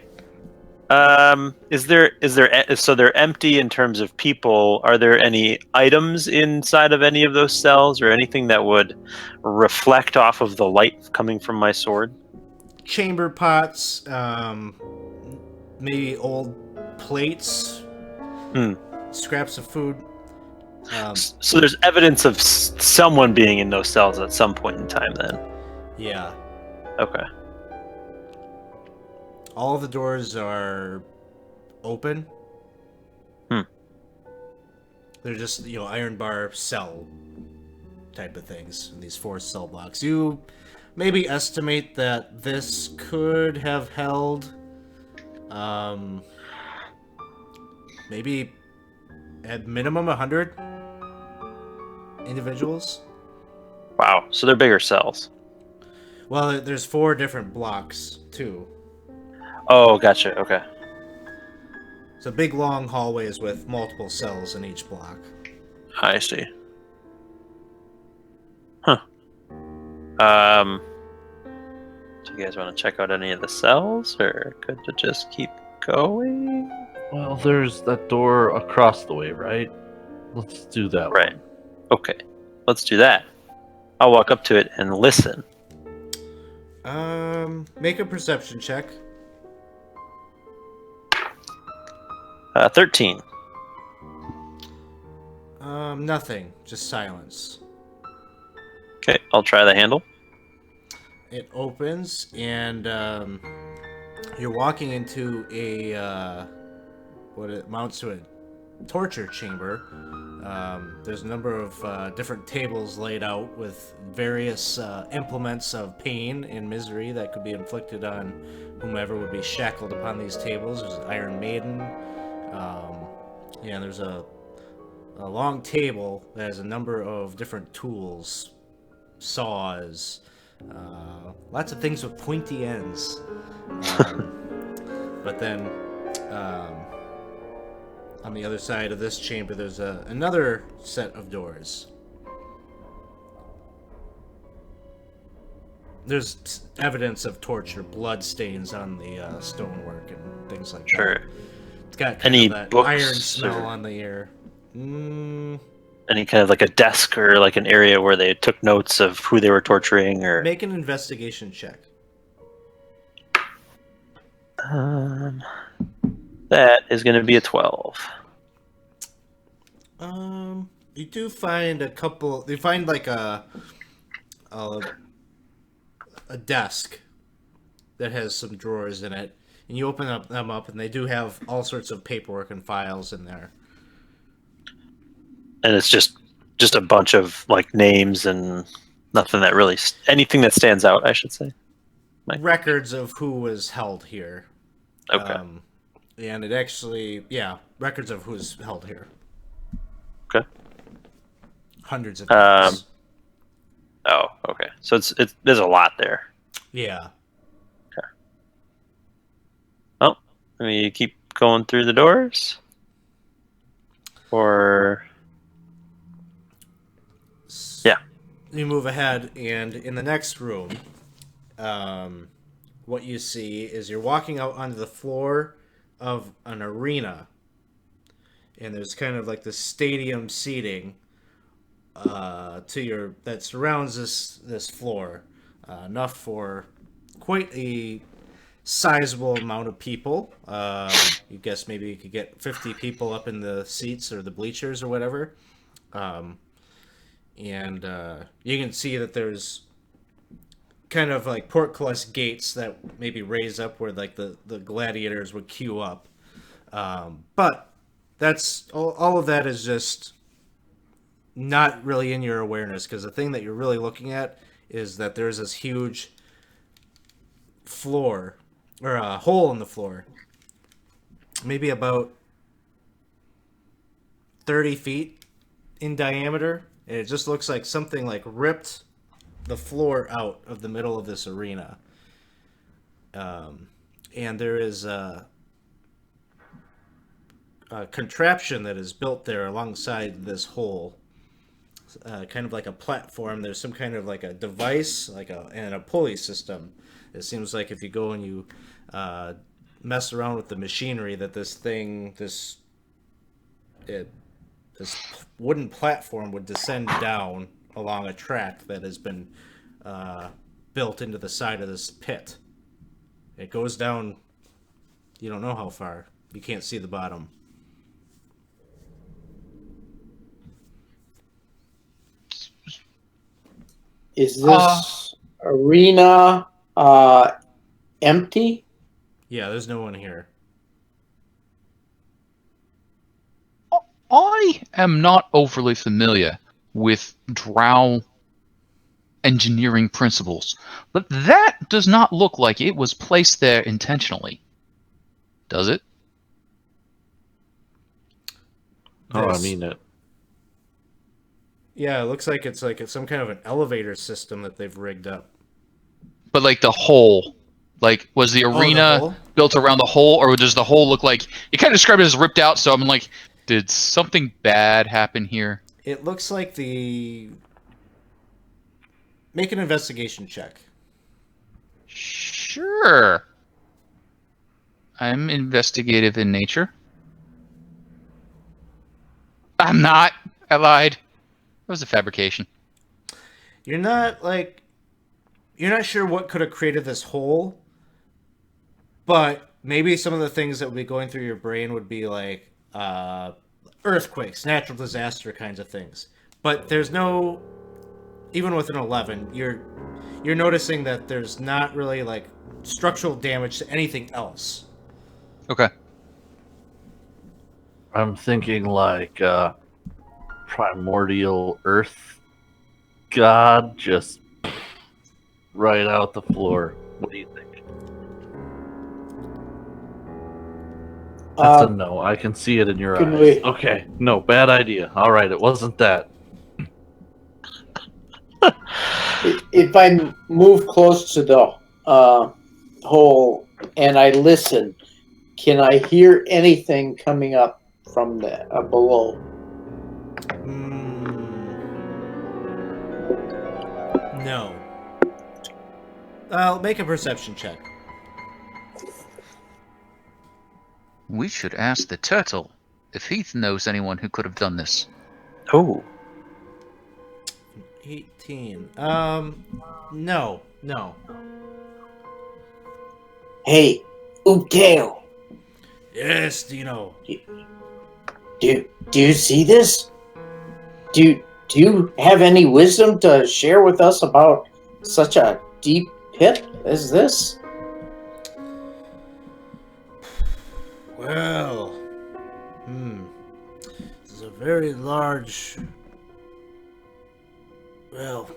[SPEAKER 5] So they're empty in terms of people. Are there any items inside of any of those cells or anything that would reflect off of the light coming from my sword?
[SPEAKER 1] Chamber pots, maybe old plates,
[SPEAKER 5] Hmm.
[SPEAKER 1] scraps of food.
[SPEAKER 5] So there's evidence of someone being in those cells at some point in time then.
[SPEAKER 1] Yeah.
[SPEAKER 5] Okay.
[SPEAKER 1] All the doors are open.
[SPEAKER 5] Hmm.
[SPEAKER 1] They're just, iron bar cell type of things in these 4 cell blocks. You maybe estimate that this could have held maybe at minimum 100 individuals.
[SPEAKER 5] Wow. So they're bigger cells.
[SPEAKER 1] Well, there's 4 different blocks too.
[SPEAKER 5] Oh, gotcha. Okay.
[SPEAKER 1] So big long hallways with multiple cells in each block.
[SPEAKER 5] I see. Huh. Do you guys want to check out any of the cells, or could you just keep going?
[SPEAKER 4] well, there's that door across the way, right? Let's do that
[SPEAKER 5] Right.
[SPEAKER 4] one.
[SPEAKER 5] Okay. Let's do that. I'll walk up to it and listen.
[SPEAKER 1] Make a perception check.
[SPEAKER 5] 13.
[SPEAKER 1] Nothing. Just silence.
[SPEAKER 5] Okay, I'll try the handle.
[SPEAKER 1] It opens, and you're walking into a what it mounts to a torture chamber. There's a number of different tables laid out with various implements of pain and misery that could be inflicted on whomever would be shackled upon these tables. There's an Iron Maiden. There's a long table that has a number of different tools, saws, lots of things with pointy ends. But then on the other side of this chamber, there's another set of doors. There's evidence of torture, blood stains on the stonework and things like
[SPEAKER 5] Sure.
[SPEAKER 1] that. It's got kind
[SPEAKER 5] Any
[SPEAKER 1] of that
[SPEAKER 5] books
[SPEAKER 1] iron smell
[SPEAKER 5] or-
[SPEAKER 1] on the air.
[SPEAKER 5] Any kind of like a desk or like an area where they took notes of who they were torturing, or
[SPEAKER 1] Make an investigation check.
[SPEAKER 5] that is going to be a 12.
[SPEAKER 1] You do find a couple. You find like a desk that has some drawers in it, and you open them up, and they do have all sorts of paperwork and files in there.
[SPEAKER 5] And it's just a bunch of like names and nothing that really anything that stands out, I should say.
[SPEAKER 1] Records of who was held here.
[SPEAKER 5] Okay.
[SPEAKER 1] And it actually, records of who's held here.
[SPEAKER 5] Okay.
[SPEAKER 1] Hundreds of names.
[SPEAKER 5] Oh, okay. So it's there's a lot there.
[SPEAKER 1] Yeah.
[SPEAKER 5] Well, we keep going through the doors, or yeah.
[SPEAKER 1] You move ahead, and in the next room, what you see is you're walking out onto the floor of an arena, and there's kind of like the stadium seating that surrounds this floor, enough for quite a sizable amount of people. You guess maybe you could get 50 people up in the seats or the bleachers or whatever. And you can see that there's kind of like portcullis gates that maybe raise up where like the gladiators would queue up. But that's all of that is just not really in your awareness, because the thing that you're really looking at is that there's this huge floor, or a hole in the floor, maybe about 30 feet in diameter, and it just looks like something like ripped the floor out of the middle of this arena. And there is a contraption that is built there alongside this hole, kind of like a platform. There's some kind of like a device, and a pulley system. It seems like if you go and you mess around with the machinery, that this wooden platform would descend down along a track that has been built into the side of this pit. It goes down, you don't know how far. You can't see the bottom.
[SPEAKER 2] Is this arena empty?
[SPEAKER 1] Yeah, there's no one here.
[SPEAKER 3] I am not overly familiar with Drow engineering principles, but that does not look like it was placed there intentionally. Does it?
[SPEAKER 4] Oh, I mean it.
[SPEAKER 1] Yeah, it looks like it's some kind of an elevator system that they've rigged up.
[SPEAKER 3] But like the hole, like was the arena
[SPEAKER 1] hole?
[SPEAKER 3] built around the hole, or does the hole look like you kind of described it as ripped out? So I'm like, did something bad happen here?
[SPEAKER 1] It looks like Make an investigation check.
[SPEAKER 3] Sure. I'm investigative in nature. I'm not. I lied. It was a fabrication.
[SPEAKER 1] You're not sure what could have created this hole, but maybe some of the things that would be going through your brain would be like earthquakes, natural disaster kinds of things. But there's no, even with an 11, you're noticing that there's not really like structural damage to anything else.
[SPEAKER 3] Okay.
[SPEAKER 4] I'm thinking like primordial earth god just right out the floor. What do you think? That's a no. I can see it in your
[SPEAKER 2] Can
[SPEAKER 4] eyes.
[SPEAKER 2] we-
[SPEAKER 4] Okay, no, bad idea. All right, it wasn't that.
[SPEAKER 2] If I move close to the hole and I listen, can I hear anything coming up from the below?
[SPEAKER 1] No. I'll make a perception check.
[SPEAKER 3] We should ask the turtle if he knows anyone who could have done this.
[SPEAKER 5] Oh,
[SPEAKER 1] 18. No.
[SPEAKER 2] Hey, Ooptail,
[SPEAKER 1] Yes, Dino.
[SPEAKER 2] do you see this? Do you have any wisdom to share with us about such a deep pit as this?
[SPEAKER 1] Well, this is a very large. Well,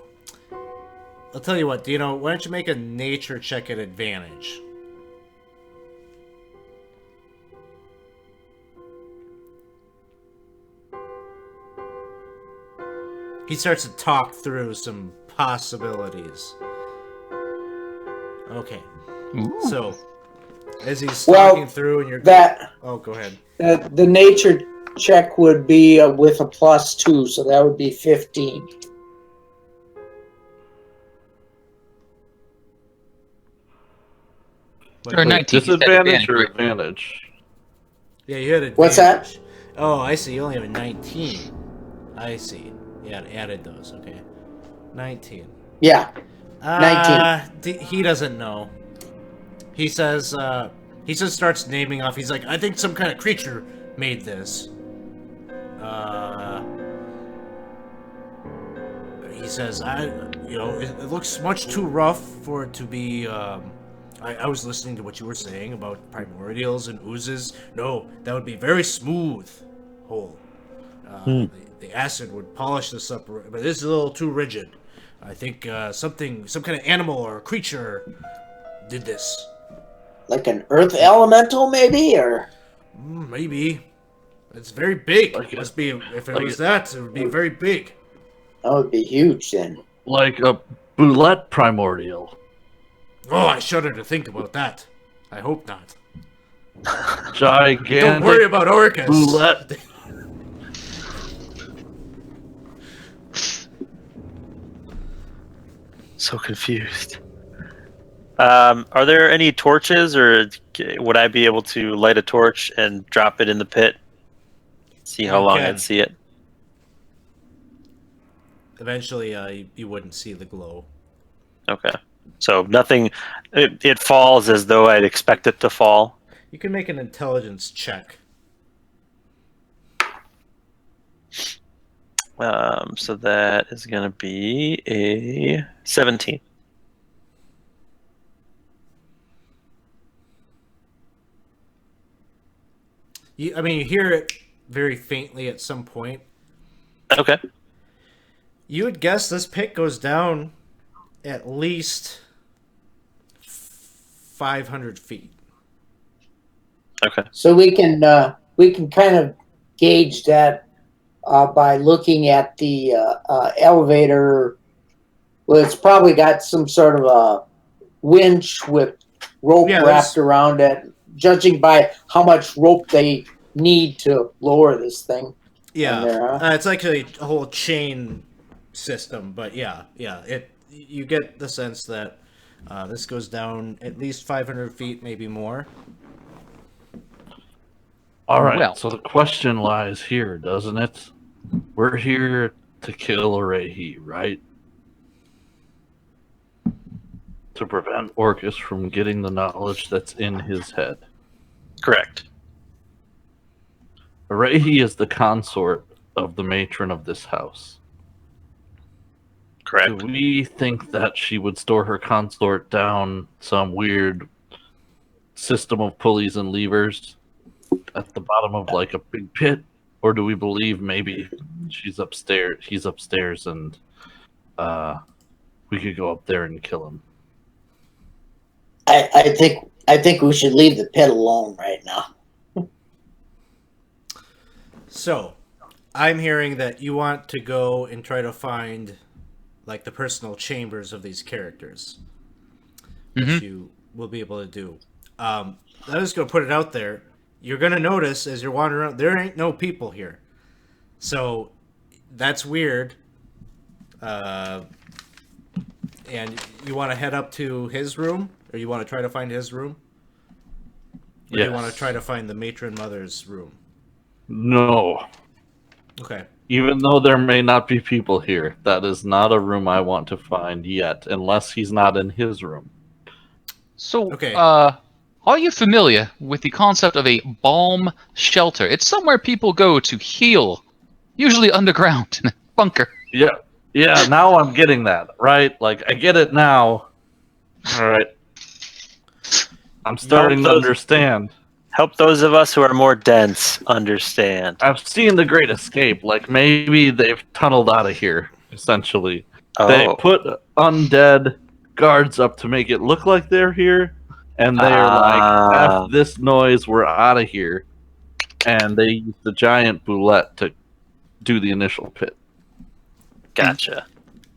[SPEAKER 1] I'll tell you what, Dino. Why don't you make a nature check at advantage? He starts to talk through some possibilities. Okay,
[SPEAKER 2] Hmm.
[SPEAKER 1] so as he's
[SPEAKER 2] Well,
[SPEAKER 1] talking through, and you're Oh, go ahead.
[SPEAKER 2] The nature check would be with a +2, so that would be 15.
[SPEAKER 3] Or 19.
[SPEAKER 4] Disadvantage or advantage?
[SPEAKER 1] Yeah, you had advantage.
[SPEAKER 2] What's that?
[SPEAKER 1] Oh, I see. You only have a 19. I see. Yeah, added those. Okay. 19.
[SPEAKER 2] Yeah, 19.
[SPEAKER 1] He doesn't know. He says, he just starts naming off. He's like, I think some kind of creature made this. He says, it looks much too rough for it to be. I was listening to what you were saying about primordials and oozes. No, that would be very smooth hole. The acid would polish this up, but this is a little too rigid. I think some kind of animal or creature did this.
[SPEAKER 2] Like an earth elemental, maybe, or
[SPEAKER 1] Maybe. It's very big.
[SPEAKER 4] Like
[SPEAKER 1] Must be. If it was that, it would be very big.
[SPEAKER 2] that would be huge then.
[SPEAKER 4] Like a boulette primordial.
[SPEAKER 1] Oh, I shudder to think about that. I hope not.
[SPEAKER 4] Gigantic
[SPEAKER 1] Don't worry about orcas.
[SPEAKER 4] boulette.
[SPEAKER 5] So confused. Are there any torches, or would I be able to light a torch and drop it in the pit? See how
[SPEAKER 1] You
[SPEAKER 5] long
[SPEAKER 1] can.
[SPEAKER 5] I'd see it.
[SPEAKER 1] Eventually, you wouldn't see the glow.
[SPEAKER 5] Okay. So nothing. It falls as though I'd expect it to fall.
[SPEAKER 1] You can make an intelligence check.
[SPEAKER 5] So that is going to be a 17.
[SPEAKER 1] You hear it very faintly at some point.
[SPEAKER 5] Okay.
[SPEAKER 1] You would guess this pit goes down at least 500 feet.
[SPEAKER 5] Okay.
[SPEAKER 2] So we can kind of gauge that by looking at the elevator. Well, it's probably got some sort of a winch with rope wrapped around it, judging by how much rope they need to lower this thing.
[SPEAKER 1] Yeah,
[SPEAKER 2] there, huh?
[SPEAKER 1] It's actually a whole chain system, but yeah. You get the sense that this goes down at least 500 feet, maybe more.
[SPEAKER 4] All right,
[SPEAKER 3] Well.
[SPEAKER 4] so the question lies here, doesn't it? We're here to kill Rehi, right? To prevent Orcus from getting the knowledge that's in his head.
[SPEAKER 5] Correct.
[SPEAKER 4] Rehi is the consort of the matron of this house.
[SPEAKER 5] Correct.
[SPEAKER 4] Do we think that she would store her consort down some weird system of pulleys and levers at the bottom of like a big pit? Or do we believe maybe he's upstairs and we could go up there and kill him?
[SPEAKER 2] I think we should leave the pit alone right now.
[SPEAKER 1] So, I'm hearing that you want to go and try to find like the personal chambers of these characters, which you will be able to do. I'm just going to put it out there. You're going to notice as you're wandering around, there ain't no people here. So, that's weird. And you want to head up to his room? Or you want to try to find his room? Or do you want to try to find the matron mother's room?
[SPEAKER 4] No.
[SPEAKER 1] Okay.
[SPEAKER 4] Even though there may not be people here, that is not a room I want to find yet, unless he's not in his room.
[SPEAKER 3] So,
[SPEAKER 1] Okay.
[SPEAKER 3] are you familiar with the concept of a bomb shelter? It's somewhere people go to heal, usually underground in a bunker.
[SPEAKER 4] Yeah, now I'm getting that, right? Like, I get it now. Alright. I'm starting to understand.
[SPEAKER 5] Help those of us who are more dense understand.
[SPEAKER 4] I've seen The Great Escape. Like, maybe they've tunneled out of here, essentially.
[SPEAKER 5] Oh.
[SPEAKER 4] They put undead guards up to make it look like they're here, and they're like, F this noise, we're out of here. And they use the giant boulette to do the initial pit.
[SPEAKER 5] Gotcha.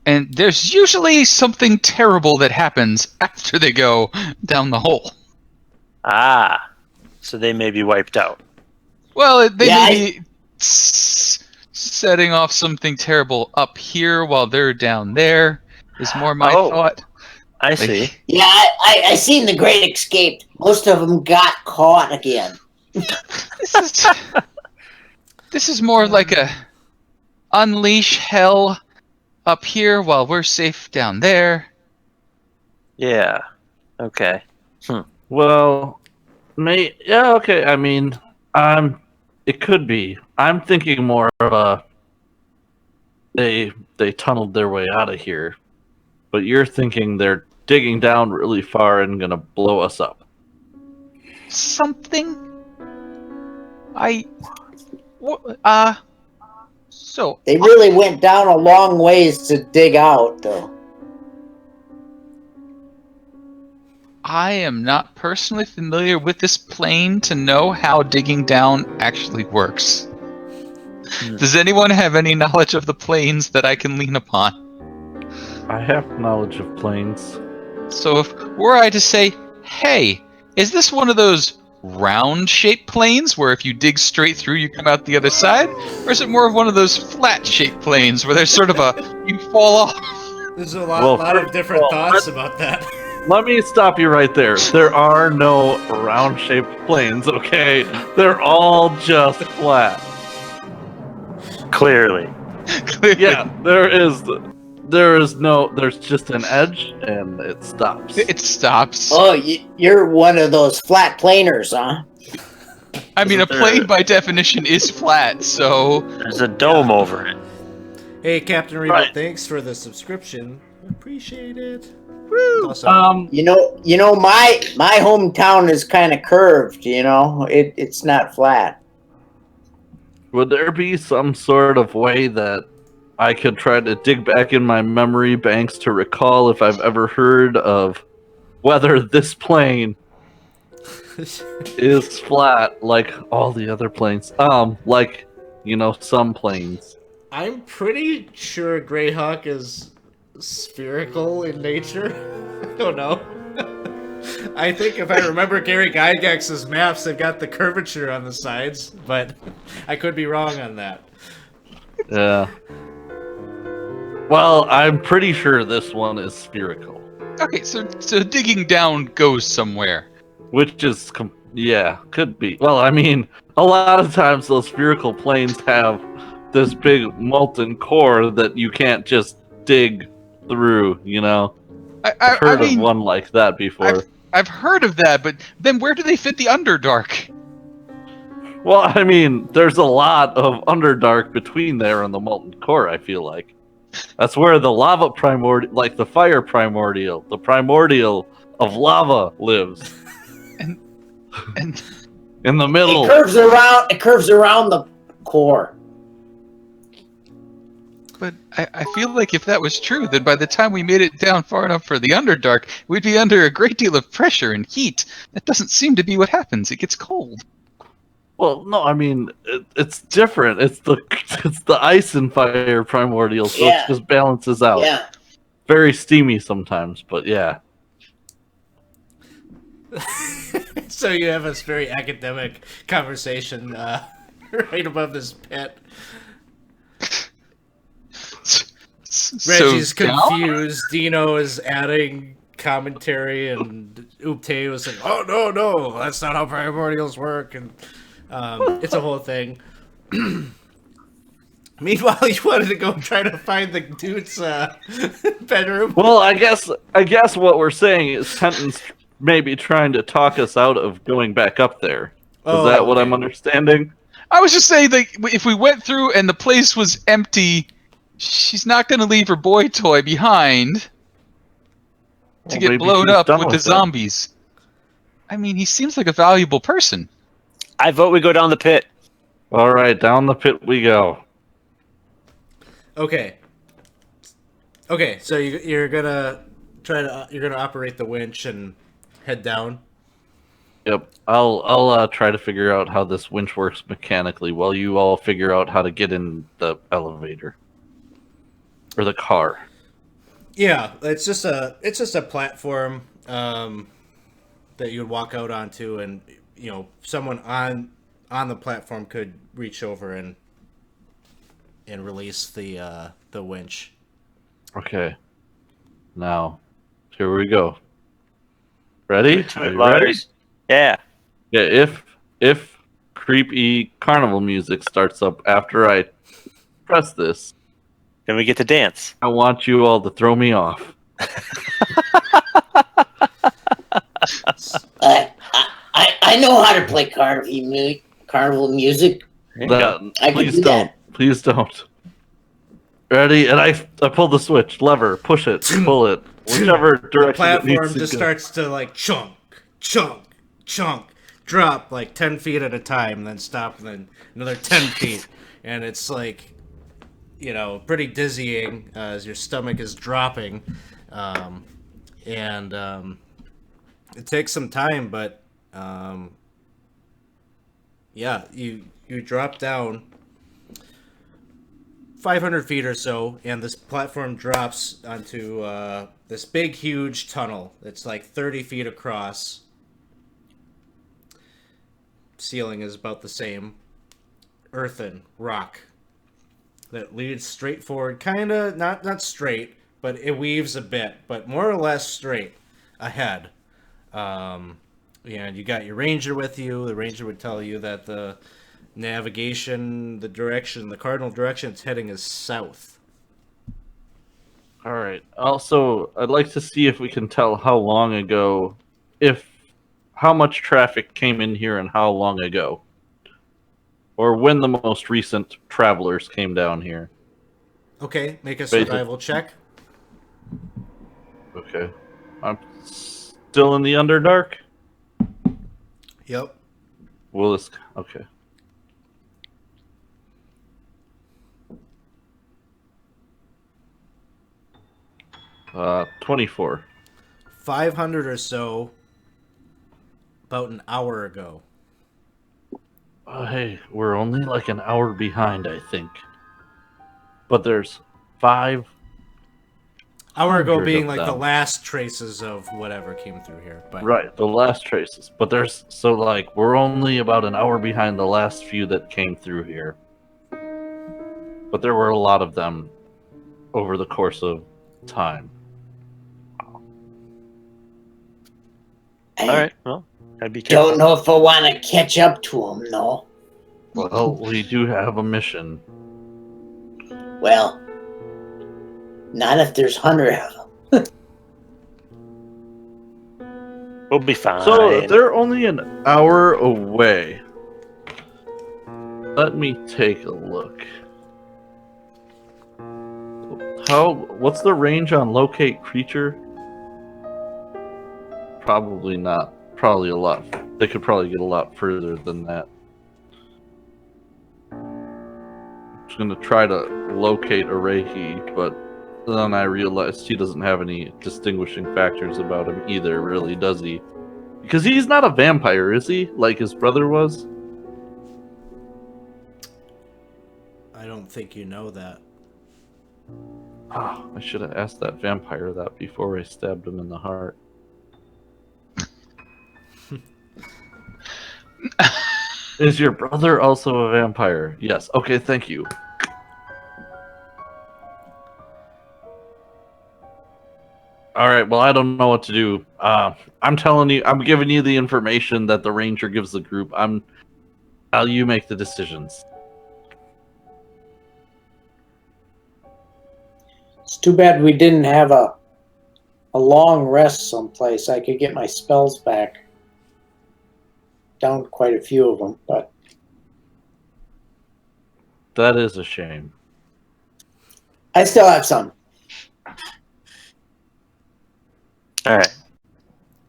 [SPEAKER 3] And there's usually something terrible that happens after they go down the hole.
[SPEAKER 5] So they may be wiped out.
[SPEAKER 3] Well, they may be setting off something terrible up here while they're down there, is more my thought.
[SPEAKER 5] I see.
[SPEAKER 2] Yeah, I seen The Great Escape. Most of them got caught again.
[SPEAKER 3] This is more like a unleash hell up here while we're safe down there.
[SPEAKER 5] Yeah. Okay.
[SPEAKER 4] Well, okay. I mean, it could be. I'm thinking more of they tunneled their way out of here, but you're thinking they're digging down really far and gonna blow us up.
[SPEAKER 3] Something? So
[SPEAKER 2] They really went down a long ways to dig out, though.
[SPEAKER 3] I am not personally familiar with this plane to know how digging down actually works. Does anyone have any knowledge of the planes that I can lean upon?
[SPEAKER 4] I have knowledge of planes.
[SPEAKER 3] So if were I to say, hey, is this one of those round-shaped planes where if you dig straight through you come out the other side? Or is it more of one of those flat-shaped planes where there's sort of a, you fall off?
[SPEAKER 1] There's a lot of different thoughts about that.
[SPEAKER 4] Let me stop you right there. There are no round-shaped planes, okay? They're all just flat.
[SPEAKER 5] Clearly.
[SPEAKER 4] Yeah, there's just an edge and it stops.
[SPEAKER 3] It stops.
[SPEAKER 2] Oh, you're one of those flat planers, huh?
[SPEAKER 3] I mean, a plane by definition is flat, so...
[SPEAKER 5] There's a dome over it.
[SPEAKER 1] Hey, Captain Reba,
[SPEAKER 5] Right.
[SPEAKER 1] thanks for the subscription. Appreciate it.
[SPEAKER 3] Woo!
[SPEAKER 1] Awesome.
[SPEAKER 2] You know, my hometown is kind of curved. You know, it's not flat.
[SPEAKER 4] Would there be some sort of way that I could try to dig back in my memory banks to recall if I've ever heard of whether this plane is flat like all the other planes? Like, some planes.
[SPEAKER 1] I'm pretty sure Greyhawk is spherical in nature. I don't know. I think if I remember Gary Gygax's maps, they've got the curvature on the sides, but I could be wrong on that.
[SPEAKER 4] Yeah. Well, I'm pretty sure this one is spherical.
[SPEAKER 3] Okay, so digging down goes somewhere.
[SPEAKER 4] Which is, could be. Well, I mean, a lot of times those spherical planes have this big molten core that you can't just dig through, I've heard of one like that before.
[SPEAKER 3] I've heard of that, but then where do they fit the Underdark?
[SPEAKER 4] Well, I mean, there's a lot of Underdark between there and the molten core, I feel like. That's where the lava primordial, like the fire primordial, the primordial of lava lives.
[SPEAKER 3] And
[SPEAKER 4] in the middle.
[SPEAKER 2] It curves around the core.
[SPEAKER 3] But I feel like if that was true, then by the time we made it down far enough for the Underdark, we'd be under a great deal of pressure and heat. That doesn't seem to be what happens. It gets cold.
[SPEAKER 4] Well, no, I mean, it's different. It's the ice and fire primordial, so
[SPEAKER 2] Yeah.
[SPEAKER 4] it just balances out.
[SPEAKER 2] Yeah.
[SPEAKER 4] Very steamy sometimes, but yeah.
[SPEAKER 1] So you have this very academic conversation right above this pit. Reggie's confused. Dino is adding commentary, and Oopte was like, "Oh no, that's not how primordials work," and it's a whole thing. Meanwhile, you wanted to go try to find the dude's bedroom.
[SPEAKER 4] Well, I guess what we're saying is Kenton's maybe trying to talk us out of going back up there. Is that what I'm understanding?
[SPEAKER 3] I was just saying that if we went through and the place was empty, she's not going to leave her boy toy behind to get blown up with the zombies. I mean, he seems like a valuable person.
[SPEAKER 5] I vote we go down the pit.
[SPEAKER 4] All right, down the pit we go.
[SPEAKER 1] Okay, so you're gonna operate the winch and head down.
[SPEAKER 4] Yep, I'll try to figure out how this winch works mechanically while you all figure out how to get in the elevator or the car.
[SPEAKER 1] Yeah, it's just a platform that you would walk out onto, and someone on the platform could reach over and release the winch.
[SPEAKER 4] Okay. Now, here we go. Ready? Are you ready?
[SPEAKER 5] Yeah.
[SPEAKER 4] Yeah, if creepy carnival music starts up after I press this,
[SPEAKER 5] Then we get to dance.
[SPEAKER 4] I want you all to throw me off.
[SPEAKER 2] I know how to play carnival music.
[SPEAKER 4] No,
[SPEAKER 2] I can
[SPEAKER 4] please
[SPEAKER 2] do
[SPEAKER 4] don't.
[SPEAKER 2] that.
[SPEAKER 4] Please don't. Ready? And I pull the switch, lever, push it, pull it, whichever
[SPEAKER 1] The
[SPEAKER 4] direction it needs
[SPEAKER 1] platform
[SPEAKER 4] to
[SPEAKER 1] just
[SPEAKER 4] go.
[SPEAKER 1] starts to like chunk, chunk, chunk, drop like 10 feet at a time, then stop, and then another 10 feet. And it's like, pretty dizzying as your stomach is dropping. And it takes some time, but yeah, you drop down 500 feet or so, and this platform drops onto this big, huge tunnel. It's like 30 feet across. Ceiling is about the same. Earthen rock that leads straight forward, kind of not straight, but it weaves a bit, but more or less straight ahead. And you got your ranger with you. The ranger would tell you that the navigation, the cardinal direction it's heading is south.
[SPEAKER 4] All right. Also, I'd like to see if we can tell how long ago, how much traffic came in here and how long ago, or when the most recent travelers came down here.
[SPEAKER 1] Okay, make a survival check.
[SPEAKER 4] Okay. I'm still in the Underdark.
[SPEAKER 1] Yep.
[SPEAKER 4] Willis. Okay. 24.
[SPEAKER 1] 500 or so about an hour ago.
[SPEAKER 4] Hey, we're only like an hour behind, I think. But there's 5.
[SPEAKER 1] Hour ago being
[SPEAKER 4] of
[SPEAKER 1] like the
[SPEAKER 4] them.
[SPEAKER 1] last traces of whatever came through here. But
[SPEAKER 4] Right, the last traces. But we're only about an hour behind the last few that came through here. But there were a lot of them over the course of time.
[SPEAKER 2] I
[SPEAKER 5] All right. Well, gotta be careful.
[SPEAKER 2] don't know if I want to catch up to them, though.
[SPEAKER 4] Well, we do have a mission.
[SPEAKER 2] Well, not if there's 100 of them.
[SPEAKER 5] We'll be fine.
[SPEAKER 4] So they're only an hour away. Let me take a look. What's the range on locate creature? Probably not. Probably a lot. They could probably get a lot further than that. I'm just gonna try to locate Arehi, but then I realized he doesn't have any distinguishing factors about him either, really, does he? Because he's not a vampire, is he? Like his brother was?
[SPEAKER 1] I don't think you know that.
[SPEAKER 4] Oh, I should have asked that vampire that before I stabbed him in the heart. Is your brother also a vampire? Yes. Okay, thank you. All right, well, I don't know what to do. I'm giving you the information that the ranger gives the group. How you make the decisions.
[SPEAKER 2] It's too bad we didn't have a long rest someplace. I could get my spells back. Down quite a few of them, but
[SPEAKER 4] That is a shame.
[SPEAKER 2] I still have some.
[SPEAKER 5] All right.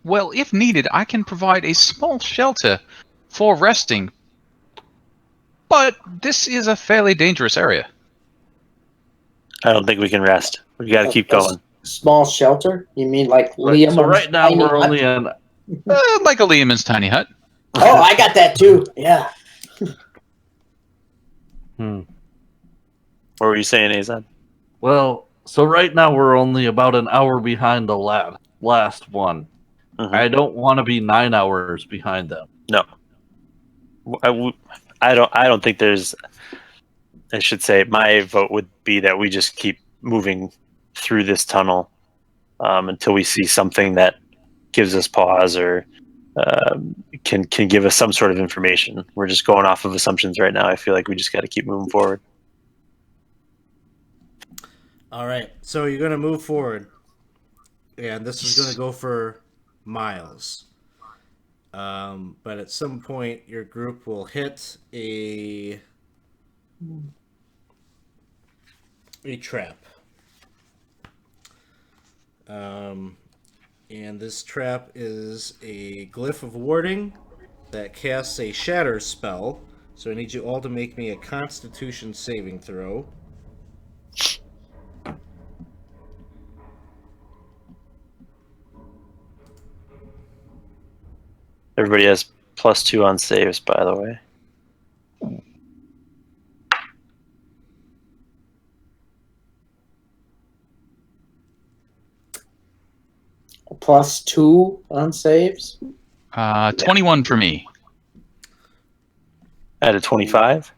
[SPEAKER 3] Well, if needed, I can provide a small shelter for resting. But this is a fairly dangerous area.
[SPEAKER 5] I don't think we can rest. We got to keep going.
[SPEAKER 2] Small shelter? You mean like
[SPEAKER 4] Right,
[SPEAKER 2] Liam?
[SPEAKER 4] so right now we're only
[SPEAKER 2] hut?
[SPEAKER 4] in.
[SPEAKER 3] Like a Lehman's tiny hut.
[SPEAKER 2] Oh, I got that too. Yeah.
[SPEAKER 5] What were you saying, Azan?
[SPEAKER 4] Well, so right now we're only about an hour behind the last one.
[SPEAKER 5] Mhm.
[SPEAKER 4] I don't want to be 9 hours behind them.
[SPEAKER 5] No. I don't think there's. I should say my vote would be that we just keep moving through this tunnel until we see something that gives us pause or can give us some sort of information. We're just going off of assumptions right now. I feel like we just got to keep moving forward.
[SPEAKER 1] All right, so you're gonna move forward, and this is gonna go for miles. But at some point, your group will hit a a trap. And this trap is a glyph of warding that casts a shatter spell. So I need you all to make me a Constitution saving throw.
[SPEAKER 5] Everybody has +2 on saves, by the way.
[SPEAKER 2] +2 on saves.
[SPEAKER 3] 21 for me.
[SPEAKER 5] I had a 25.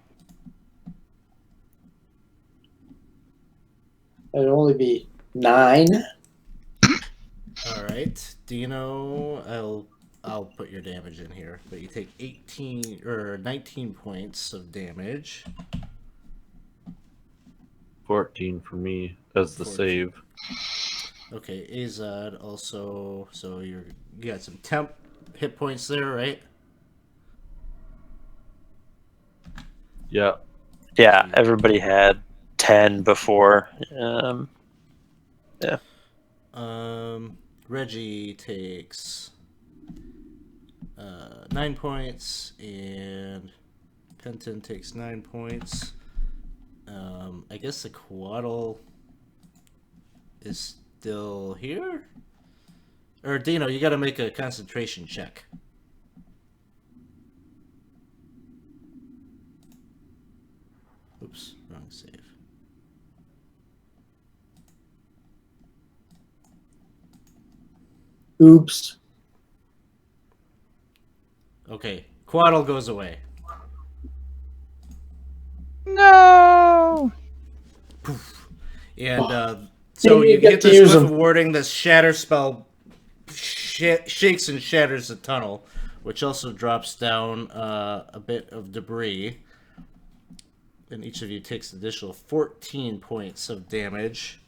[SPEAKER 2] It'd only be 9.
[SPEAKER 1] All right, Dino, I'll put your damage in here, but you take 18 or 19 points of damage.
[SPEAKER 4] 14 for me as the
[SPEAKER 1] 14.
[SPEAKER 4] save.
[SPEAKER 1] Okay, Azad also. So you got some temp hit points there, right?
[SPEAKER 4] Yeah.
[SPEAKER 5] Yeah, everybody had 10 before. Yeah.
[SPEAKER 1] Reggie takes 9 points, and Penton takes 9 points. I guess the Quaddle is still here? Or Dino, you gotta make a concentration check. Oops, wrong save.
[SPEAKER 2] Oops.
[SPEAKER 1] Okay, Quaddle goes away.
[SPEAKER 3] No.
[SPEAKER 1] And so
[SPEAKER 2] You
[SPEAKER 1] you
[SPEAKER 2] get
[SPEAKER 1] get
[SPEAKER 2] to
[SPEAKER 1] this
[SPEAKER 2] use
[SPEAKER 1] glyph
[SPEAKER 2] them.
[SPEAKER 1] of warding. This shatter spell shakes and shatters the tunnel, which also drops down a bit of debris. And each of you takes an additional 14 points of damage.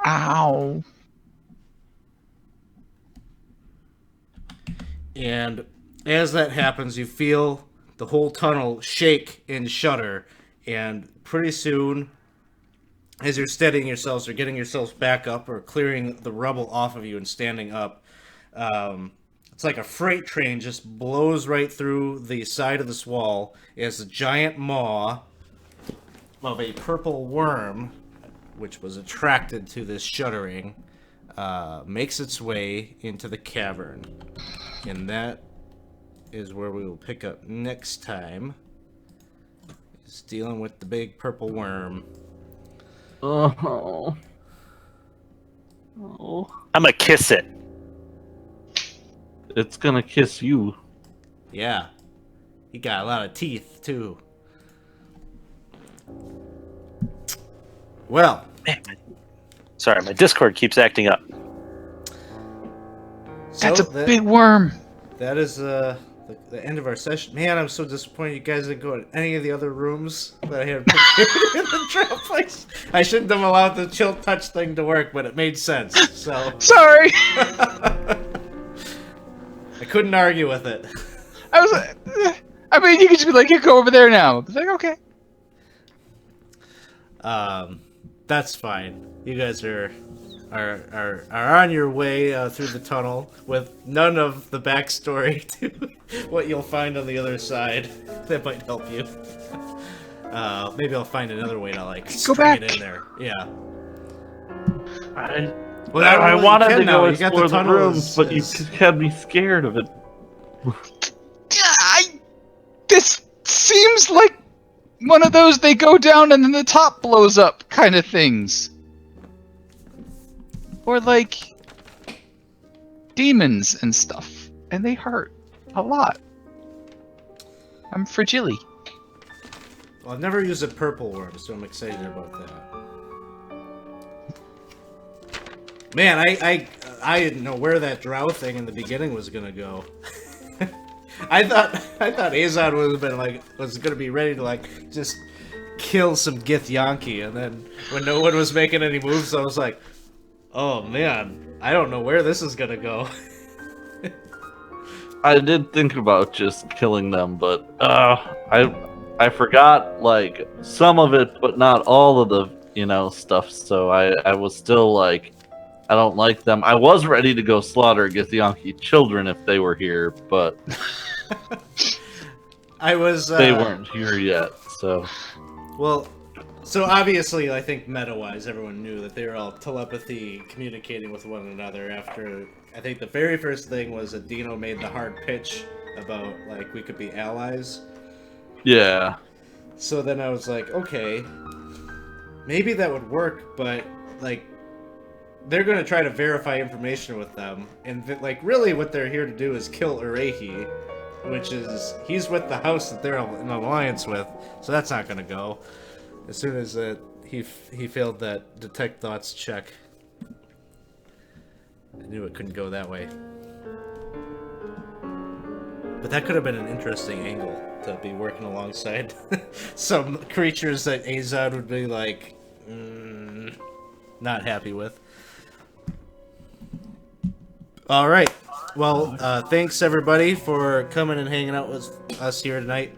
[SPEAKER 3] Ow.
[SPEAKER 1] And as that happens, you feel the whole tunnel shake and shudder. And pretty soon, as you're steadying yourselves or getting yourselves back up or clearing the rubble off of you and standing up, it's like a freight train just blows right through the side of this wall as a giant maw of a purple worm, which was attracted to this shuddering, makes its way into the cavern. And that is where we will pick up next time. Is dealing with the big purple worm.
[SPEAKER 4] Oh.
[SPEAKER 5] I'm gonna kiss it.
[SPEAKER 4] It's gonna kiss you.
[SPEAKER 1] Yeah. He got a lot of teeth, too. Well.
[SPEAKER 5] Sorry, my Discord keeps acting up.
[SPEAKER 3] That's a
[SPEAKER 1] so
[SPEAKER 3] big worm.
[SPEAKER 1] That is the end of our session. Man, I'm so disappointed you guys didn't go in any of the other rooms that I had prepared in the Drow place. I shouldn't have allowed the chill touch thing to work, but it made sense. So
[SPEAKER 3] Sorry.
[SPEAKER 1] I couldn't argue with it.
[SPEAKER 3] I mean, you could just be like, you go over there now. I'd be like, okay.
[SPEAKER 1] That's fine. You guys are on your way through the tunnel with none of the backstory to what you'll find on the other side that might help you. Maybe I'll find another way to like
[SPEAKER 3] Go
[SPEAKER 1] string
[SPEAKER 3] back.
[SPEAKER 1] it in there. Yeah.
[SPEAKER 4] Well,
[SPEAKER 1] not
[SPEAKER 4] I
[SPEAKER 1] really,
[SPEAKER 4] wanted
[SPEAKER 1] you
[SPEAKER 4] to
[SPEAKER 1] can now.
[SPEAKER 4] go
[SPEAKER 1] You got
[SPEAKER 4] explore the
[SPEAKER 1] tunnel
[SPEAKER 4] rooms,
[SPEAKER 1] is-
[SPEAKER 4] but you
[SPEAKER 1] is-
[SPEAKER 4] had me scared of it.
[SPEAKER 3] This seems like one of those they go down and then the top blows up kind of things. Or like demons and stuff. And they hurt a lot. I'm fragile.
[SPEAKER 1] Well, I've never used a purple worm, so I'm excited about that. Man, I didn't know where that Drow thing in the beginning was gonna go. I thought Azad was gonna be ready to like just kill some Githyanki, and then when no one was making any moves, I was like, oh man, I don't know where this is gonna go.
[SPEAKER 4] I did think about just killing them, but I forgot like some of it, but not all of the stuff. So I was still like, I don't like them. I was ready to go slaughter Githyanki children if they were here, but
[SPEAKER 1] I was.
[SPEAKER 4] they weren't here yet. So
[SPEAKER 1] Well, so obviously, I think meta-wise, everyone knew that they were all telepathy communicating with one another after. I think the very first thing was that Dino made the hard pitch about, like, we could be allies.
[SPEAKER 4] yeah,
[SPEAKER 1] So then I was like, okay, maybe that would work, but, like, they're going to try to verify information with them. And, like, really what they're here to do is kill Urehi, which is, he's with the house that they're in alliance with, so that's not going to go. As soon as he failed that detect thoughts check, I knew it couldn't go that way. But that could have been an interesting angle to be working alongside some creatures that Azad would be like, not happy with. All right. Well, thanks everybody for coming and hanging out with us here tonight.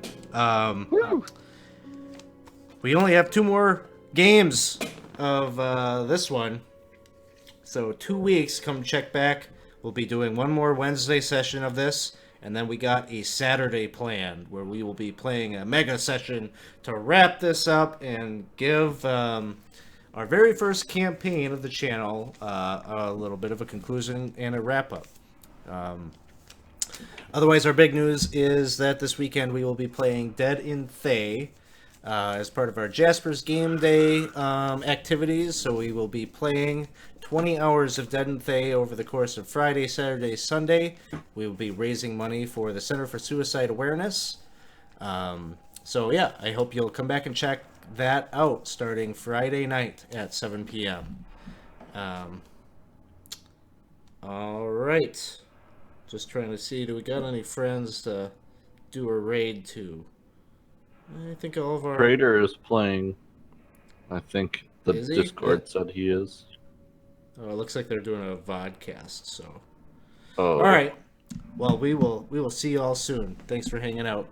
[SPEAKER 1] We only have 2 more games of this one. So 2 weeks, come check back. We'll be doing one more Wednesday session of this, and then we got a Saturday planned where we will be playing a mega session to wrap this up and give our very first campaign of the channel a little bit of a conclusion and a wrap-up. Otherwise, our big news is that this weekend we will be playing Dead in Thay as part of our Jasper's Game Day activities. So we will be playing 20 hours of Dead in Thay over the course of Friday, Saturday, Sunday. We will be raising money for the Center for Suicide Awareness. So yeah, I hope you'll come back and check that out starting Friday night at 7 p.m. All right. Just trying to see, do we got any friends to do a raid to? I think all of our...
[SPEAKER 4] Trader is playing. I think the
[SPEAKER 1] Is he?
[SPEAKER 4] Discord said he is.
[SPEAKER 1] Oh, it looks like they're doing a vodcast, so...
[SPEAKER 4] Oh.
[SPEAKER 1] All right. Well, we will see you all soon. Thanks for hanging out.